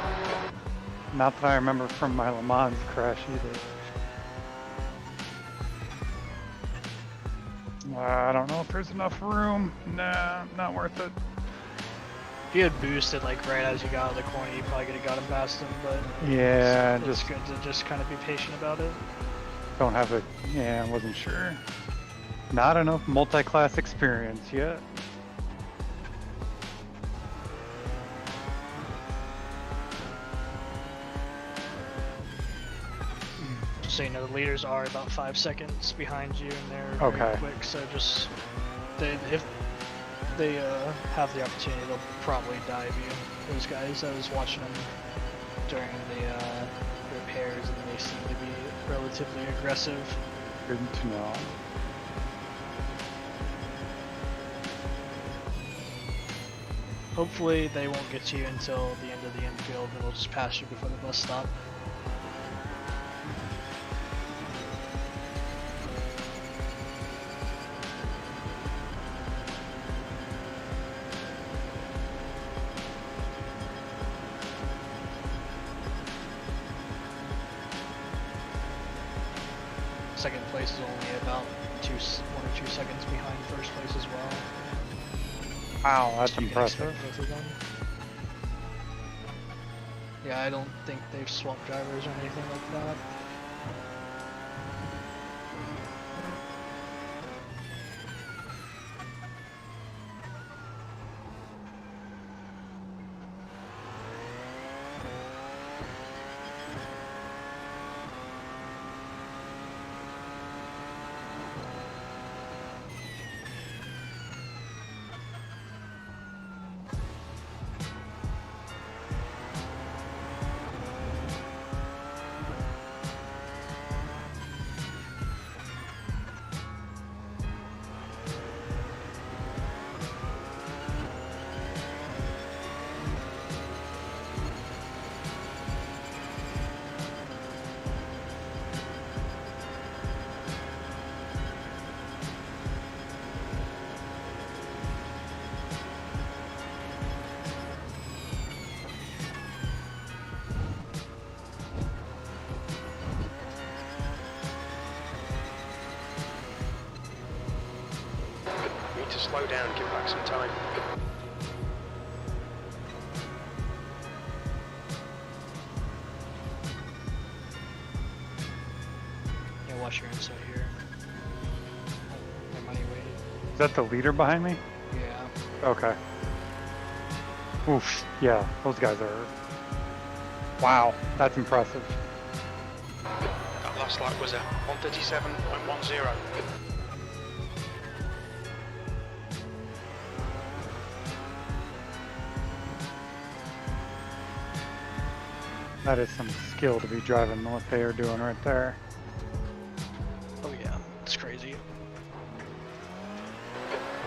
Not that I remember from my Le Mans crash either. I don't know if there's enough room. Nah, not worth it. If you had boosted like right as you got out of the corner, you probably could have got him past him, but Yeah, it's good to just kind of be patient about it. don't have it. Yeah, I wasn't sure. Not enough multi-class experience yet. So you know the leaders are about 5 seconds behind you, and they're very Okay. quick. So just if they have the opportunity, they'll probably dive you. Those guys, I was watching them during the repairs, and they seem to be relatively aggressive. Good to know. Hopefully, they won't get to you until the end of the infield, and they'll just pass you before the bus stop. Second place is only about 1 or 2 seconds behind first place as well. Wow, that's You can impressive. expect both of them. Yeah, I don't think they've swapped drivers or anything like that. To slow down, give back some time. Yeah, watch your inside here. They're money weighted. Is that the leader behind me? Yeah. Okay. Oof. Yeah, those guys are. Wow, that's impressive. That last lap was a 137.10. That is some skill to be driving what they are doing right there. Oh yeah, it's crazy.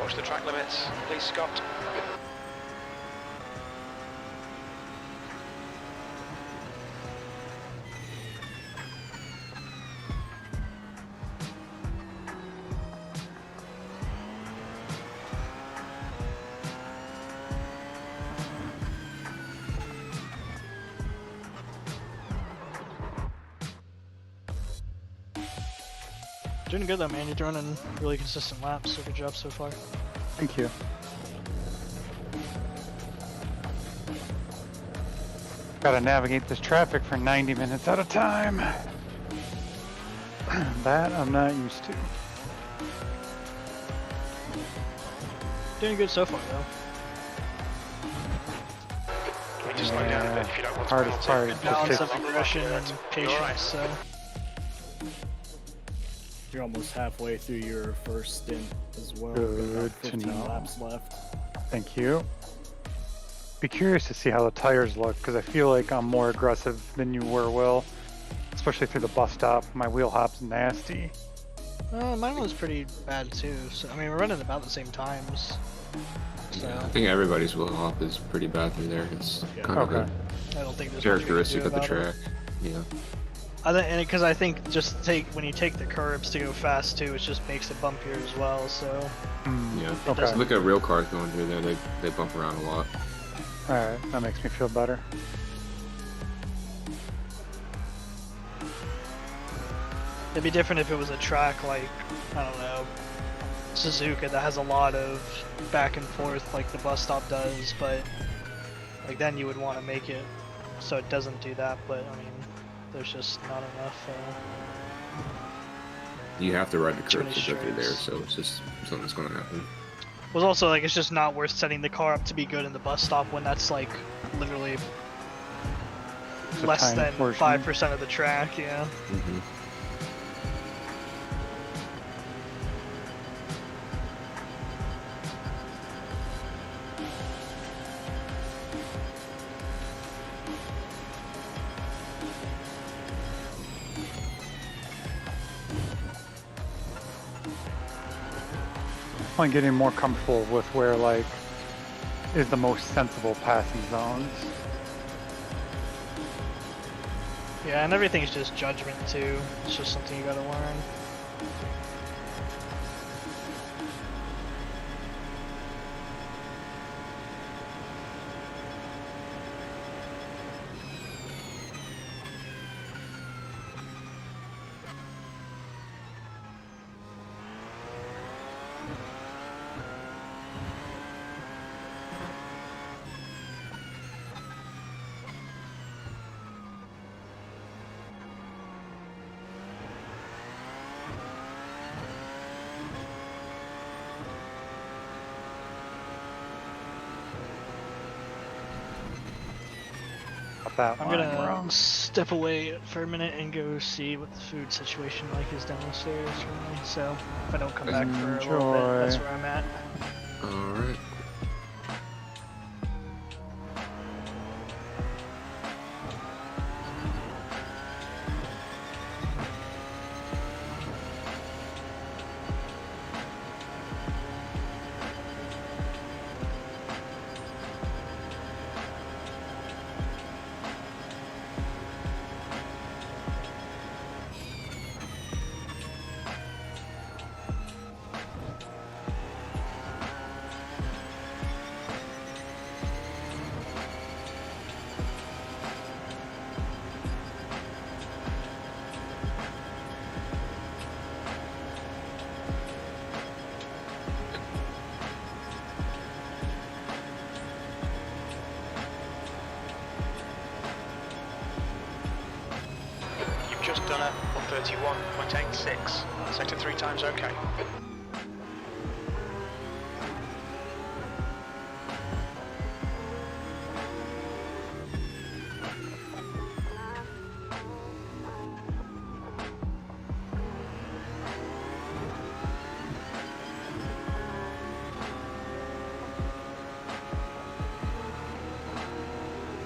Watch the track limits, please, Scott. Doing good though, man. You're running really consistent laps, so good job so far. Thank you. Gotta navigate this traffic for 90 minutes at a time. That I'm not used to. Doing good so far though. Can we just slow down a bit if you don't want to Hardest part is just Balance take- of aggression and patience, so. You're almost halfway through your first stint as well. Good Got to 15 know. laps left. Thank you. Be curious to see how the tires look, because I feel like I'm more aggressive than you were, Will. Especially through the bus stop. My wheel hop's nasty. Mine was pretty bad too, so I mean, we're running about the same times. So, Yeah, I think everybody's wheel hop is pretty bad through there. It's Yeah. kind of Okay. I don't think there's a much we can characteristic do of the about it. track. Yeah. Because I think just when you take the curbs to go fast too, it just makes it bumpier as well. So Yeah. Okay. Look at real cars going through there. They bump around a lot. Alright, that makes me feel better. it'd be different if it was a track like, I don't know, Suzuka that has a lot of back and forth like the bus stop does, but like then you would want to make it so it doesn't do that. But I mean, there's just not enough. You have to ride the Too curbs many to go through there, straights. so it's just something that's going to happen. Was also like it's just not worth setting the car up to be good in the bus stop when that's like literally It's a less tiny than portion. 5% of the track. Yeah. Mm-hmm. I'm getting more comfortable with where, like, is the most sensible passing zones. Yeah, and everything's just judgment too. It's just something you gotta learn. Got that I'm line gonna wrong. step away for a minute and go see what the food situation like is downstairs for me. So if I don't come back for a little bit, that's Enjoy. where I'm at. Alright. You've just done a 131.86. Sector 3 times okay.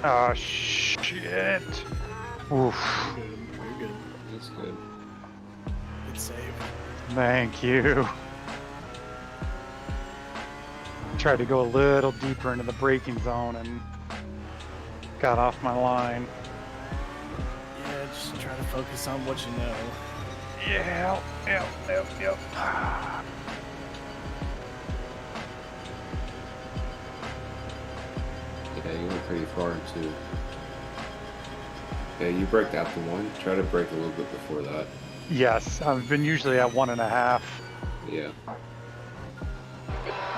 Oh, shit. Oof. Good. You're good. That's good. Good save. Thank you. Tried to go a little deeper into the braking zone and got off my line. Yeah, just try to focus on what you know. Yep. Yeah, you went pretty far too. Yeah, you braked after one. Try to brake a little bit before that. Yes, I've been usually at 1.5. Yeah.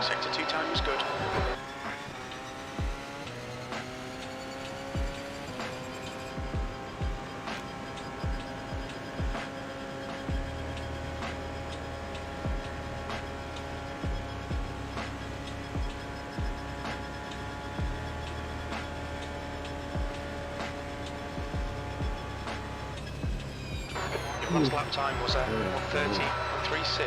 Sector 2 time is good. Your last lap time was at 1:30.36.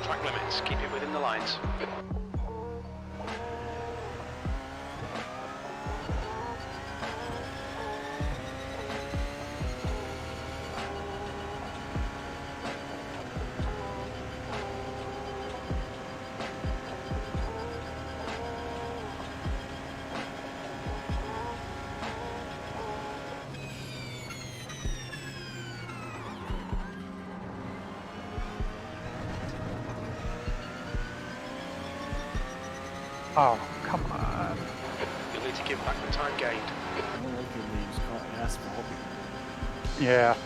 Track limits, keep it within the lines. Oh, come on. You'll need to give back the time gained. I don't like your leaves caught in asphalt. Yeah.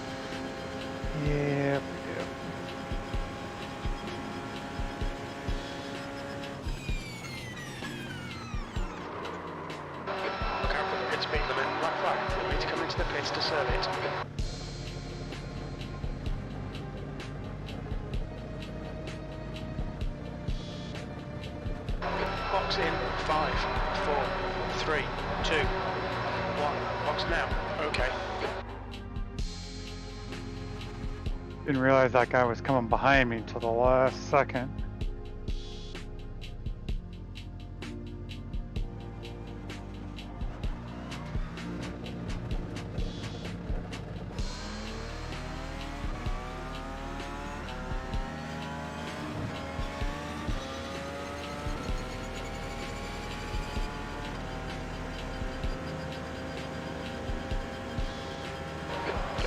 Yeah. Look out for the pit speed limit. Black flag. You'll need to come into the pits to serve it. Box in 5, 4, 3, 2, 1. Box now. Okay. Didn't realize that guy was coming behind me till the last second.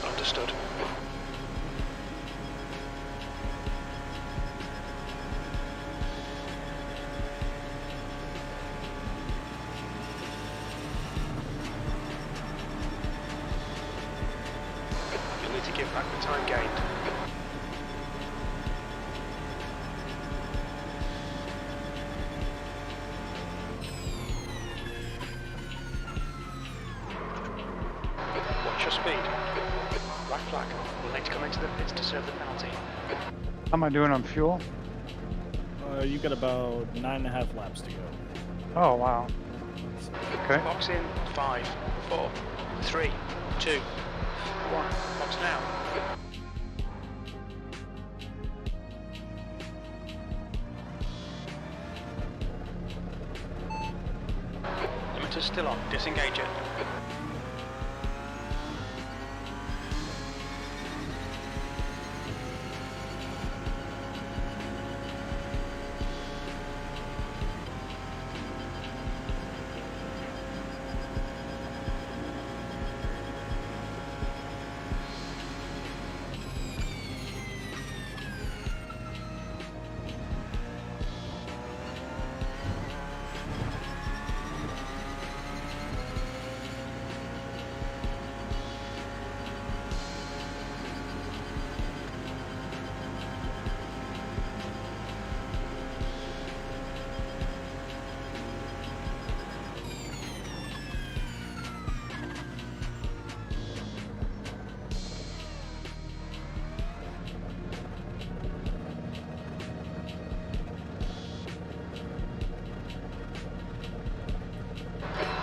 Understood. You'll need to give back the time gained. Watch your speed. Black flag. We'll need to come into the pits to serve the penalty. How am I doing on fuel? You got about 9.5 laps to go. Oh, wow. Okay. Box in 5, 4, 3, 2, 1. Box now. Limiter's still on. Disengage it.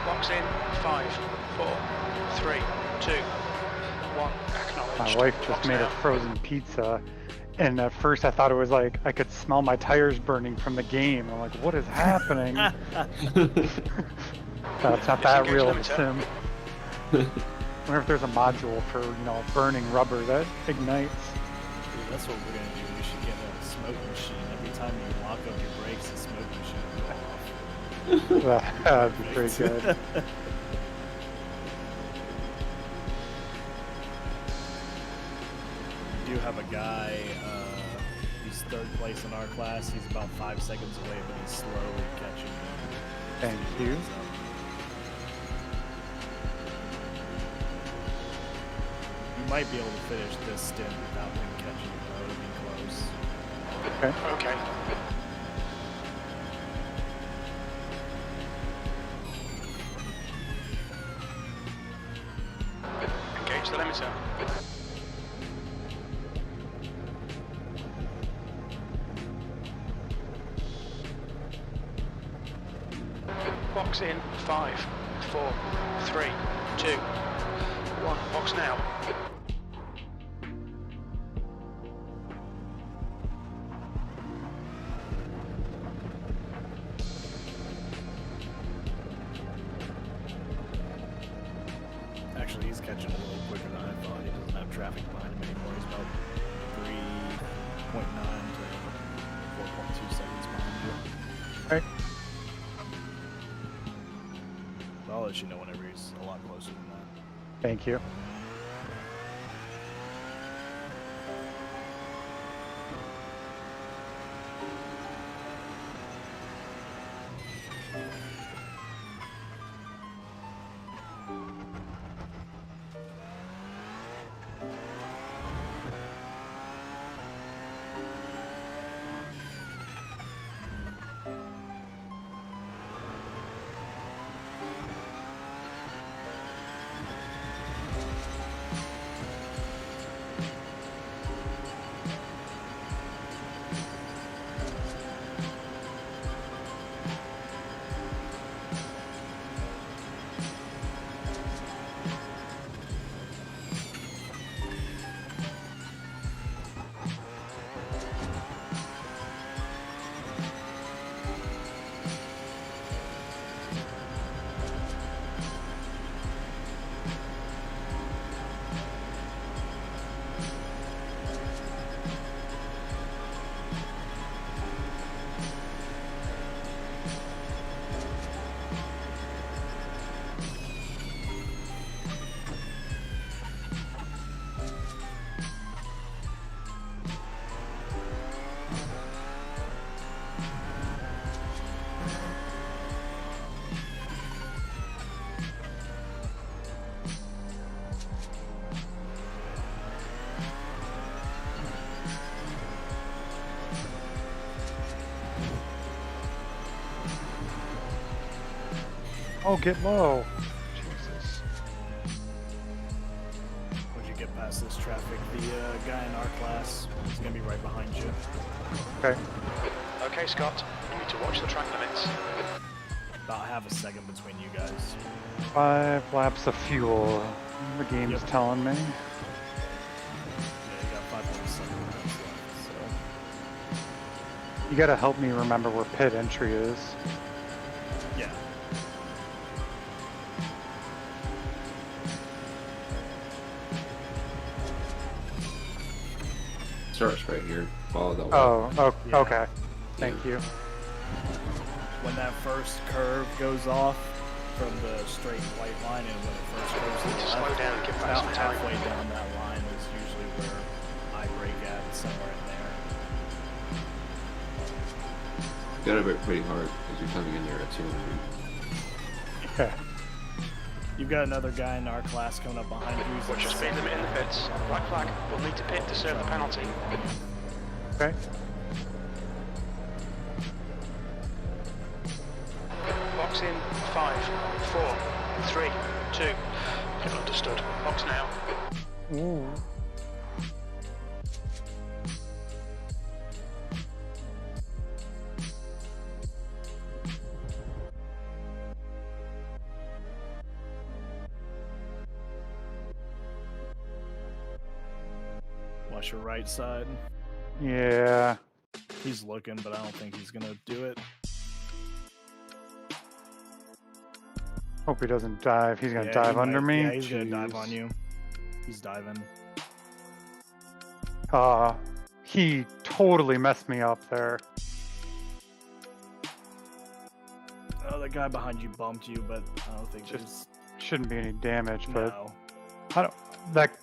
Box in 5, 4, 3, 2, 1. Acknowledged. My wife just Box made now. a frozen pizza, and at first I thought it was like I could smell my tires burning from the game. I'm like, what is happening? That's not that Disengage real of a limiter. sim. wonder if there's a module for, burning rubber that ignites. Dude, that's what we're gonna do. We should get a smoke machine. Every time you lock up your brakes, the smoke machine will go off. That'd be pretty good. We do have a guy, he's third place in our class. He's about 5 seconds away, but he's slowly catching up. Thank you. You might be able to finish this stint without him catching you, though. It'll be close. Okay. Okay. Engage the limiter. Box in 5, 4, 3, 2, 1. Box now. Actually, he's catching a little quicker than I thought. He doesn't have traffic behind him anymore. He's about 3.9 to 4.2 seconds behind you. Okay. I'll let you know whenever he's a lot closer than that. Thank you. Oh, get low. Jesus. Once you get past this traffic, the guy in our class is going to be right behind you. Okay. Okay, Scott. You need to watch the track limits. About half a second between you guys. 5 laps of fuel. The game's telling me. Yeah, you got 5.7 minutes left, so... You gotta help me remember where pit entry is. Yeah. Starts right here. Follow that way. Oh, Yeah. okay. Thank you. When that first curve goes off from the straight white line, and when it first goes to the Slow left, down, give back about some time. halfway down that line is usually where I brake at, somewhere in there. You gotta brake pretty hard because you're coming in there at 200. Yeah. You've got another guy in our class coming up behind you. Watch your speed limit in the pits. Black flag. We'll need to pit to serve the penalty. Okay. Box in 5, 4, 3, 2. You've understood. Box now. Ooh. Watch your right side. Yeah. He's looking, but I don't think he's gonna do it. Hope he doesn't dive. He's gonna Yeah, dive he under might. me. Yeah, he's gonna dive Jeez. on you. He's diving. He totally messed me up there. Oh, the guy behind you bumped you, but I don't think Just shouldn't be any damage, but no. I don't. That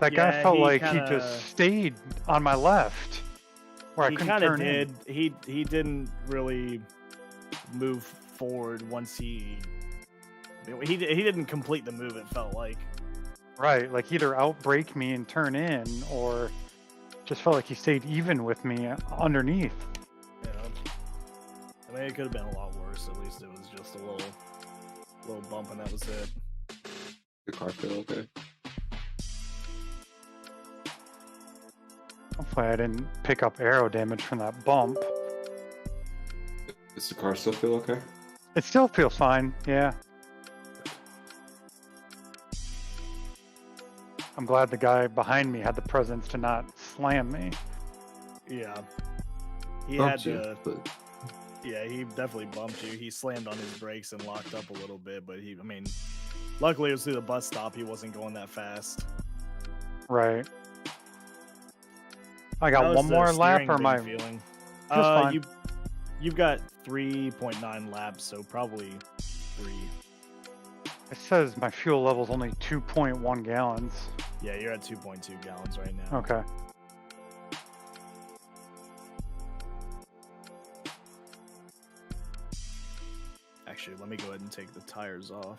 guy Yeah, felt he like he kinda- just stayed on my left, where He I couldn't kind of turn in. did. He didn't really move forward once he didn't complete the move. It felt like. Right, like either outbrake me and turn in, or just felt like he stayed even with me underneath. Yeah. I mean, it could have been a lot worse. At least it was just a little bump, and that was it. The car feel okay? Hopefully I didn't pick up arrow damage from that bump. Does the car still feel okay? It still feels fine, yeah. I'm glad the guy behind me had the presence to not slam me. Yeah. He Bumped had you, to. but Yeah, he definitely bumped you. He slammed on his brakes and locked up a little bit, but I mean, luckily it was through the bus stop. He wasn't going that fast. Right. I How got is one the more lap, steering or been my feeling? fine. You've got 3.9 laps, so probably 3. It says my fuel level's only 2.1 gallons. Yeah, you're at 2.2 gallons right now. Okay. Actually, let me go ahead and take the tires off.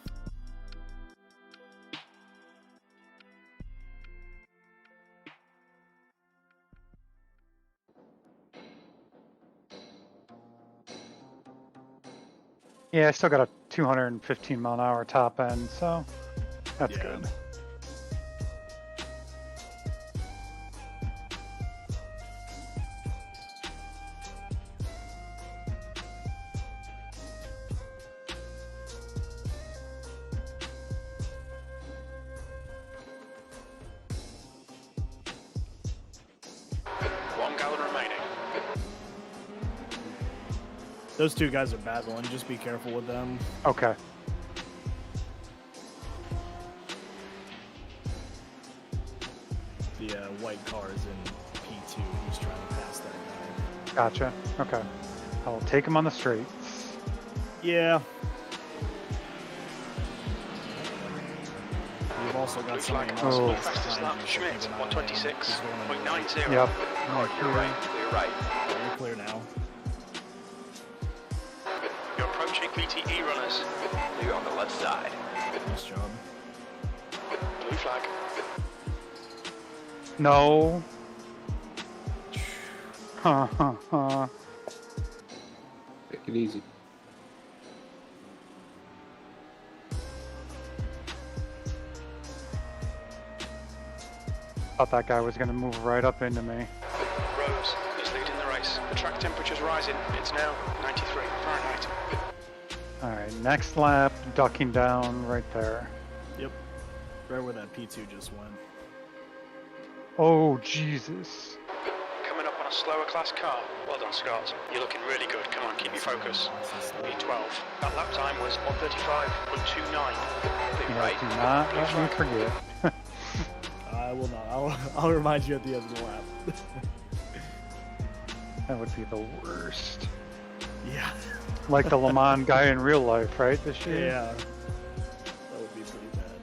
Yeah, I still got a 215 mile an hour top end, so that's Yeah. good. Those two guys are battling. Just be careful with them. Okay. The white car is in P2. He's trying to pass that guy. Gotcha. Okay. I will take him on the straights. Yeah. You've also got somebody else. Oh. Fastest lap, Schmidt, 126.90. Yep. You're right. Clear right. You're clear now. You're approaching PTE runners. Clear on the left side. Nice job. Blue flag. No. Ha ha ha. Take it easy. Thought that guy was going to move right up into me. Rose is leading the race. The track temperature's rising. It's now 93 Fahrenheit. Alright, next lap, ducking down right there. Yep. Right where that P2 just went. Oh, Jesus. Coming up on a slower class car. Well done, Scott. You're looking really good. Come on, keep your focus. P12. That lap time was 1:35.29. Yeah, Right. do not let me forget. I will not. I'll remind you at the end of the lap. That would be the worst. Yeah. Like the Le Mans guy in real life, right? This year? Yeah. That would be pretty bad.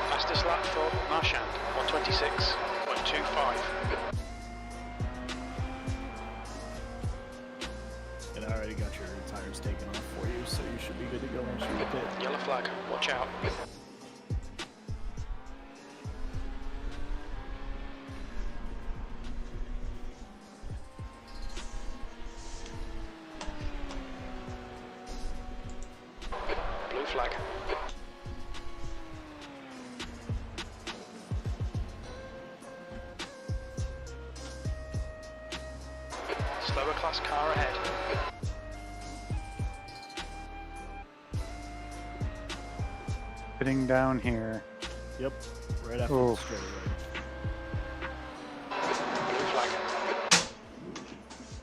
Fastest lap for Marchand, 126.25. And I already got your tires taken off for you, so you should be good to go once you hit it. Yellow flag, watch out. Blue flag. Slower class car ahead. Sitting down here. Yep. Right after the Oof. straightaway. Blue flag.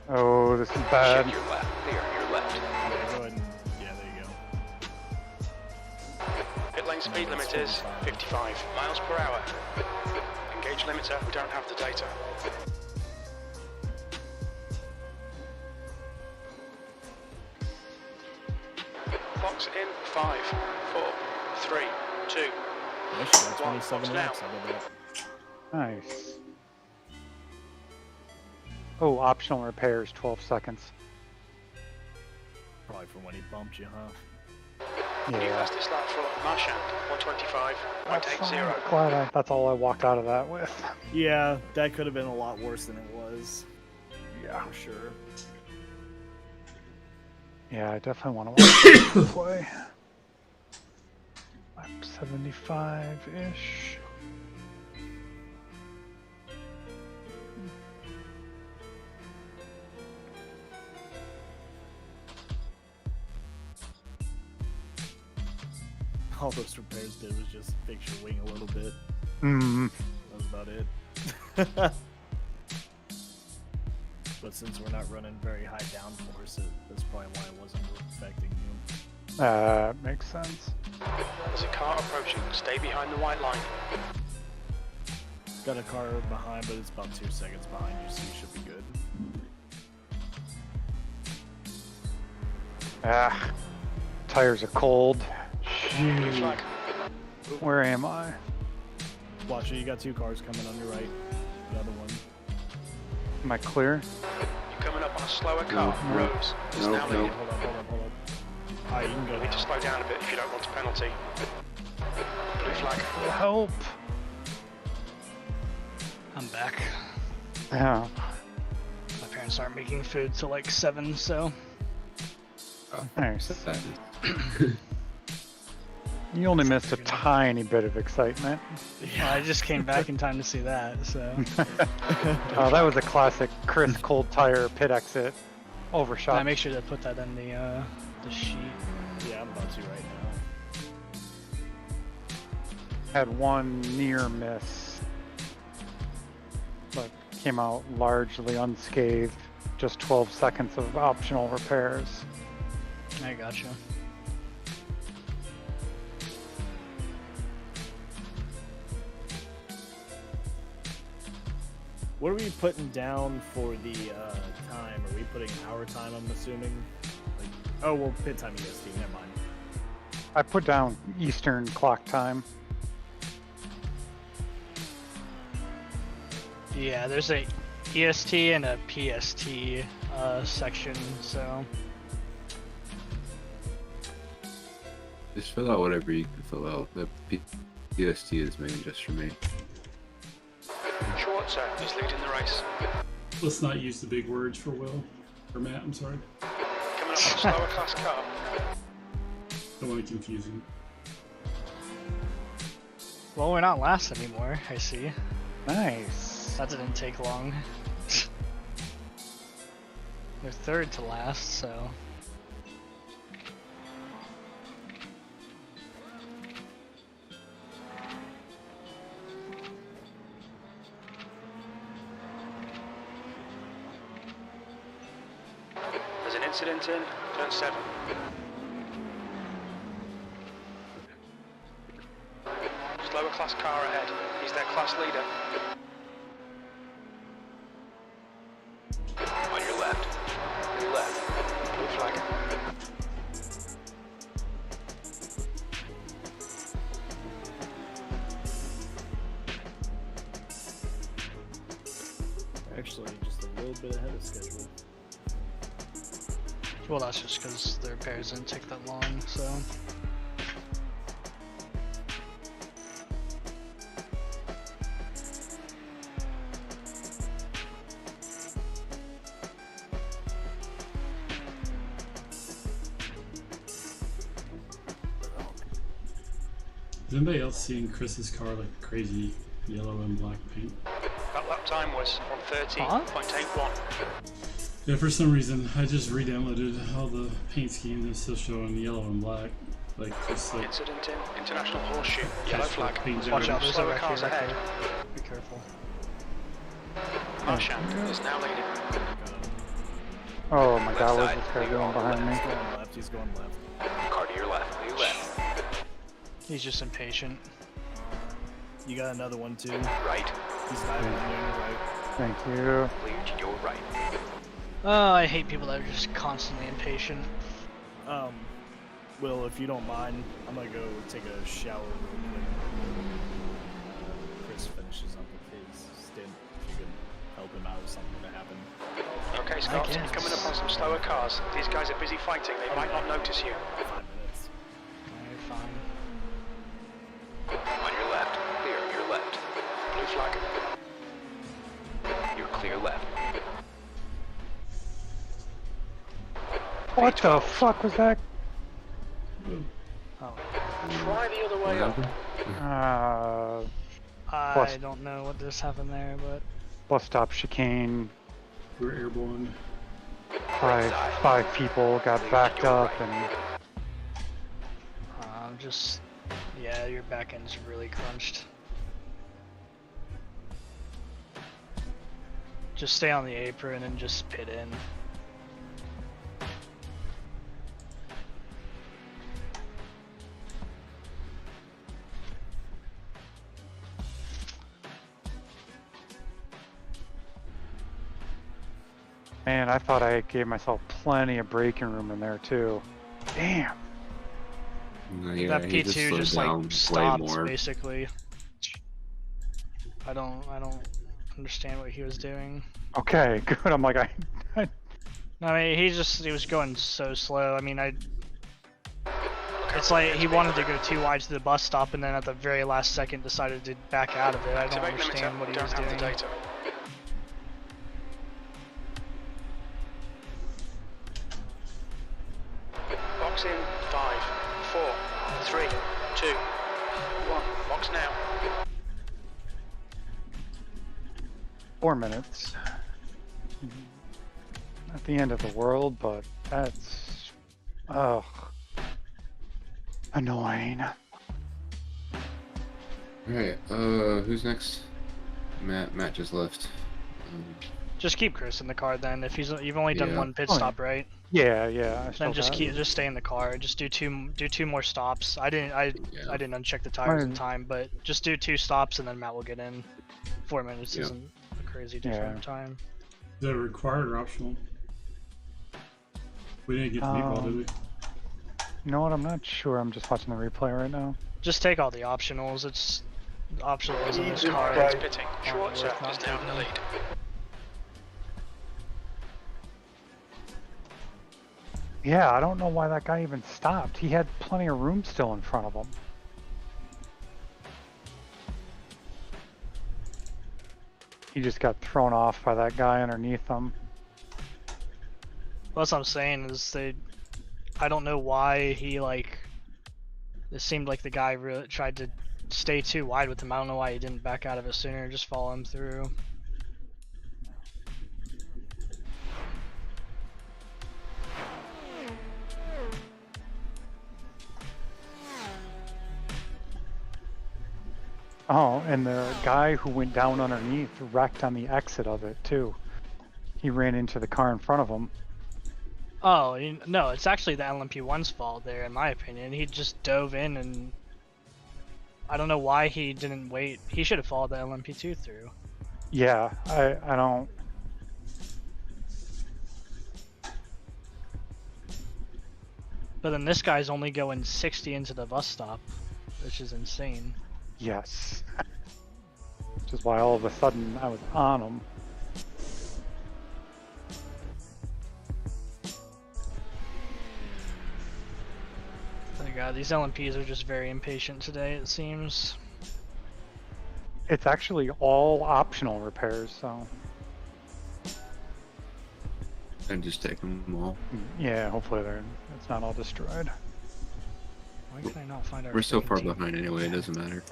Oh, this is bad. Check your left. Clear on your left. Yeah, go ahead and, yeah, there you go. Pit lane speed limit is 55 miles per hour. Engage limiter, we don't have the data. Clocks in 5, 4, 3, 2. Yes, that's 27 laps. I did that. Nice. Oh, optional repairs, 12 seconds. Probably from when he bumped you, huh? New Yeah. fastest lap for Marchand, 125.80. Glad that's all I walked out of that with. Yeah, that could have been a lot worse than it was. Yeah. For sure. Yeah, I definitely want to watch this play. Lap 75-ish. All those repairs did was just fix your wing a little bit. Mm. That was about it. But since we're not running very high downforce, that's probably why it wasn't affecting you. Makes sense. There's a car approaching, stay behind the white line. Got a car behind, but it's about 2 seconds behind you, so you should be good. Ah, tires are cold. Blue flag. Where am I? Watch it, you got 2 cars coming on your right. The other one. Am I clear? You're coming up on a slower car. No. Rose is now leading. Hold on. Alright, you can go You need to now. slow down a bit if you don't want a penalty. Blue flag. Help! I'm back. Yeah. My parents aren't making food till like 7, so Nice. That You only missed a tiny bit of excitement. I just came back in time to see that. So Oh, that was a classic Chris cold tire pit exit I overshot. make sure to put that in the sheet. Yeah, I'm about to right now. Had one near miss, but came out largely unscathed. Just 12 seconds of optional repairs. I gotcha. What are we putting down for the time? Are we putting our time, I'm assuming? Like, oh, well, pit time EST, never mind. I put down Eastern clock time. Yeah, there's a EST and a PST section, so Just fill out whatever you can fill out. The PST is mainly just for me. Schwarzer is leading the race. Let's not use the big words for Will. Or Matt, I'm sorry. Coming up on a slower class car. Don't want to confuse him. well, we're not last anymore. I see. Nice. That didn't take long. We're third to last, so There's an incident in turn 7. Slower class car ahead. He's their class leader. On your left. Your left. Blue flag. Actually, just a little bit ahead of schedule. well, that's just because the repairs didn't take that long. So Is anybody else seeing Chris's car like crazy yellow and black paint? That lap time was 130.81. Yeah, for some reason I just re-downloaded all the paint schemes and it's still showing yellow and black. Like just like Incident in International Horseshoe. Yellow flag. paint watch out, generators. there's a Slower wreck cars here. ahead. Be careful. Marchand is now leading. Oh my Left god, where's side, this guy clear going on the behind me? He's going left. He's going left. Car to your left. Clear left. He's just impatient. You got another one too. Right. He's diving on you on your right. Thank you. Clear to your right. Oh, I hate people that are just constantly impatient. Will, if you don't mind, I'm gonna go take a shower real quick. Chris finishes up with his stint. If you could help him out with something to happen. Okay, Scott, guess. you're coming up on some slower cars. These guys are busy fighting. They might not notice you. 5 minutes. Alright, fine. On your left. Clear on your left. Blue flag. You're clear left. What the fuck was that? Oh. Try the other way up. I Plus- don't know what just happened there, but Bus stop chicane. We're airborne. Five people got backed up and just, yeah, your back end's really crunched. Just stay on the apron and just pit in. man, I thought I gave myself plenty of braking room in there too. Damn. Yeah, That he P2 just slowed down like way stopped more. basically. I don't understand what he was doing. Okay, good. I'm like, I I mean, he was going so slow. I mean, it's like he wanted to go too wide to the bus stop, and then at the very last second decided to back out of it. I don't Activate understand limiter. what he Don't was have the doing. data. Box in 5, 4, 3, 2, 1. Box now. 4 minutes. Not the end of the world, but that's annoying. Alright, who's next? Matt just left. Just keep Chris in the car then. If you've only done Yeah. one pit Oh, stop, right? Yeah. I still Then just got- stay in the car. Just do two more stops. I didn't uncheck the tires in Right. time, but just do 2 stops and then Matt will get in. 4 minutes Yeah. isn't a crazy different time. Is that required or optional? We didn't get to meatball, did we? You know what? I'm not sure. I'm just watching the replay right now. Just take all the optionals. It's optionals in this car. It's pitting. Schwarzer worth not is now in the taking. lead. Yeah, I don't know why that guy even stopped. He had plenty of room still in front of him. He just got thrown off by that guy underneath him. Well, that's what I'm saying is I don't know why he like. It seemed like the guy really tried to stay too wide with him. I don't know why he didn't back out of it sooner. Just follow him through. Oh, and the guy who went down underneath wrecked on the exit of it too. He ran into the car in front of him. Oh no, it's actually the LMP1's fault there, in my opinion. He just dove in and I don't know why he didn't wait. He should have followed the LMP2 through. Yeah, I don't. But then this guy's only going 60 into the bus stop, which is insane. Yes. Which is why all of a sudden I was on him. Oh god, these LMPs are just very impatient today, it seems. It's actually all optional repairs, so And just take them all. yeah, hopefully it's not all destroyed. Why can I not find our We're so far freaking team? behind anyway, it doesn't matter.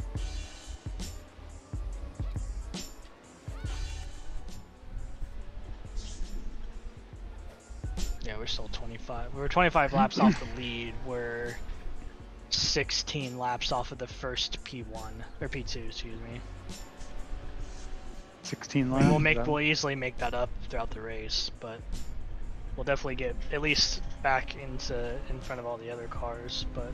Yeah, we're still 25. We were 25 laps off the lead. We're 16 laps off of the first P1 or P2, excuse me. 16 I mean, laps. we'll easily make that up throughout the race, but we'll definitely get at least back in front of all the other cars. But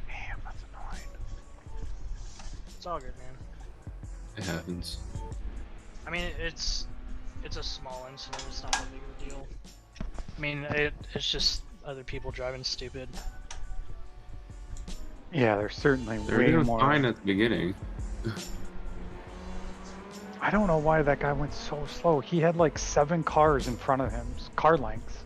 Damn, that's annoying. it's all good, man. It happens. I mean, it's a small incident. It's not that big of a deal. I mean, it's just other people driving stupid. Yeah, there's certainly They're way doing more. fine at the beginning. I don't know why that guy went so slow. He had like 7 cars in front of him, car lengths.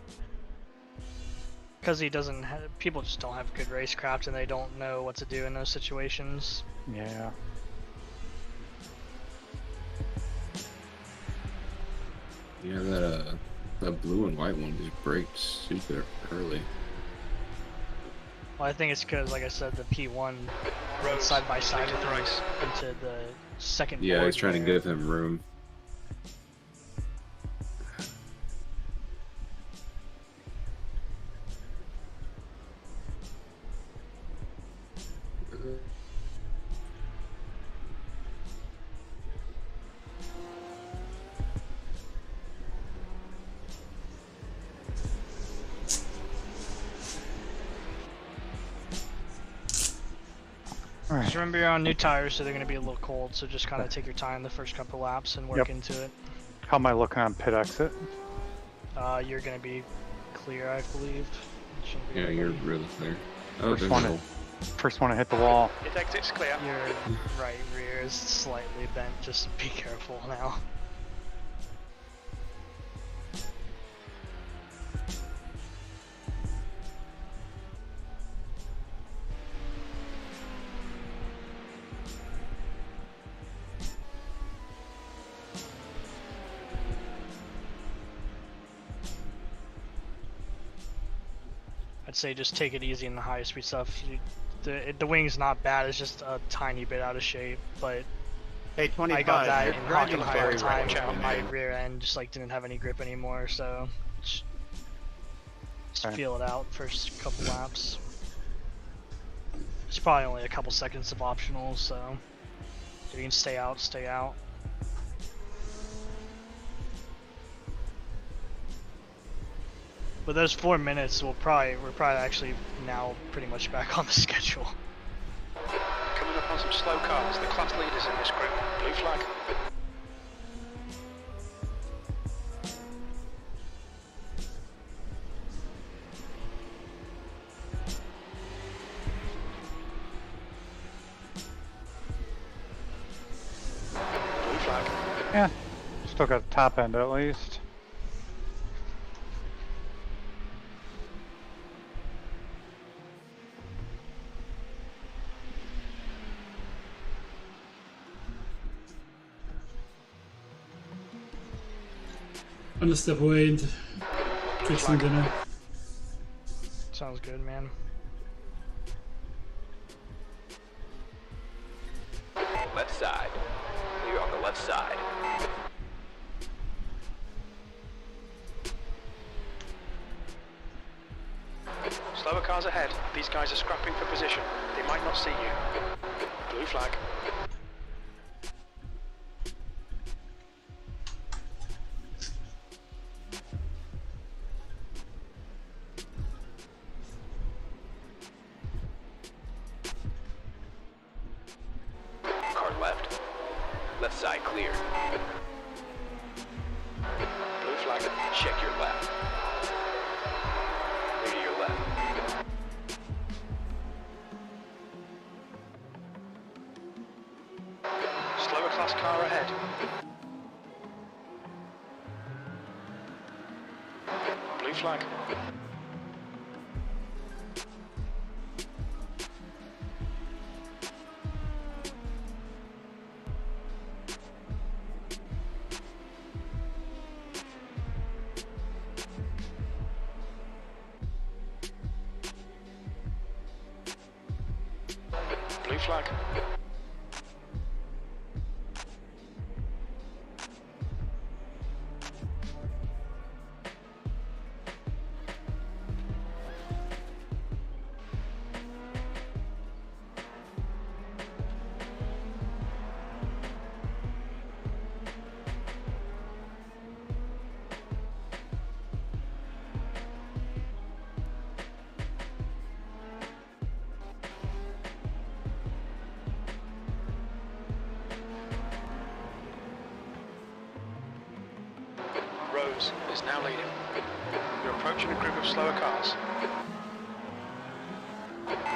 Because he doesn't people just don't have good racecraft and they don't know what to do in those situations. Yeah. Yeah, that blue and white one just braked super early. Well, I think it's because, like I said, the P1 went side by side with him into the second Yeah, board he's trying to there. give him room. All Just right. remember you're on new tires, so they're going to be a little cold, so just kind of take your time the first couple laps and work Yep. into it. How am I looking on pit exit? You're going to be clear, I believe. Shouldn't be Yeah, you're anybody. really clear. Oh, First there's one, no. first one to hit the wall. His exit's clear. Your right rear is slightly bent, just be careful now. I'd say just take it easy in the high speed stuff. The wing's not bad, it's just a tiny bit out of shape, but Hey, 25. I got that you're in driving Hawken very Higher time, well, and my man. rear end just like didn't have any grip anymore, so just Okay. feel it out first couple laps. It's probably only a couple seconds of optional, so if you can stay out, stay out. But those 4 minutes we're probably actually now pretty much back on the schedule. Coming up on some slow cars, the class leaders in this group. Blue flag. Blue flag. Yeah. Still got the top end at least. I'm gonna step away and get some dinner. Sounds good, man. Left side. Clear on the left side. Slower cars ahead. These guys are scrapping for position. They might not see you. Blue flag. Car left. Left side clear. Blue flag. Check your left. Clear to your left. Slower class car ahead. Blue flag. Blue flag. Rose is now leading. You're approaching a group of slower cars.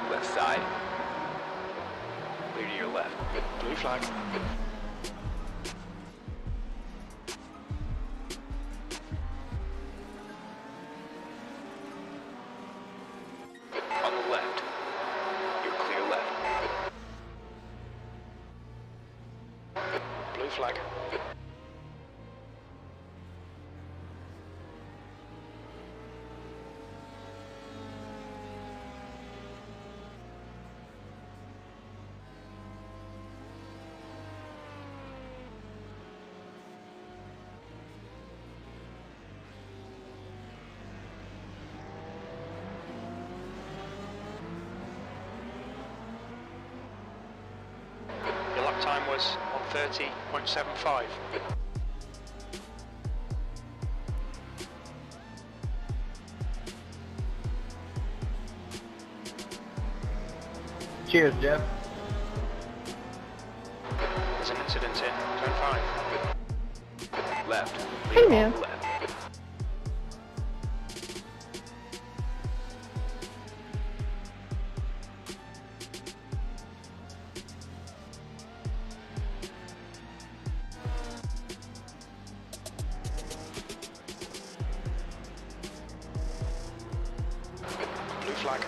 Left side. Clear to your left. Blue flag. On the left. You're clear left. Blue flag. Your lap time was 1:30.75. Cheers, Jeff. There's an incident in turn 5. Left. Hey, man. Left. Blue flag.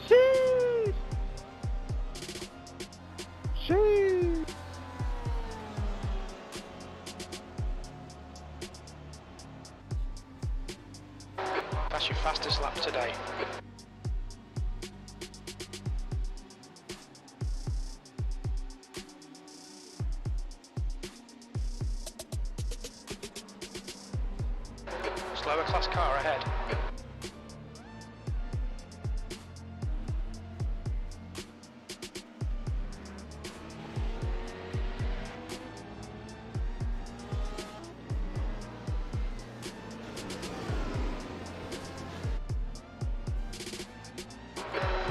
Sheesh! Sheesh! That's your fastest lap today. Slower class car ahead.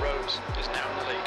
Rose is now in the lead.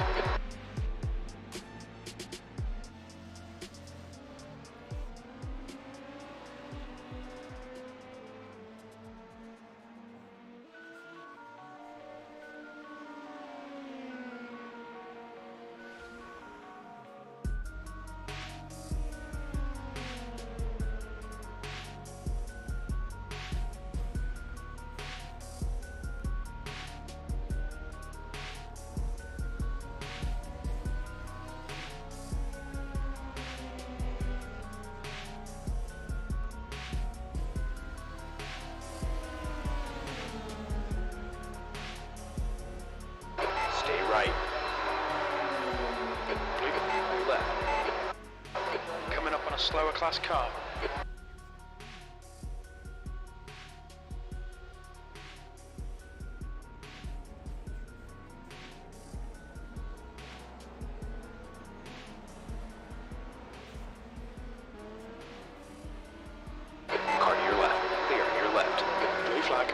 Stay right. Blue left. Coming up on a slower class car. Car to your left. Clear to your left. Blue flag.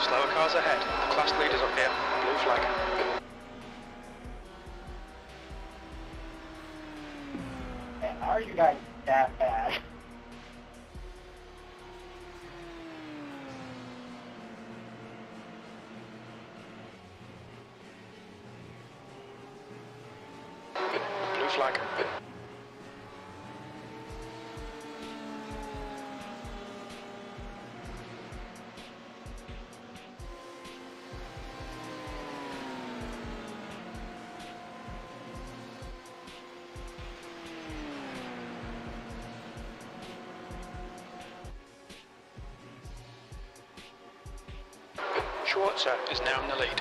Slower cars ahead. The class leaders up here. Blue flag. Man, how are you guys that bad? Blue flag. Schwarzer is now in the lead.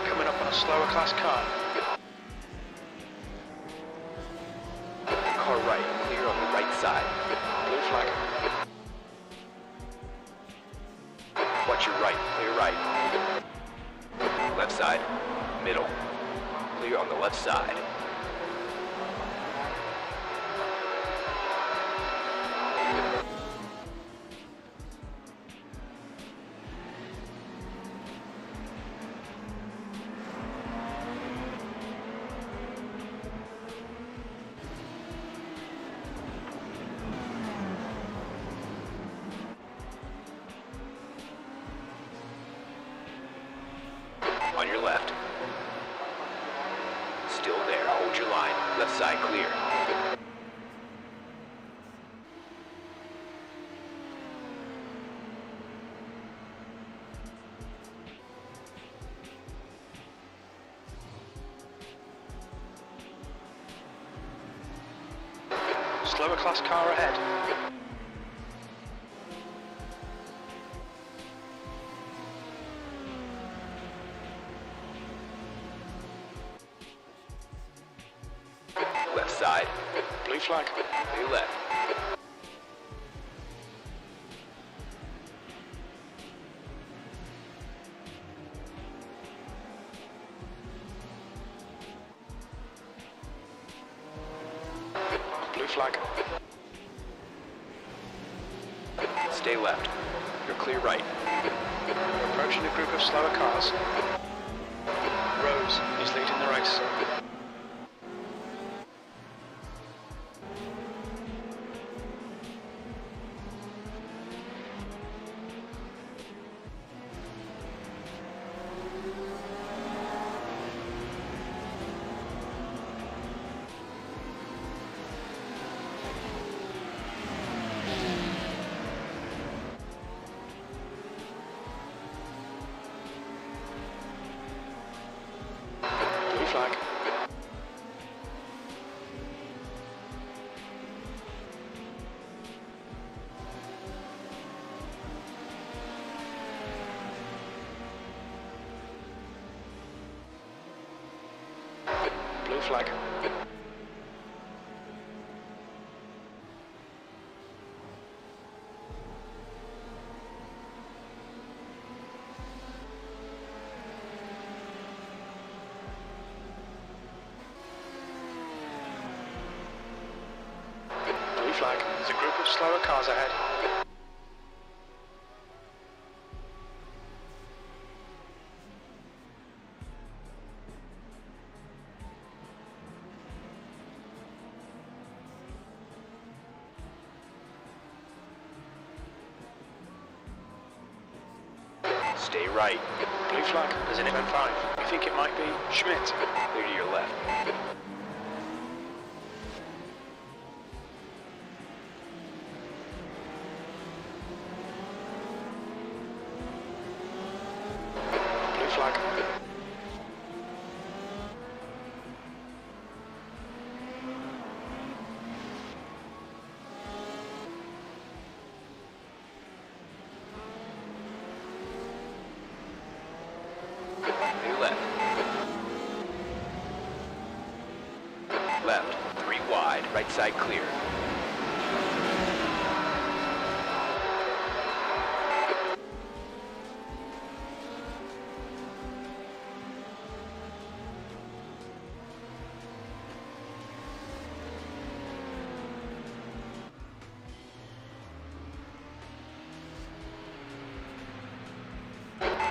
Coming up on a slower class car. Car right, clear on the right side. Blue flag. Watch your right, clear right. Left side, middle. Clear on the left side. On your left. Still there, hold your line. Left side clear. Slower class car ahead. Left side, Blue flag. clear left. Blue flag. Stay left. You're clear right. Approaching a group of slower cars. Rose is leading the race. Blue flag. Blue flag. Blue flag. There's a group of slower cars ahead. Stay right. Blue flag. There's an event 5. I think it might be Schmidt. Clear to your left. Blue flag. Clear left. Left. 3 wide. Right side clear.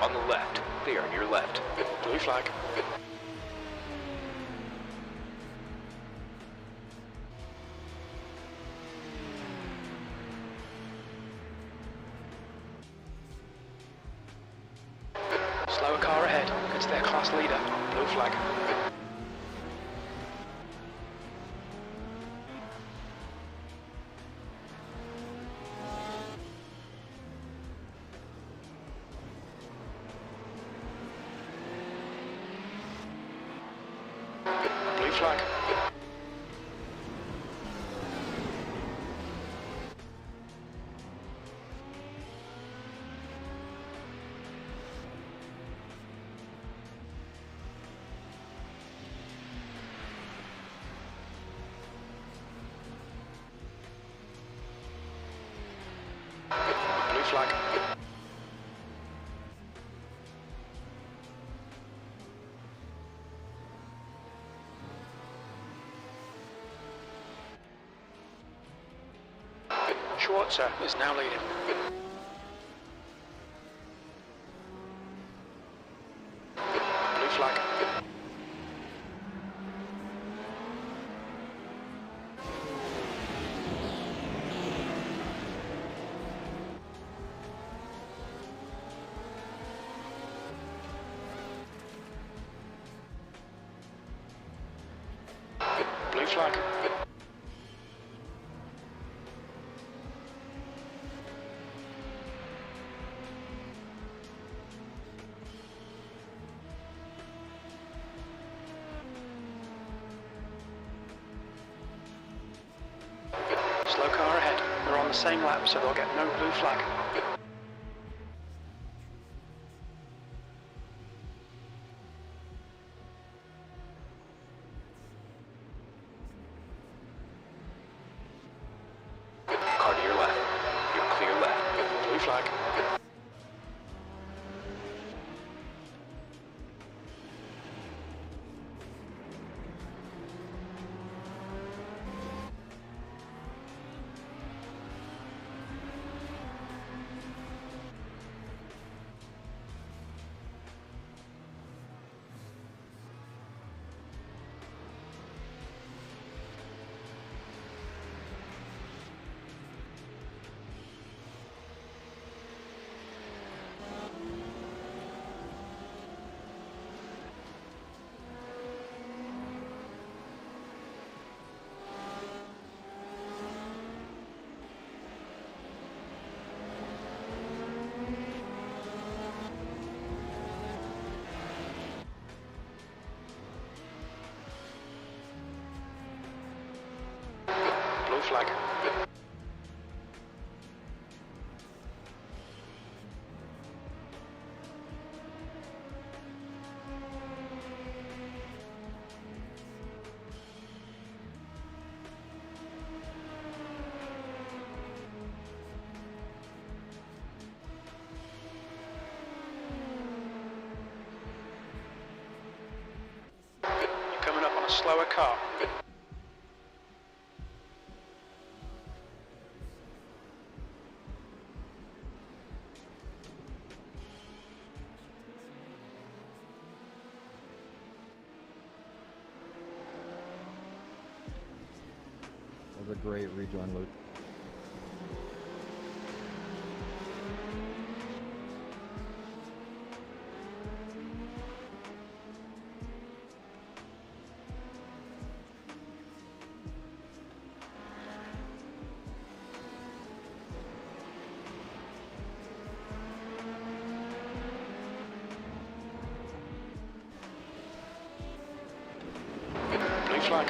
On the left. Clear on your left. Blue flag. Slower car ahead. It's their class leader. Blue flag. flag. Blue flag. Schwarzer is now leading. Blue flag. Blue flag. Slow car ahead. They're on the same lap, so they'll get no blue flag. Car to your left. You're clear left. Blue flag. Blue flag. You're coming up on a slower car. That was a great rejoin loop. Blue flag.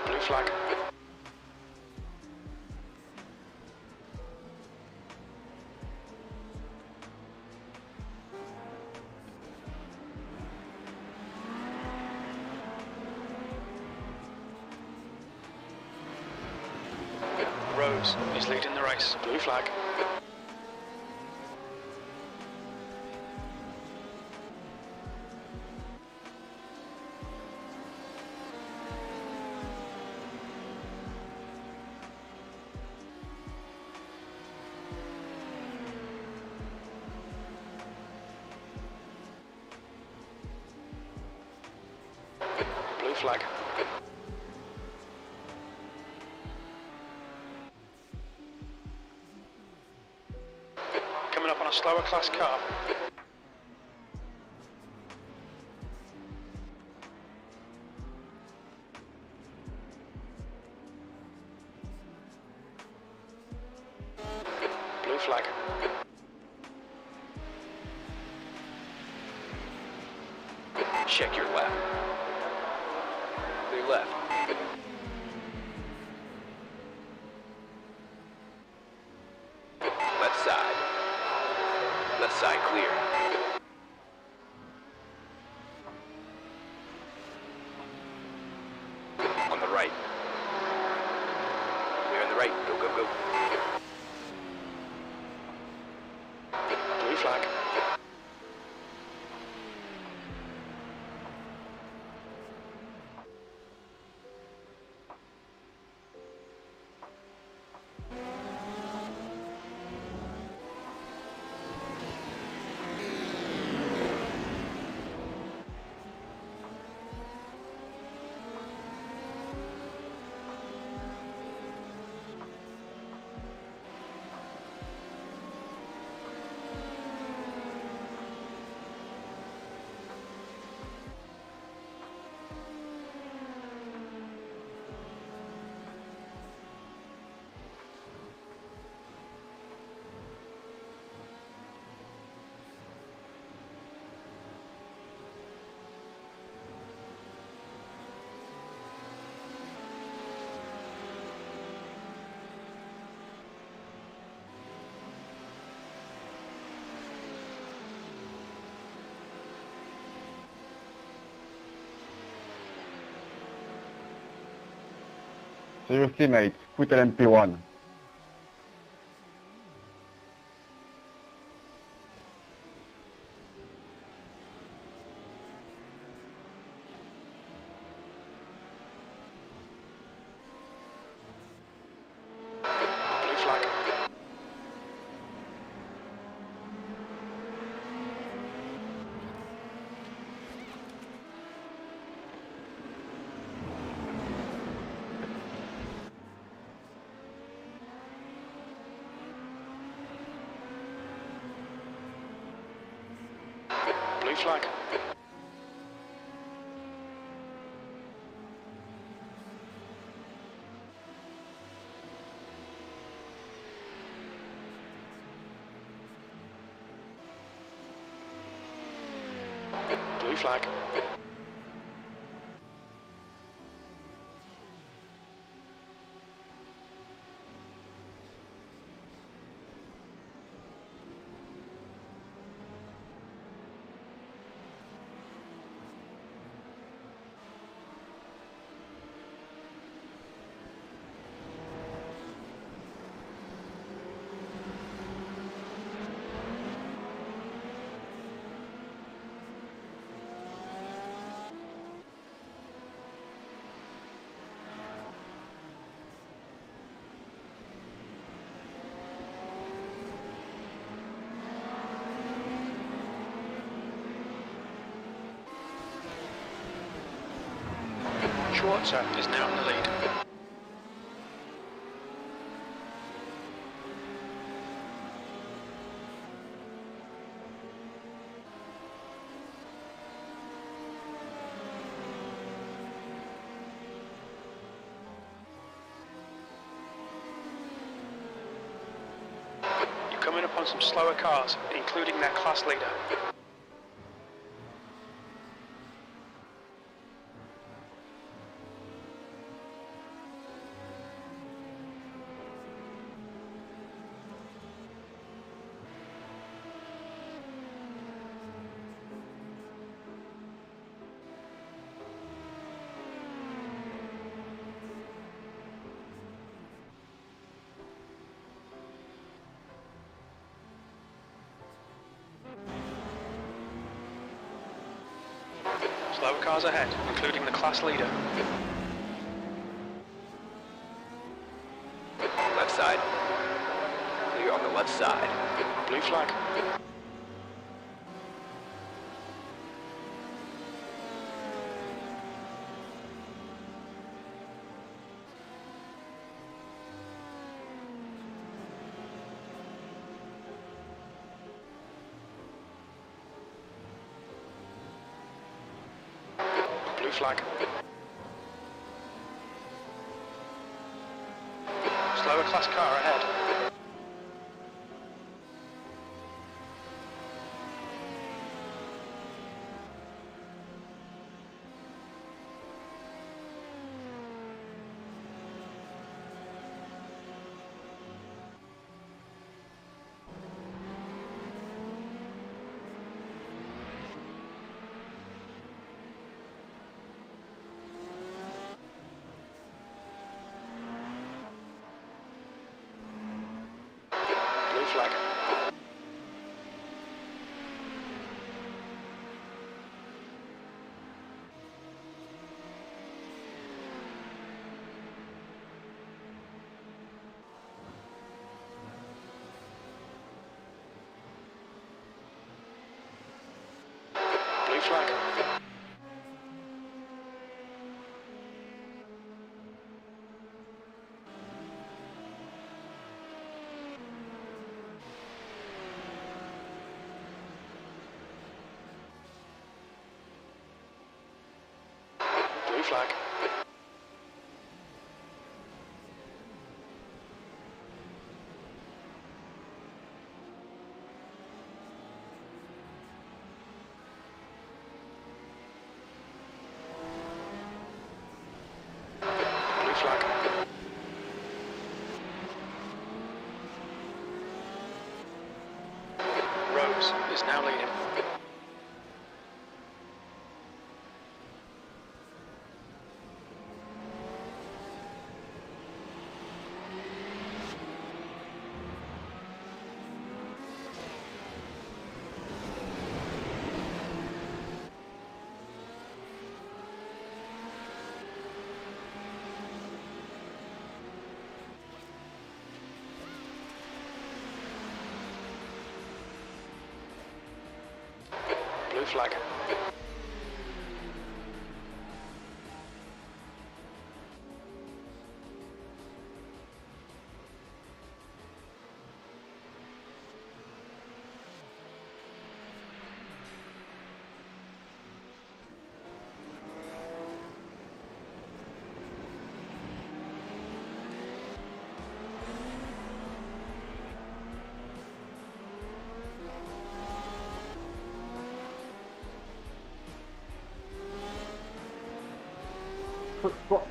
Blue flag. Rose is leading the race. Blue flag. Blue flag. Coming up on a slower class car. flag. Check your left. Clear left. Left side. Left side clear. On the right. Clear on the right. Go, go, go. Blue flag. So your teammate, Scooter MP1. Blue flag. Blue flag. Blue flag. Schwarzer is now in the lead. You're coming upon some slower cars, including their class leader. Slower cars ahead, including the class leader. Left side. Clear on the left side. Blue flag. Blue flag. Slower class car ahead. Blue flag. Blue flag. Blue flag. Rose is now leading. Blue flag.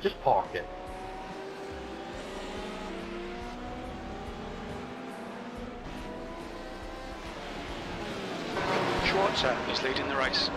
Just park it. Schwarzer is leading the race.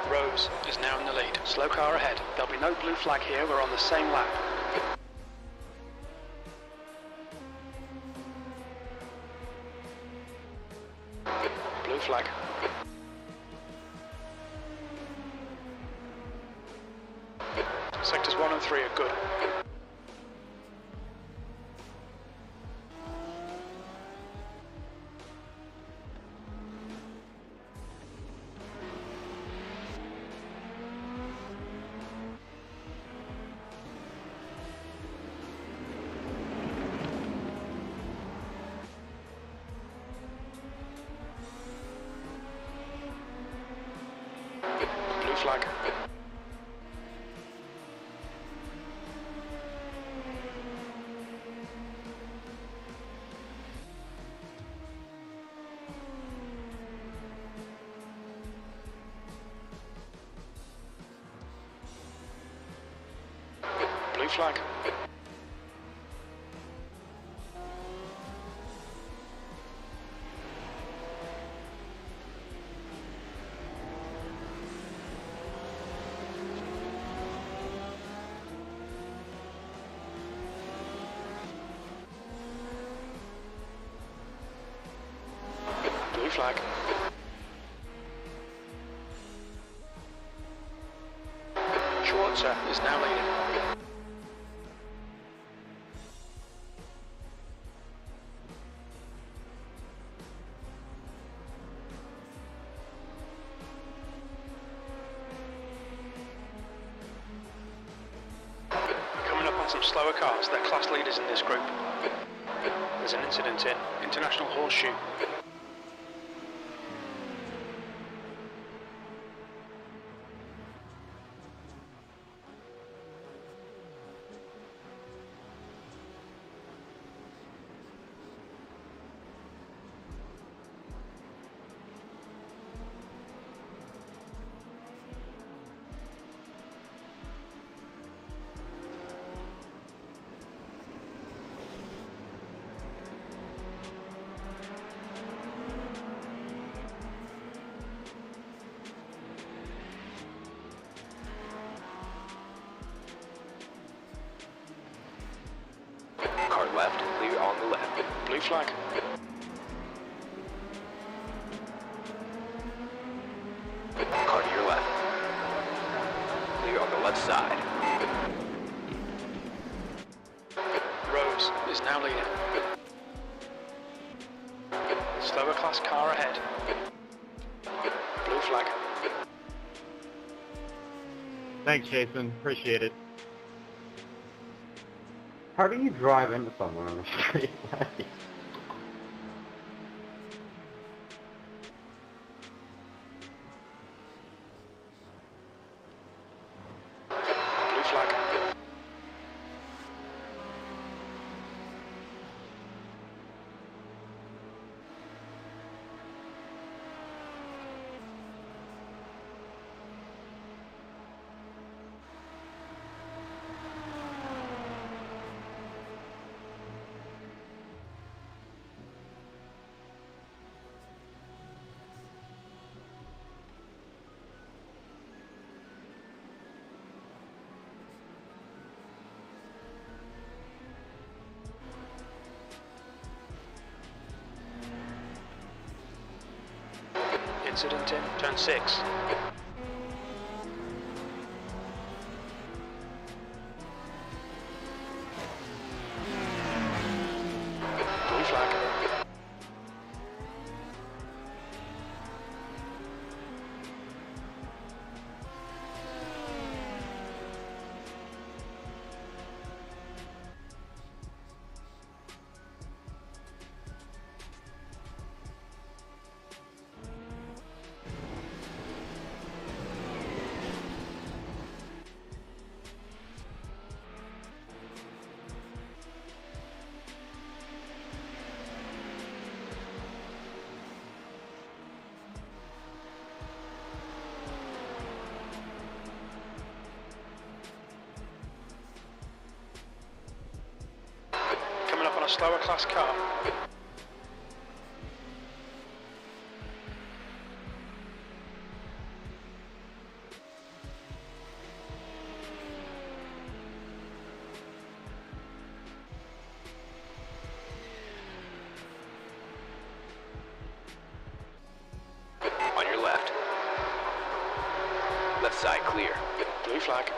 Rose is now in the lead. Slow car ahead. There'll be no blue flag here. We're on the same lap. Blue flag. Sectors 1 and 3 are good. Blue flag. Blue flag. flag. Schwarzer is now leading. Coming up on some slower cars, they're class leaders in this group. There's an incident in International Horseshoe. Car left, clear on the left. Blue flag. Car to your left. Clear on the left side. Rose is now leading. Slower class car ahead. Blue flag. Thanks, Jason. Appreciate it. How do you drive into someone on the street? Blue flag. Incident in turn 6. Blue flag. Coming up on a slower class car. On your left. Left side clear. Blue flag.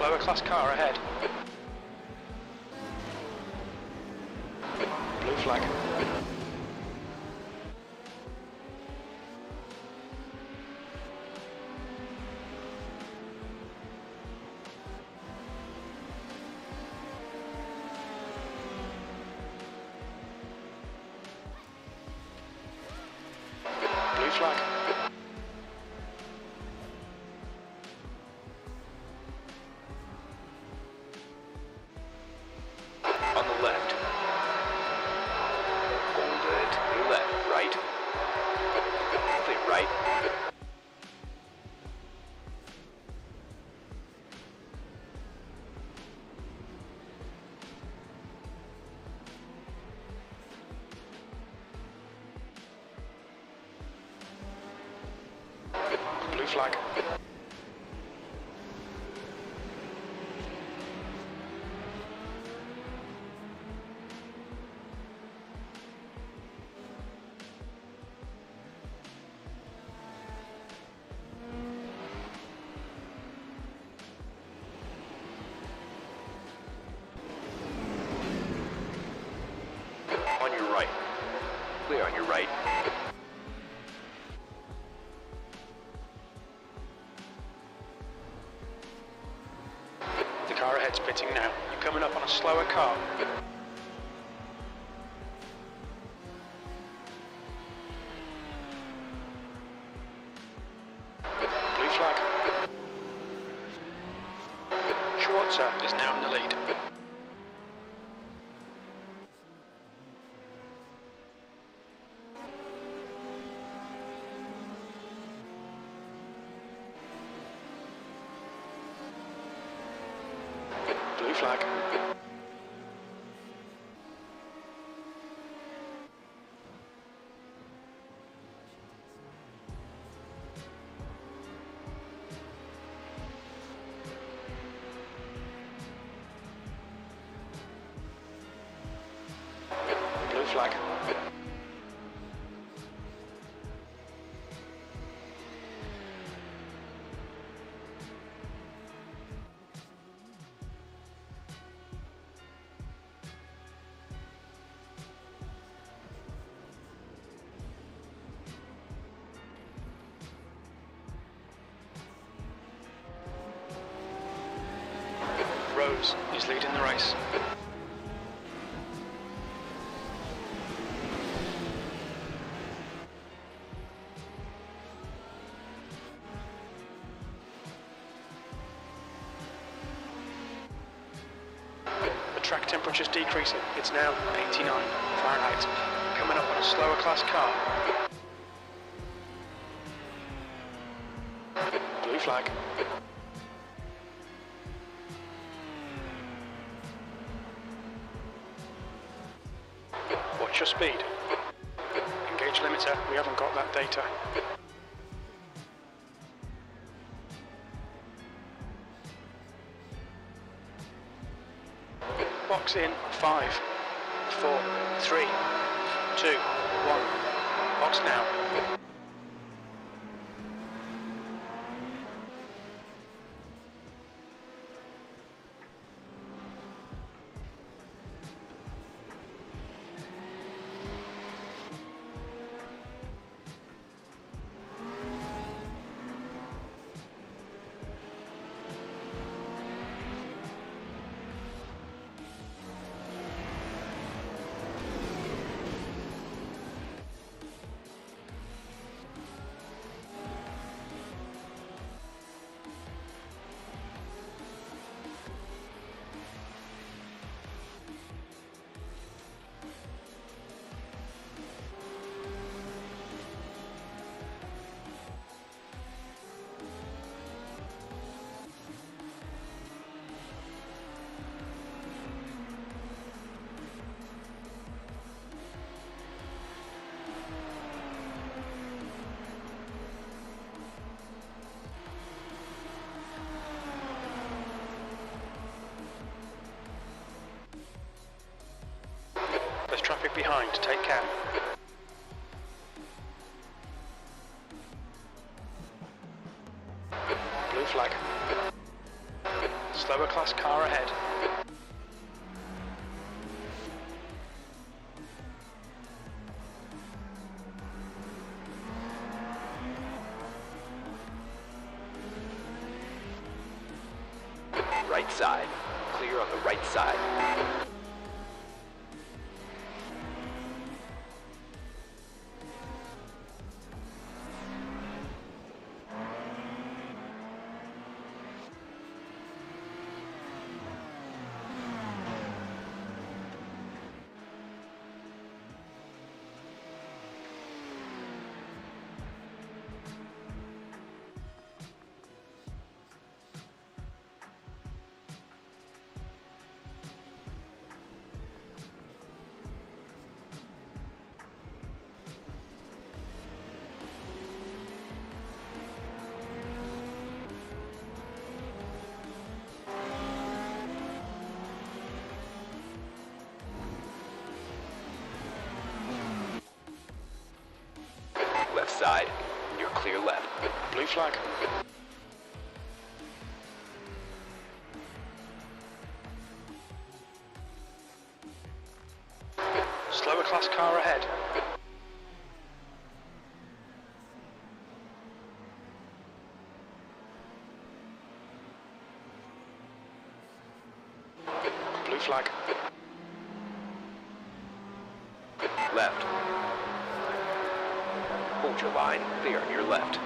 slower class car ahead. Blue flag. Blue flag. On the left. Hold it. Clear left. Right. Clear right. Blue flag. On your right. Clear on your right. The car ahead's pitting now. You're coming up on a slower car. Blue flag. Schwarzer is now in the lead. Blue flag. Blue flag. Rose is leading the race. The track temperature's decreasing. It's now 89 Fahrenheit. Coming up on a slower class car. Blue flag. Watch your speed. Engage limiter, we haven't got that data. Box in 5, 4, 3, 2, 1. Box now. There's traffic behind, take care. Blue flag. Slower right side. Clear on the right side. Left side. You're clear left. Blue flag. Slower class car ahead. Blue flag. Left. Hold your line. Clear on your left.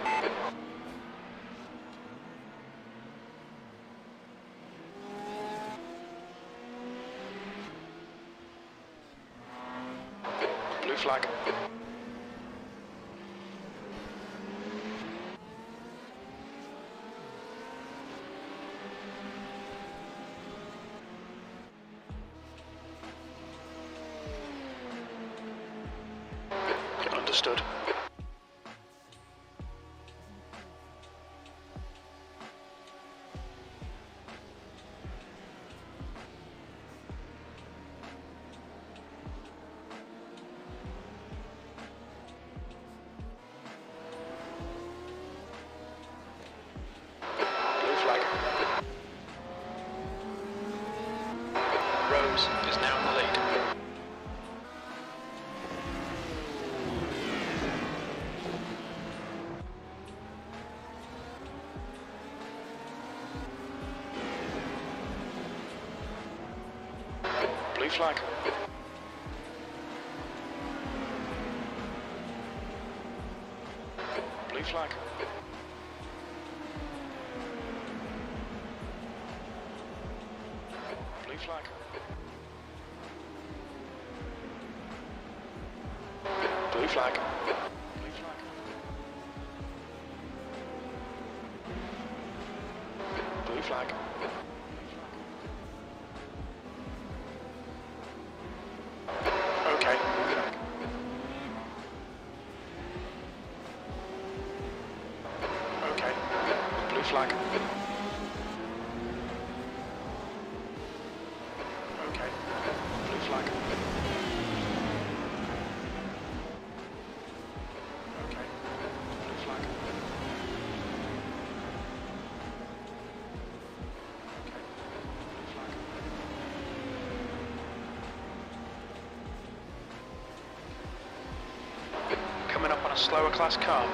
Blue flag. Understood. Blue flag. Rose is now in the lead. Blue flag. Blue flag. Blue flag. Blue flag. Blue flag. Blue flag. Okay. Okay. Blue flag. Okay. Blue flag. Okay. Blue flag. Okay. Blue flag. Coming up on a slower class car.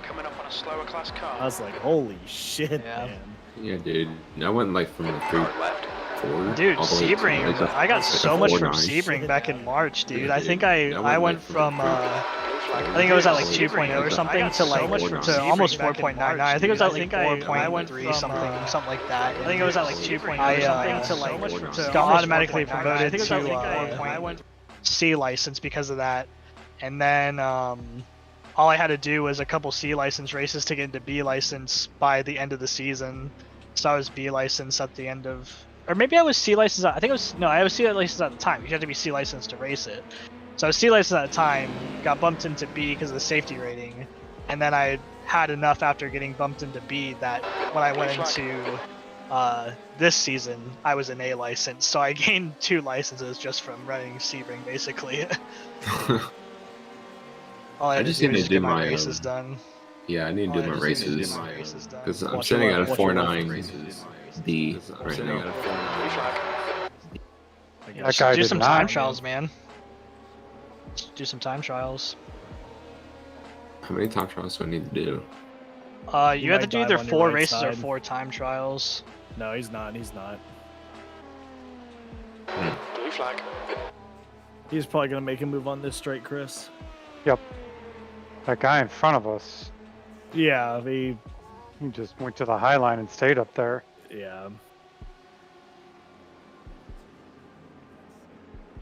Coming up on a slower class car. I was like, holy shit, Yeah. man. Yeah, dude. I went like from the 3-4. Dude, all the way to, Sebring, like, a- I got like a so much from 4-9. Sebring back in March, dude. Yeah, I think dude. I went from I think it was at like 2.0 or something to like to almost 4.99. I think it was at like 4.3 something like that. I think it was at like 2.0 or something to like to automatically promoted to C license because of that. And then all I had to do was a couple C license races to get into B license by the end of the season. So I was B license at the end of, or maybe I was C license. I think it was, no, I was C license at the time. You had to be C license to race it. So I was C license at the time, got bumped into B because of the safety rating, and then I had enough after getting bumped into B that when I went into this season, I was an A license. So I gained 2 licenses just from running Sebring, basically. All I had just to do need was to get do my my races done. Yeah, I need to do my races because I'm sitting at a 4.9 D right now. That guy do did some not. time trials, man. Do some time trials. How many time trials do I need to do? You have to might do dive either on your 4 right races or side. 4 time trials. No, he's not. He's not. Blue flag. He's probably gonna make a move on this straight, Chris. Yep. That guy in front of us, Yeah, he just went to the high line and stayed up there. yeah.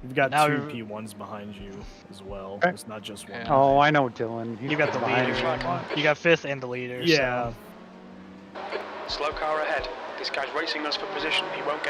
You've got Now 2 you're- P1s behind you as well. Okay. It's not just one. Yeah. Oh, I know Dylan. He's You got the behind leader. me. You got 5th and the leader. Yeah. So. Slow car ahead. This guy's racing us for position. He won't get a